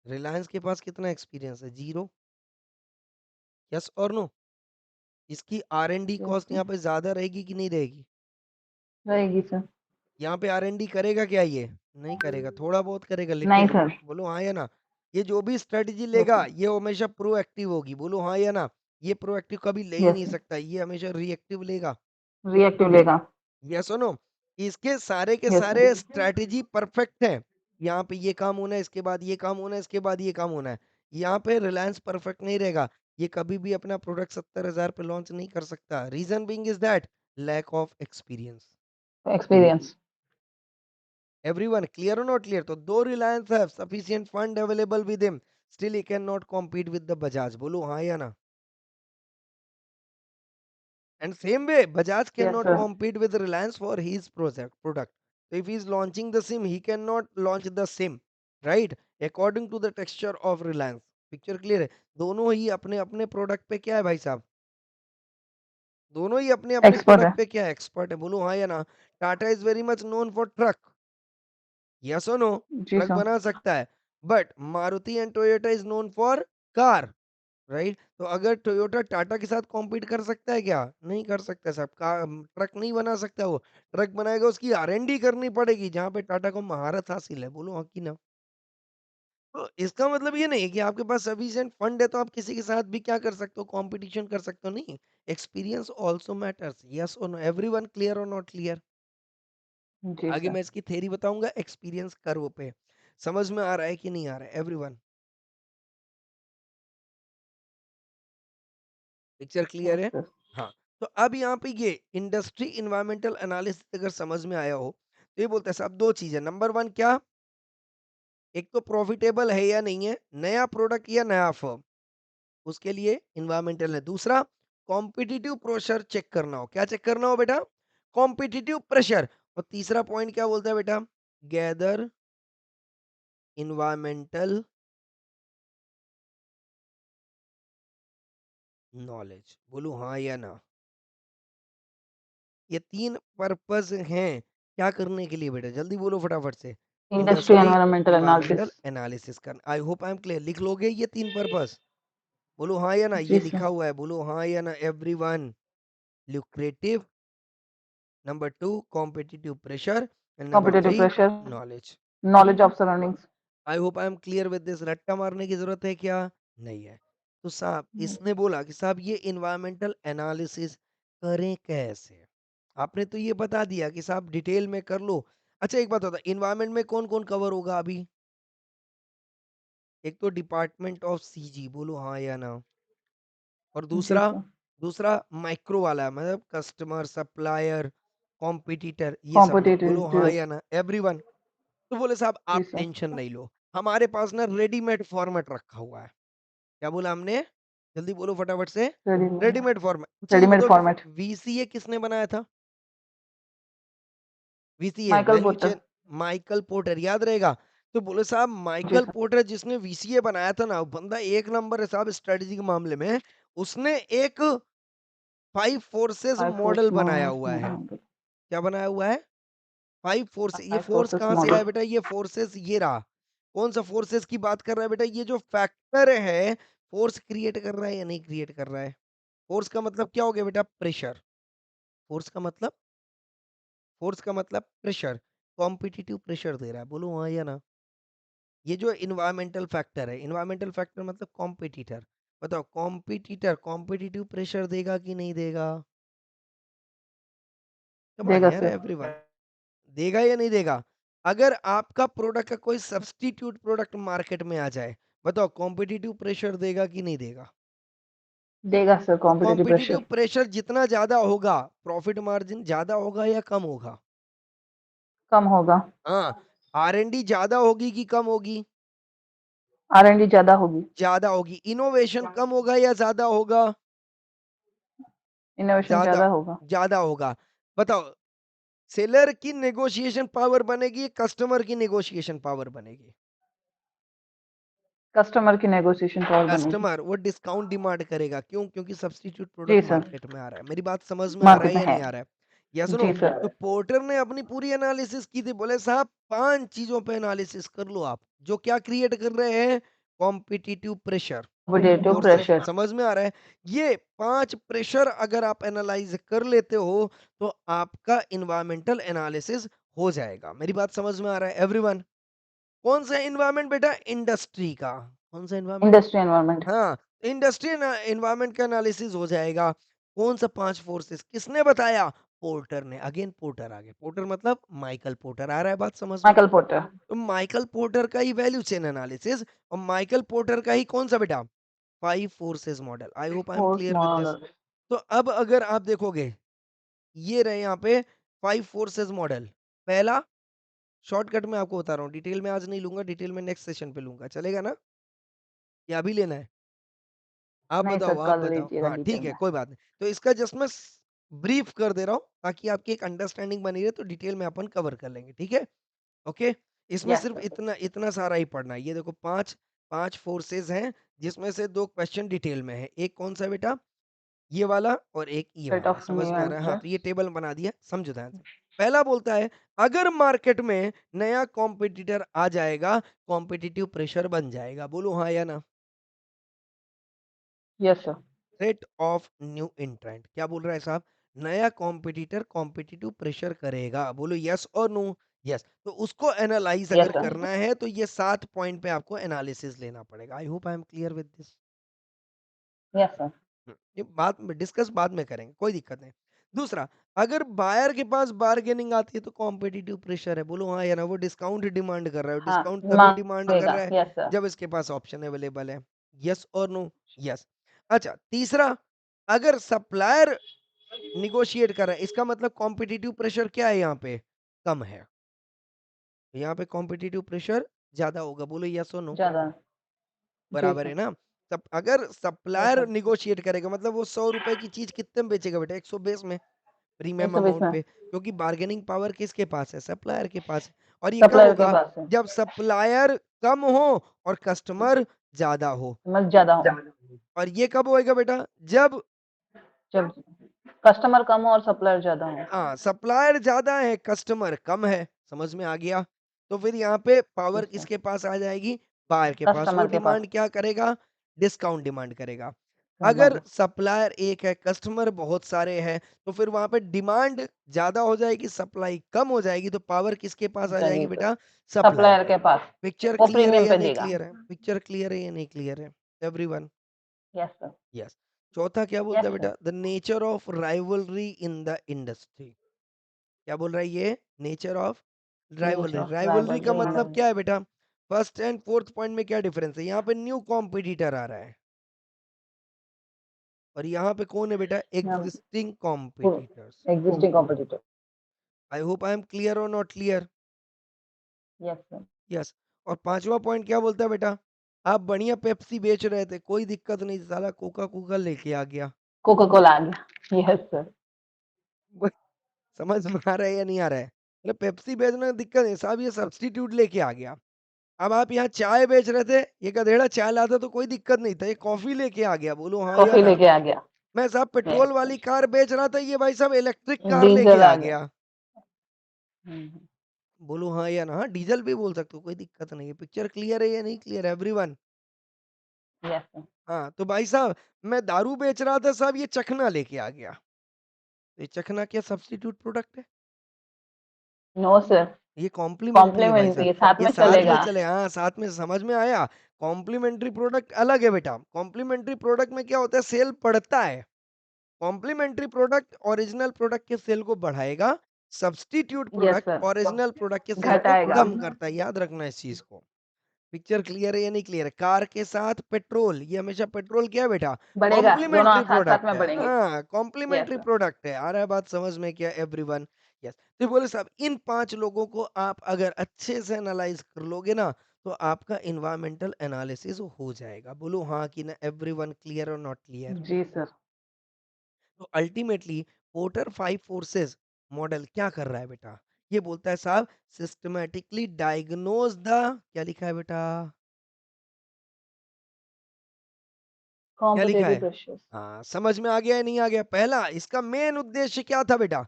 रिलायंस के पास कितना एक्सपीरियंस है? जीरो। यस और नो? इसकी R and D yes cost sir. यहाँ पे ज्यादा रहेगी कि नहीं रहेगी? रहेगी सर। यहाँ पे आर एन डी करेगा क्या ये? नहीं करेगा, थोड़ा बहुत करेगा नहीं लिटिल, सर। बोलो हाँ या ना? ये जो भी स्ट्रेटजी यस लेगा सर। ये हमेशा प्रोएक्टिव होगी, बोलो हाँ या ना? ये प्रोएक्टिव कभी ले ही यस नहीं सर। सकता, ये हमेशा रिएक्टिव लेगा। रिएक्टिव लेगा। यस सुनो, इसके सारे के यस सारे सर। स्ट्रैटेजी परफेक्ट है। यहाँ पे ये काम होना है, इसके बाद ये काम होना है, इसके बाद ये काम होना है। यहाँ पे रिलायंस परफेक्ट नहीं रहेगा, ये कभी भी अपना प्रोडक्ट 70,000 पे लॉन्च नहीं कर सकता। Reason being is that lack of experience. Experience. Everyone clear और नॉट क्लियर? तो though Reliance have sufficient fund available with him, still he can not compete with the Bajaj, बोलो हाँ या ना? And same way, Bajaj yes cannot sir. compete with Reliance for his product. So if he is launching the SIM, he cannot launch the SIM, right? According to the texture of Reliance. Picture clear है? दोनों ही अपने अपने product पे क्या है भाई साहब? दोनों ही अपने अपने एक्सपर्ट है। प्रोडक्ट पे क्या है? एक्सपर्ट है, बोलो हाँ या ना? Tata is very much known for truck, yes और नो? जी ट्रक सर। बना सकता है, but Maruti and Toyota is known for car, right? तो अगर टोयोटा टाटा के साथ कॉम्पीट कर सकता है क्या? नहीं कर सकता साहब। ट्रक नहीं बना सकता वो। ट्रक बनाएगा उसकी आर एन डी करनी पड़ेगी, जहां पे टाटा को महारत हासिल है, बोलो हाँ कि ना? तो इसका मतलब ये नहीं है कि आपके पास सफिशिएंट फंड है तो आप किसी के साथ भी क्या कर सकते हो, कंपटीशन कर सकते हो, नहीं। एक्सपीरियंस आल्सो मैटर्स, यस और नो, एवरीवन क्लियर और नॉट क्लियर। जी आगे सर। मैं इसकी थ्योरी बताऊंगा एक्सपीरियंस कर्व पे। समझ में आ रहा है कि नहीं आ रहा है एवरीवन? पिक्चर क्लियर यस है? सर। हाँ। तो अब यहाँ पे ये इंडस्ट्री इन्वायरमेंटल एनालिसिस अगर समझ में आया हो तो ये बोलते हैं साहब दो चीजें। नंबर वन क्या, एक तो प्रॉफिटेबल है या नहीं है नया प्रोडक्ट या नया फर्म, उसके लिए इन्वायरमेंटल है। दूसरा, कॉम्पिटिटिव प्रेशर चेक करना हो। क्या चेक करना हो बेटा? Competitive pressure. और तीसरा पॉइंट क्या बोलता है बेटा? Gather environmental knowledge. बोलू हाँ या ना? ये तीन पर्पस हैं क्या करने के लिए बेटा? जल्दी बोलो फटाफट से। Industry industry environmental analysis. Environmental analysis करना। I hope I am clear. लिख लोगे ये तीन पर्पस? बोलो हाँ या ना? ये जी सर। लिखा हुआ है, बोलो हाँ या ना everyone. lucrative, number 2 competitive pressure, and number competitive 3 pressure. knowledge। Knowledge of surroundings. I hope I am clear with this. रट्टा मारने की जरूरत है क्या? नहीं है। तो साहब इसने बोला कि साहब ये इन्वायरमेंटल एनालिसिस करें कैसे। आपने तो ये बता दिया कि साहब डिटेल में कर लो। अच्छा एक बात होता है, इन्वायरमेंट में कौन कौन कवर होगा अभी? एक तो डिपार्टमेंट ऑफ सीजी, बोलो हाँ या ना? और जी दूसरा, सर। दूसरा माइक्रो वाला है, मतलब कस्टमर, सप्लायर, कॉम्पिटिटर, ये सब लोग, कॉम्पिटिटिव बोलो जी। हाँ या ना एवरीवन। तो बोले साहब जी आप सर। टेंशन नहीं लो, हमारे पास ना रेडीमेड फॉर्मेट रखा हुआ है। क्या बोला हमने? जल्दी बोलो फटाफट से। रेडीमेड। Readymade format. अच्छा ये रेडीमेड बताओ, फॉर्मेट। वीसीए किसने बनाया था? VCA Michael value porter. Chain, Michael porter, याद रहेगा। तो बोले साहब जी माइकल सर। पोर्टर जिसने वीसीए बनाया था ना, वो बंदा एक नंबर है साहब स्ट्रेटजी के मामले में। उसने एक 5 फोर्सेस फाइव फोर्स मॉडल बनाया मूवमेंट्स हुआ है। मॉडल। क्या बनाया हुआ है? 5 फोर्स। ये फाइव फोर्स फोर्सेस कहाँ से आया मॉडल। बेटा? ये फोर्सेस ये रहा। कौन सा फोर्सेस की बात कर रहा है बेटा? ये जो फैक्टर है, फोर्स क्रिएट कर रहा है या नहीं क्रिएट कर रहा है? फोर्स का मतलब क्या हो गया बेटा? प्रेशर। फोर्स का मतलब, फोर्स का मतलब प्रेशर। कॉम्पिटिटिव प्रेशर दे रहा है, बोलो हाँ या ना? ये जो इन्वायरमेंटल फैक्टर है, इन्वायरमेंटल फैक्टर मतलब कॉम्पिटिटर। बताओ कॉम्पिटिटर कॉम्पिटिटिव प्रेशर देगा कि नहीं देगा? कम ऑन देगा यार सर। एवरीवन, देगा या नहीं देगा? अगर आपका प्रोडक्ट का कोई सब्स्टिट्यूट प्रोडक्ट मार्केट में आ जाए, बताओ कॉम्पिटिटिव प्रेशर देगा कि नहीं देगा? देगा सर तो कॉम्पिटिटिव कॉम्पिटिटिव प्रेशर। प्रेशर जितना ज्यादा होगा, प्रॉफिट मार्जिन ज्यादा होगा या कम होगा? कम होगा। हाँ। आर एंड डी ज्यादा होगी कि कम होगी? R&D ज्यादा होगी। ज्यादा होगी। इनोवेशन कम होगा या ज्यादा होगा? इनोवेशन ज्यादा, ज्यादा होगा। ज्यादा होगा। बताओ सेलर की नेगोशिएशन पावर बनेगी, कस्टमर की नेगोशिएशन पावर बनेगी? कस्टमर की नेगोशिएशन पावर बनेगी। कस्टमर वो डिस्काउंट डिमांड करेगा, क्यों? क्योंकि सब्स्टिट्यूट जी प्रोडक्ट सर। मार्केट में आ रहा है। मेरी बात समझ में आ रहा मार्केट है में या है। नहीं आ रहा है? या सुनो। जी तो सर। पोर्टर ने अपनी पूरी एनालिसिस की थी, बोले साहब 5 चीजों पे एनालिसिस कर लो आप, जो क्या क्रिएट कर रहे हैं? Competitive pressure. कॉम्पिटिटिव और प्रेशर। समझ में आ रहा है? ये 5 प्रेशर अगर आप एनालाइज कर लेते हो तो आपका इन्वायरमेंटल एनालिसिस हो जाएगा। मेरी बात समझ में आ रहा है एवरीवन? कौन सा इन्वायरमेंट बेटा? इंडस्ट्री का। कौन सा इन्वायरमेंट? Industry environment. हाँ। इंडस्ट्री एनवायरनमेंट का एनालिसिस हो जाएगा। कौन सा 5 फोर्सेस किसने बताया? पोर्टर ने। अगेन पोर्टर आ गए। पोर्टर मतलब माइकल पोर्टर। आ रहा है बात समझ में? Michael porter. तो माइकल पोर्टर का ही वैल्यू चेन एनालिसिस, और माइकल पोर्टर का ही कौन सा बेटा? 5 forces model. I hope I M force clear with this. Model. तो अब अगर आप देखोगे, ये रहे यहाँ पे 5 फोर्सेस मॉडल। पहला, शॉर्टकट में आपको बता रहा हूँ, डिटेल में आज नहीं लूंगा, डिटेल में नेक्स्ट सेशन पे लूंगा, चलेगा ना? या अभी लेना है? आप नहीं बताओ, सर आप कल बताओ। लीजिएगा हाँ डिटेल ठीक है, में। कोई बात नहीं। तो इसका जस्ट मैं ब्रीफ कर दे रहा हूँ ताकि आपकी एक अंडरस्टैंडिंग बनी रहे, तो डिटेल में अपन कवर कर लेंगे, ठीक है? ओके। इसमें यस सिर्फ सर। इतना इतना सारा ही पढ़ना है। ये देखो 5 5 फोर्सेस हैं, जिसमें से 2 क्वेश्चन डिटेल में है। एक कौन सा बेटा? ये वाला, और एक ये रेट वाला। ऑफ समझ न्यू में आ रहा है? हाँ, तो ये एंट्रेंस। टेबल बना दिया, समझो ध्यान से। पहला बोलता है, अगर मार्केट में नया कॉम्पिटिटर आ जाएगा, कॉम्पिटिटिव प्रेशर बन जाएगा, बोलो हाँ या ना? Yes sir. Threat of new एंट्रेंट। क्या बोल रहा है साहब? नया कॉम्पिटिटर कॉम्पिटिटिव प्रेशर करेगा, बोलो यस और नो? यस, तो उसको एनालाइज यस अगर सर। करना है तो ये 7 पॉइंट पे आपको एनालिसिस लेना पड़ेगा। आई hope I am clear with this. Yes sir. ये बात में डिस्कस बाद में करेंगे, कोई दिक्कत नहीं। दूसरा, अगर बायर के पास बार्गेनिंग आती है तो कॉम्पिटिटिव प्रेशर है। बोलो हाँ या ना, वो डिस्काउंट डिमांड कर रहा है, हाँ, डिस्काउंट तभी डिमांड कर मांगेगा। रहा है यस सर। जब इसके पास ऑप्शन अवेलेबल है। यस और नो? यस। अच्छा, तीसरा, अगर सप्लायर निगोशिएट कर रहा है, इसका मतलब कॉम्पिटिटिव प्रेशर क्या है यहाँ पे? कम है। यहाँ पे कॉम्पिटिटिव प्रेशर ज्यादा होगा। बोलो यस और नो? ज्यादा। जी बराबर सर। है ना? तब अगर यस सप्लायर सर। निगोशिएट करेगा, मतलब वो 100 रुपए की चीज कितने में बेचेगा बेटा? 120 में, प्रीमियम 120 अमाउंट में पे, क्योंकि बार्गेनिंग पावर किसके पास है? सप्लायर के पास है। और ये कब सप्लायर के होगा? पास है। जब सप्लायर कम हो और कस्टमर ज्यादा हो। मत ज्यादा हो। और ये कब होएगा बेटा? जब जब कस्टमर कम हो और सप्लायर ज्यादा हो। हाँ, सप्लायर ज्यादा है, कस्टमर कम है। समझ में आ गया? तो फिर यहाँ पे पावर यस सर। किसके पास आ जाएगी? बायर के पास। वो कस्टमर के पास। डिमांड क्या करेगा? डिस्काउंट डिमांड करेगा। अगर डिमांड सप्लायर एक है, कस्टमर बहुत सारे हैं, तो फिर वहां पे डिमांड ज्यादा हो जाएगी, सप्लाई कम हो जाएगी, तो पावर किसके पास आ जाएगी जाएगी तो बेटा? सप्लायर सप्लायर के। के पास। पिक्चर वो क्लियर है प्रीमियम या पे नहीं देगा। क्लियर है? पिक्चर क्लियर है या नहीं क्लियर है एवरीवन? Yes sir. यस। चौथा क्या बोलता है यस बेटा? Sir. The nature of rivalry in the industry. क्या बोल रहा है ये? Nature of nature rivalry. Of rivalry का राइवलरी इन मतलब द। क्या है बेटा? फर्स्ट एंड फोर्थ पॉइंट में क्या डिफरेंस है? यहाँ पे न्यू कॉम्पिटिटर आ रहा है, और यहाँ पे कौन है बेटा? Existing competitors. Existing competitor. I hope I am clear और not clear? Yes sir. Yes. और पांचवा पॉइंट क्या बोलता है बेटा? आप बढ़िया पेप्सी बेच रहे थे, कोई दिक्कत नहीं, साला कोका कोका लेके आ गया। कोका कोला आ गया। Yes sir. समझ में आ रहा है या नहीं आ रहा है? मतलब पेप्सी बेचने में दिक्कत नहीं साहब, ये सब्स्टिट्यूट लेके आ गया। अब आप यहाँ चाय बेच रहे थे, ये गधेड़ा चाय लाता तो कोई दिक्कत नहीं था, ये कॉफी लेके आ गया। बोलो हाँ या कॉफी ना? लेके आ गया। मैं साहब पेट्रोल यस वाली कार बेच रहा था, ये भाई साहब इलेक्ट्रिक कार लेके डीजल आ आ गया। गया। बोलो हाँ या ना? हाँ, डीजल भी बोल सकते हो, कोई दिक्कत नहीं है। पिक्चर क्लियर है या नहीं क्लियर एवरीवन? Yes sir. हाँ, तो भाई साहब, मैं दारू बेच रहा था साहब, ये चखना लेके आ गया। तो ये चखना क्या सब्स्टिट्यूट प्रोडक्ट है? No sir. ये कॉम्प्लीमेंट्री है भाई साहब। कॉम्प्लीमेंट्री है, साथ ये में साथ में चलेगा। चले, हाँ साथ में, समझ में आया? कॉम्प्लीमेंट्री प्रोडक्ट अलग है बेटा। कॉम्प्लीमेंट्री प्रोडक्ट में क्या होता है? सेल बढ़ता है। कॉम्प्लीमेंट्री प्रोडक्ट ओरिजिनल प्रोडक्ट के सेल को बढ़ाएगा। Substitute yes product sir. Original product के सेल को घटाएगा। कम करता है। याद रखना इस चीज को। पिक्चर क्लियर है या नहीं क्लियर है? कार के साथ पेट्रोल, ये हमेशा पेट्रोल क्या है बेटा? बढ़ेगा, दोनों कॉम्प्लीमेंट्री साथ साथ प्रोडक्ट में है। बढ़ेंगे। हाँ, यस कॉम्प्लीमेंट्री सर। प्रोडक्ट है। आ रहा है बात समझ में क्या एवरीवन? यस। तो बोले साहब, इन 5 लोगों को आप अगर अच्छे से एनालाइज कर लोगे ना, तो आपका इन्वायरमेंटल एनालिसिस हो जाएगा। बोलो हाँ कि ना एवरीवन? क्लियर और नॉट क्लियर? जी सर। तो अल्टीमेटली पोर्टर 5 फोर्सेस मॉडल क्या कर रहा है बेटा? ये बोलता है साहब, सिस्टमैटिकली डायग्नोज द, क्या लिखा है बेटा? क्या लिखा कॉम्पिटिटिव है? प्रेशर्स। हाँ, समझ में आ गया या नहीं आ गया? पहला, इसका मेन उद्देश्य क्या था बेटा?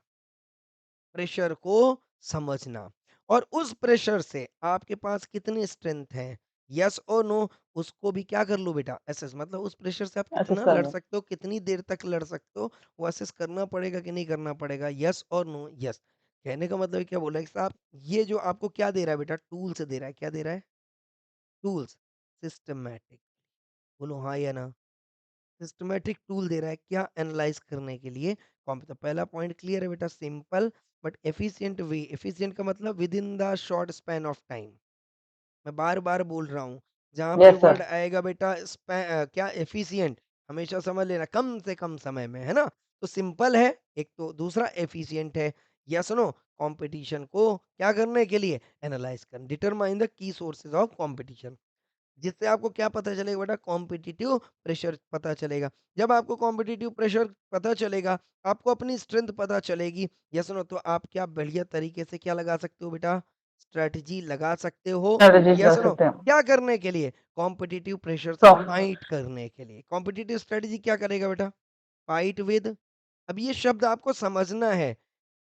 प्रेशर को समझना। और उस प्रेशर से आपके पास कितनी स्ट्रेंथ है, यस और नो, उसको भी क्या कर लो बेटा? एसेस। मतलब उस प्रेशर से आप एसेस कितना कर लड़ लो। सकते हो, कितनी देर तक लड़ सकते हो, वो एसेस करना पड़ेगा कि नहीं करना पड़ेगा? यस और नो? यस। कहने का मतलब क्या बोला है कि साहब, ये जो आपको क्या दे रहा है बेटा? टूल्स दे रहा है। क्या दे रहा है? टूल्स। सिस्टमैटिक। बोलो हाँ या ना? सिस्टमैटिक टूल दे रहा है क्या? एनालाइज करने के लिए। तो पहला पॉइंट क्लियर है बेटा? Simple but efficient way. Efficient का मतलब with in the short span of time. मैं बार बार बोल रहा हूँ, जहां पे यस सर। वर्ड आएगा बेटा क्या? एफिशिएंट, हमेशा समझ लेना कम से कम समय में, है ना? तो सिंपल है एक, तो दूसरा एफिशिएंट है। Yes no? कंपटीशन को क्या करने के लिए? एनालाइज कर, determine the key sources of competition. जिससे आपको क्या पता चलेगा बेटा? कॉम्पिटिटिव प्रेशर पता चलेगा। जब आपको कॉम्पिटिटिव प्रेशर पता चलेगा, आपको अपनी स्ट्रेंथ पता चलेगी, यस नो, तो आप क्या बढ़िया तरीके से क्या लगा सकते हो बेटा? स्ट्रेटजी लगा सकते हो। स्ट्रेटजीज यस कर नो? सकते हैं। क्या करने के लिए? कॉम्पिटिटिव प्रेशर से प्रॉफ फाइट करने के लिए। कॉम्पिटिटिव स्ट्रेटजी क्या करेगा बेटा? Fight with. अब ये शब्द आपको समझना है।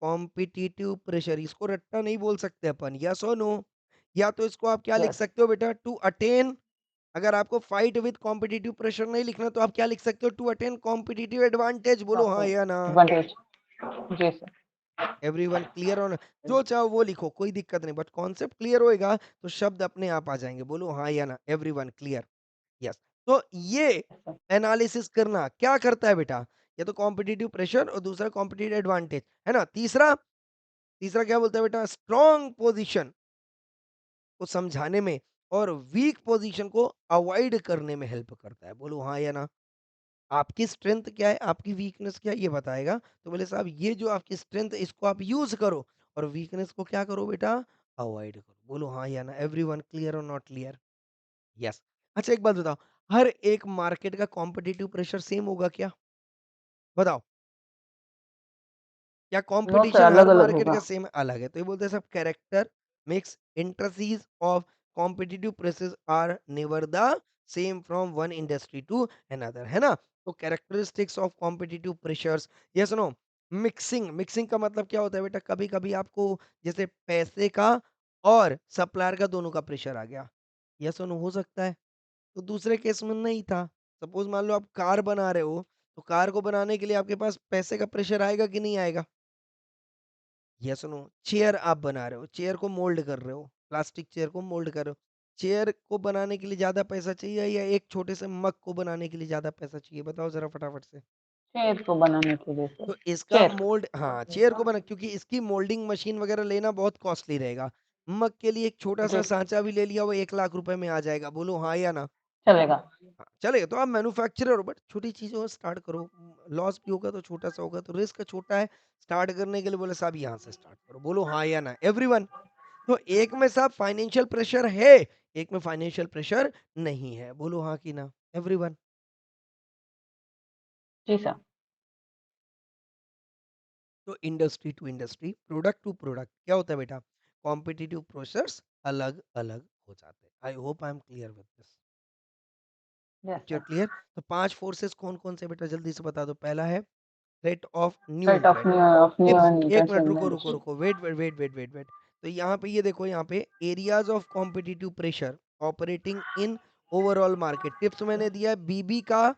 कॉम्पिटिटिव प्रेशर, इसको रट्टा नहीं बोल सकते अपन, यस और नो? या तो इसको आप क्या लिख यस। सकते हो बेटा? To attain. अगर आपको फाइट विद कॉम्पिटिटिव प्रेशर नहीं लिखना, तो आप क्या लिख सकते हो? To attain competitive advantage. बोलो हाँ या ना? एडवांटेज। जी सर। एवरीवन क्लियर ऑन, जो चाहो वो लिखो, कोई दिक्कत नहीं, बट कॉन्सेप्ट क्लियर होएगा तो शब्द अपने आप आ जाएंगे। बोलो हाँ या ना, एवरीवन क्लियर। यस। तो ये एनालिसिस करना क्या करता है बेटा? ये तो कॉम्पिटिटिव प्रेशर और दूसरा कॉम्पिटिटिव एडवांटेज है ना। तीसरा, तीसरा क्या बोलता है बेटा? स्ट्रॉन्ग पोजीशन को समझाने में और वीक पोजीशन को अवॉइड करने में हेल्प करता है। बोलो हाँ या ना। आपकी स्ट्रेंथ क्या है, आपकी वीकनेस क्या है, ये बताएगा। तो बोले साहब ये जो आपकी स्ट्रेंथ है इसको आप यूज करो और वीकनेस को क्या करो बेटा? अवॉइड करो। बोलो हाँ या ना, एवरीवन क्लियर और नॉट क्लियर? यस। अच्छा एक बात बताओ, हर एक मार्केट का कॉम्पिटिटिव प्रेशर सेम होगा क्या? बताओ, क्या नो सर, कंपटीशन हर अलग अलग मार्केट होगा। का सेम? अलग है। तो ये बोलते हैं सब character mix intensities of competitive pressures are never the same from one industry to another, है ना। तो characteristics of competitive pressures, yes no. Mixing, mixing का मतलब क्या होता है बेटा? कभी कभी आपको जैसे पैसे का और सप्लायर का दोनों का प्रेशर आ गया, यस नो, हो सकता है। तो दूसरे केस में नहीं था। सपोज मान लो आप कार बना रहे हो, तो कार को बनाने के लिए आपके पास पैसे का प्रेशर आएगा कि नहीं आएगा? Yes no. चेयर आप बना रहे हो, चेयर को मोल्ड कर रहे हो, प्लास्टिक चेयर को मोल्ड कर रहे हो। चेयर को बनाने के लिए ज्यादा पैसा चाहिए या एक छोटे से मग को बनाने के लिए ज्यादा पैसा चाहिए? बताओ जरा फटाफट से। चेयर को बनाने के लिए सर। तो इसका चेयर। मोल्ड, हाँ चेयर को बना, क्योंकि इसकी मोल्डिंग मशीन वगैरह लेना बहुत कॉस्टली रहेगा। मग के लिए एक छोटा सा जी, सांचा भी ले लिया वो 1 लाख रुपए में आ जाएगा। बोलो हाँ या ना। चलेगा। हाँ, चलेगा। तो आप मैन्युफैक्चरर हो, बट छोटी चीजों से स्टार्ट करो। लॉस भी होगा तो छोटा सा होगा, तो रिस्क छोटा है। स्टार्ट करने के लिए बोले साहब यहाँ से स्टार्ट करो। बोलो हाँ या ना, एवरीवन। तो एक में साहब फाइनेंशियल प्रेशर है, एक में फाइनेंशियल प्रेशर नहीं है। बोलो हाँ कि ना, एवरीवन। जी सर। तो industry to industry, product to product क्या होता है बेटा? कॉम्पिटिटिव प्रोसेस अलग अलग हो जाते हैं। आई hope I am clear with this. Yes you're sir. Clear? तो 5 फोर्सेस कौन कौन से बेटा, जल्दी से बता दो। पहला है threat of new set of entrants. New tips, एक इंटरेस्ट मिनट इन द रुको रुको इंडस्ट्री। रुको, wait wait wait wait wait wait. तो यहाँ पे ये देखो, यहाँ पे areas of competitive pressure operating in overall market. Tips मैंने दिया है, बीबी का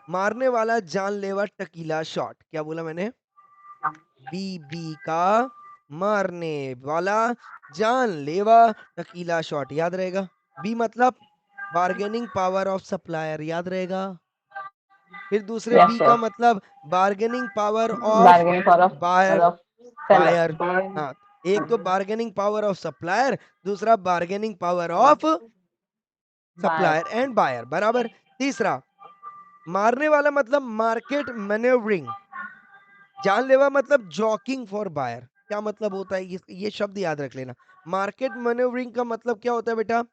मारने वाला जानलेवा टकीला शॉट। क्या बोला मैंने? बीबी का मारने वाला जानलेवा टकीला शॉट, याद रहेगा। बी मतलब बार्गेनिंग पावर ऑफ सप्लायर, याद रहेगा। फिर दूसरे यस बी सर। का मतलब bargaining power of bargaining power buyer, of seller. Buyer. हाँ, एक तो बार्गेनिंग पावर ऑफ सप्लायर, दूसरा bargaining power of buy. Supplier and buyer, बराबर। तीसरा, मारने वाला मतलब मार्केट मैनेवरिंग, जानलेवा मतलब जॉकिंग फॉर बायर। क्या मतलब होता है ये शब्द याद रख लेना। मार्केट मैनेवरिंग का मतलब क्या होता है बेटा?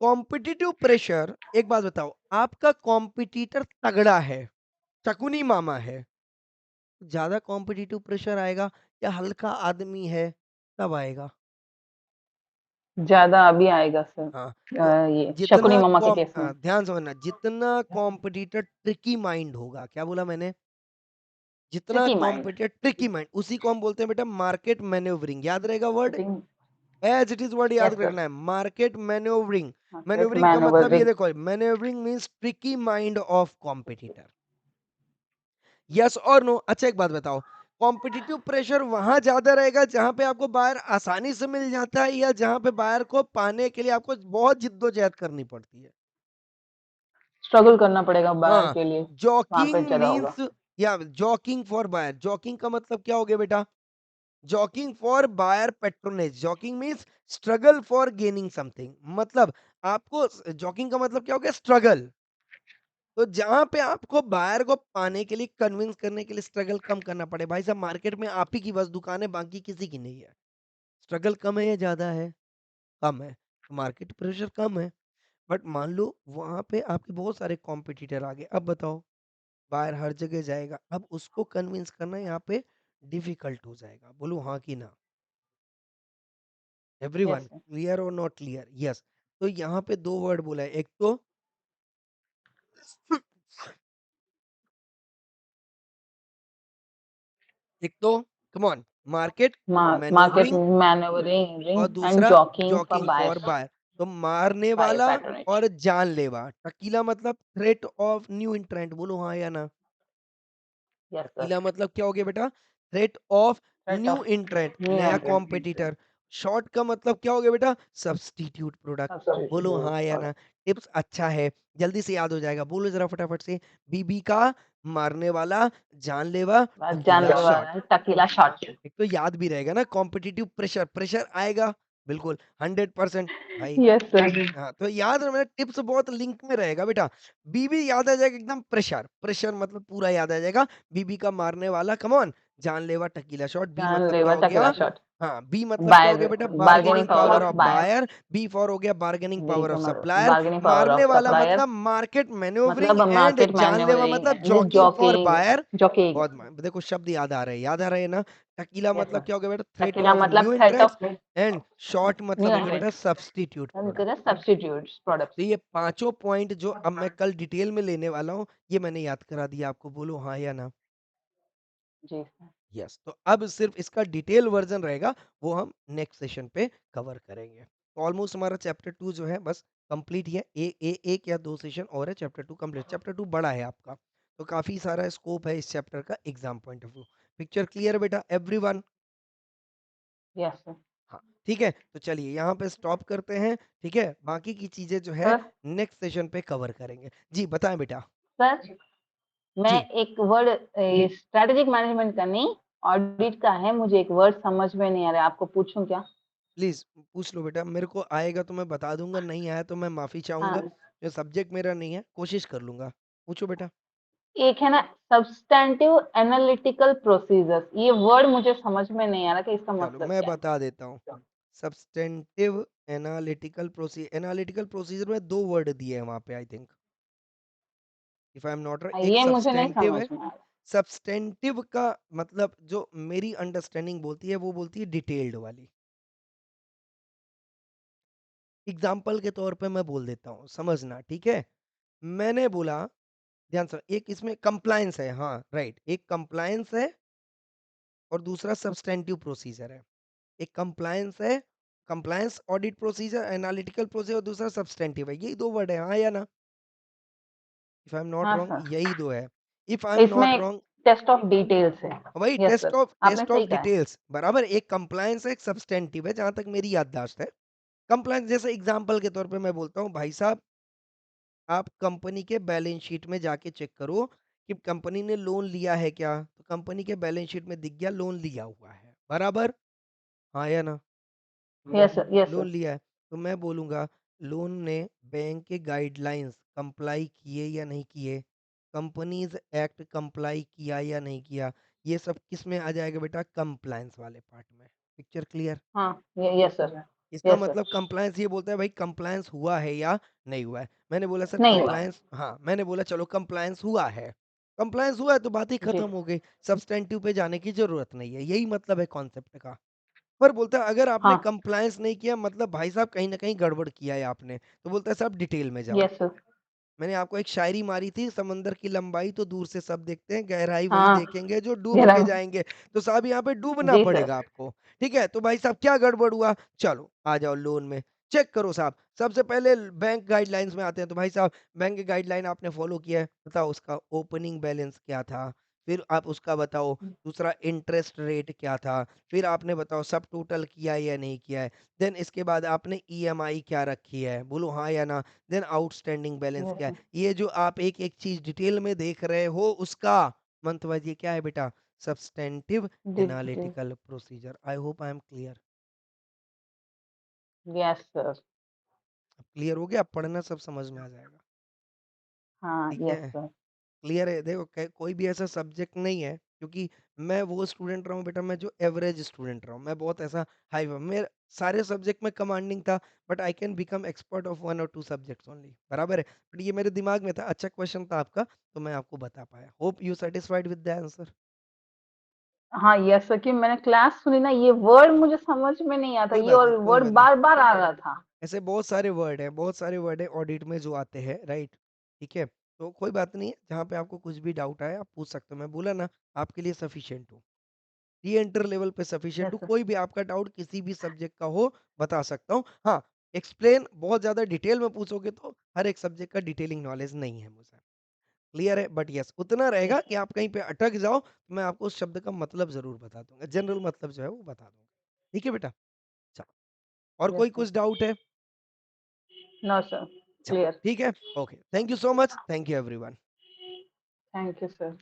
Competitive pressure. एक बात बताओ, आपका कॉम्पिटिटर तगड़ा है, शकुनी मामा है, ज्यादा कॉम्पिटिटिव प्रेशर आएगा, या हल्का आदमी है तब आएगा? ज्यादा अभी आएगा सर। हाँ। तो ये शकुनी जितना मामा के कॉम केस में। हाँ, ध्यान से समझना, जितना कॉम्पिटिटर ट्रिकी माइंड होगा, क्या बोला मैंने? जितना tricky mind. Competitor tricky mind, उसी को हम बोलते हैं बेटा मार्केट मैन्योवरिंग। याद रहेगा word, think. As it is word याद यस सर। रखना है, मार्केट मैन्योवरिंग। मार्केट मैन्योवरिंग का मतलब ये मैनूवरिंग। देखो, maneuvering means tricky mind of competitor. Yes और नो? अच्छा एक बात बताओ, कॉम्पिटिटिव प्रेशर वहां ज्यादा रहेगा जहां पे आपको बायर आसानी से मिल जाता है, या जहां पे बायर को पाने के लिए आपको बहुत जिद्दोजहद करनी पड़ती है? स्ट्रगल करना पड़ेगा बायर हाँ, के लिए। वहां पे जॉकिंग ज्यादा होगा। मींस, या जॉकिंग फॉर बायर, जॉकिंग का मतलब क्या हो गया बेटा? Jockeying for buyer patronage, jockeying means struggle for gaining something. मतलब आपको जॉकिंग का मतलब क्या हो गया? स्ट्रगल। तो जहां पे आपको बायर को पाने के लिए, कन्विंस करने के लिए स्ट्रगल कम करना पड़े। भाई साहब मार्केट में आप ही की बस दुकान है, बाकी किसी की नहीं है। स्ट्रगल कम है या ज्यादा है? कम है, तो मार्केट प्रेशर कम है। बट मान लो वहां पे आपके बहुत सारे कॉम्पिटिटर आ गए, अब बताओ, बाहर हर जगह जाएगा, अब उसको कन्विंस करना यहाँ पे डिफिकल्ट हो जाएगा। बोलो हाँ कि ना, यस एवरीवन सर। क्लियर और नॉट क्लियर? यस। तो यहाँ पे दो वर्ड बोला है, एक तो एक तो come on, market market maneuvering, और मैनूवरिंग एंड दूसरा jockeying for jockeying for buyers. Buyer. तो मारने बाय वाला पैट्रोनेज। और जानलेवा, टकीला मतलब थ्रेट ऑफ न्यू इंट्रेंट। बोलो हाँ या ना, यस सर। टकीला मतलब क्या हो गया बेटा? Threat of Threat new of इंट्रेंट, new नया entrant. कॉम्पिटिटर। शॉर्ट का मतलब क्या हो गया बेटा? Substitute product. बोलो Substitute हाँ या ना? product. टिप्स अच्छा है, जल्दी से याद हो जाएगा, बोलो जरा फटाफट से। बीबी का मारने वाला जानलेवा टकीला जानलेवा शॉट। Tequila shot. एक तो याद भी रहेगा ना, कॉम्पिटिटिव प्रेशर, प्रेशर आएगा बिल्कुल 100% भाई। Yes, sir. हाँ, तो याद रखना, टिप्स बहुत लिंक में रहेगा बेटा। बीबी याद आ जाएगा एकदम, प्रेशर, प्रेशर मतलब पूरा याद आ जाएगा। बीबी का मारने वाला, कम ऑन, जानलेवा टकीला शॉट। बी मतलब क्या जानलेवा हो टकीला गया? शॉट. हाँ, बी मतलब क्या हो गया बायर बेटा? Bargaining bargaining power power of of buyer. Buyer. B for हो गया bargaining B power of for supplier. Bargaining power मारने ऑफ वाला सप्लायर. मतलब मार्केट मैन्योवरिंग, मतलब एंड मार्केट जानलेवा मतलब maneuvering jockeying for jockeying. Buyer. Jockeying. बहुत देखो शब्द याद आ रहे हैं, याद आ रहे हैं ना? टकीला यस मतलब सर. क्या हो गया बेटा? थ्रेट टकीला ऑफ न्यू मतलब threat interest. Of and short new मतलब हो गया बेटा एंट्रेंट. Substitute product. सब्स्टिट्यूट तो प्रोडक्ट्स. ये पांचों पॉइंट जो अब मैं कल डिटेल में लेने वाला हूँ, ये मैंने याद करा दिया आपको, बोलो हाँ या ना? जी सर. यस। तो अब सिर्फ इसका डिटेल वर्जन रहेगा, वो हम नेक्स्ट सेशन पे कवर करेंगे। तो ऑलमोस्ट हमारा चैप्टर 2 जो है बस कंप्लीट ही है। एक या दो सेशन और है, चैप्टर 2 कंप्लीट। चैप्टर 2 बड़ा है आपका, तो काफी सारा स्कोप है इस चैप्टर का exam point of view. Picture clear बेटा एवरीवन? Yes sir. हाँ, ठीक है, तो चलिए यहाँ पे स्टॉप करते हैं। ठीक है, बाकी की चीजें जो है सर. नेक्स्ट सेशन पे कवर करेंगे। जी बताएं बेटा। सर, मैं जी एक वर्ड स्ट्रेटेजिक मैनेजमेंट का नहीं, ऑडिट का है. मुझे एक वर्ड समझ में नहीं आ रहा है. आपको पूछूं क्या? प्लीज पूछ लो बेटा, मेरे को आएगा तो मैं बता दूंगा, नहीं आया तो मैं माफी चाहूंगा। हाँ. ये सब्जेक्ट मेरा नहीं है, कोशिश कर लूंगा। पूछो बेटा। एक है ना, सब्सटैंटिव एनालिटिकल प्रोसीजर्स. ये वर्ड मुझे समझ में नहीं आ रहा कि इसका चलो मतलब मैं क्या है. बता देता हूँ। सब्सटेंटिव एनालिटिकल प्रोसीजर में दो वर्ड दिए हैं वहां पे, I think, if I am not wrong. एक ये मुझे नहीं सब्सटेंटिव समझ है। में आ रहा. सब्सटेंटिव का मतलब जो मेरी अंडरस्टैंडिंग बोलती है, वो बोलती है डिटेल्ड वाली। एग्जाम्पल के तौर पे मैं बोल देता हूँ, समझना, ठीक है? मैंने बोला, ध्यान से, एक इसमें कंप्लायंस है, हाँ राइट, एक कंप्लायंस है और दूसरा सब्सटेंटिव प्रोसीजर है। एक कंप्लायंस है, compliance audit procedure, analytical procedure, और दूसरा सब्सटेंटिव है। यही दो वर्ड है, हाँ या ना? इफ आई एम नॉट हाँ रॉन्ग सर. यही दो है। इफ आई एम नॉट इसमें रॉन्ग, टेस्ट ऑफ डिटेल्स है. वही यस सर, आपने टेस्ट सही ऑफ कहा है. डिटेल्स बराबर। एक कंप्लायंस है, एक सब्सटेंटिव है, जहां तक मेरी याददाश्त है। कंप्लायंस जैसे एग्जांपल के तौर पे मैं बोलता हूँ, भाई साहब आप कंपनी के बैलेंस शीट में जाके चेक करो कि कंपनी ने लोन लिया है क्या। तो कंपनी के बैलेंस शीट में दिख गया लोन लिया हुआ है, बराबर, हाँ या ना? Yes sir. Yes loan sir. लिया है, तो मैं बोलूंगा लोन ने बैंक के गाइडलाइंस कंप्लाई किए या नहीं किए, कंपनीज एक्ट कंप्लाई किया या नहीं किया। ये सब किस में आ जाएगा बेटा? कंप्लायंस वाले पार्ट में। Picture clear? हाँ. Yes sir. इसका यस सर. मतलब कंप्लायंस ये बोलता है भाई कंप्लायंस हुआ है या नहीं हुआ है। मैंने बोला सर नहीं हुआ. कंप्लायंस, हाँ मैंने बोला चलो कंप्लायंस हुआ है। कंप्लायंस हुआ है तो बात ही जी. खत्म हो गई, सब्सटेंटिव पे जाने की जरूरत नहीं है, यही मतलब है कॉन्सेप्ट का। पर बोलता है अगर आपने हाँ. कंप्लायंस नहीं किया, मतलब भाई साहब कहीं ना कहीं गड़बड़ किया है आपने, तो बोलता है साहब डिटेल में जाओ। Yes sir. मैंने आपको एक शायरी मारी थी, समंदर की लंबाई तो दूर से सब देखते हैं, गहराई वही हाँ. देखेंगे जो डूब जरा. के जाएंगे। तो साहब यहाँ पे डूबना जी सर. पड़ेगा आपको। ठीक है, तो भाई साहब क्या गड़बड़ हुआ? चलो आ जाओ लोन में, चेक करो साहब। सबसे पहले बैंक गाइडलाइंस में आते हैं, तो भाई साहब बैंक की गाइडलाइन आपने फॉलो किया है, बताओ उसका ओपनिंग बैलेंस क्या था, फिर आप उसका बताओ दूसरा इंटरेस्ट रेट क्या था, फिर आपने बताओ सब टोटल किया है या नहीं किया है, देन इसके बाद आपने ईएमआई क्या रखी है, बोलो हाँ या ना, देन आउटस्टैंडिंग बैलेंस यस क्या है। सर. ये जो आप एक एक चीज डिटेल में देख रहे हो, उसका मंतव्य ये क्या है बेटा? सब्सटेंटिव जी. जी. Analytical procedure. I hope I am clear. Yes sir. अब क्लियर हो गया, अब पढ़ना सब समझ में आ जाएगा। हाँ. ठीक यस है, सर. क्लियर है। देखो कोई भी ऐसा सब्जेक्ट नहीं है, क्योंकि मैं वो स्टूडेंट रहा हूँ बेटा, मैं जो एवरेज स्टूडेंट रहा हूँ, मैं बहुत ऐसा हाई, मेरे सारे सब्जेक्ट में कमांडिंग था, but I can become expert of one और टू सब्जेक्ट्स ओनली, बराबर है। बट ये मेरे दिमाग में था, अच्छा क्वेश्चन था आपका, तो मैं आपको बता पाया। Hope you satisfied with the answer. हाँ. यस सर, कि मैंने क्लास सुनी ना, ये वर्ड मुझे समझ में नहीं आता, कोई ये बात नहीं, और कोई वर्ड बात नहीं। बार बार आ रहा था. ऐसे बहुत सारे वर्ड हैं, बहुत सारे वर्ड है ऑडिट में जो आते हैं, राइट? ठीक है, तो कोई बात नहीं है, जहाँ पे आपको कुछ भी डाउट आए आप पूछ सकते हो, मैं बोला ना आपके लिए सफिशिएंट हूँ, री एंटर लेवल पे सफिशिएंट यस हूँ। सर. कोई भी आपका डाउट किसी भी सब्जेक्ट का हो बता सकता हूँ। हाँ, एक्सप्लेन बहुत ज्यादा डिटेल में पूछोगे तो हर एक सब्जेक्ट का डिटेलिंग नॉलेज नहीं है मुझे। क्लियर है? बट यस उतना यस रहेगा सर। कि आप कहीं पे अटक जाओ, तो मैं आपको उस शब्द का मतलब ज़रूर बता दूँगा। जनरल मतलब जो है वो बता दूँगा। ठीक है बेटा? चलो और यस कोई सर। कुछ डाउट है? नो सर, चलो क्लियर। ठीक है? Okay. Thank you so much. Thank you everyone. Thank you sir.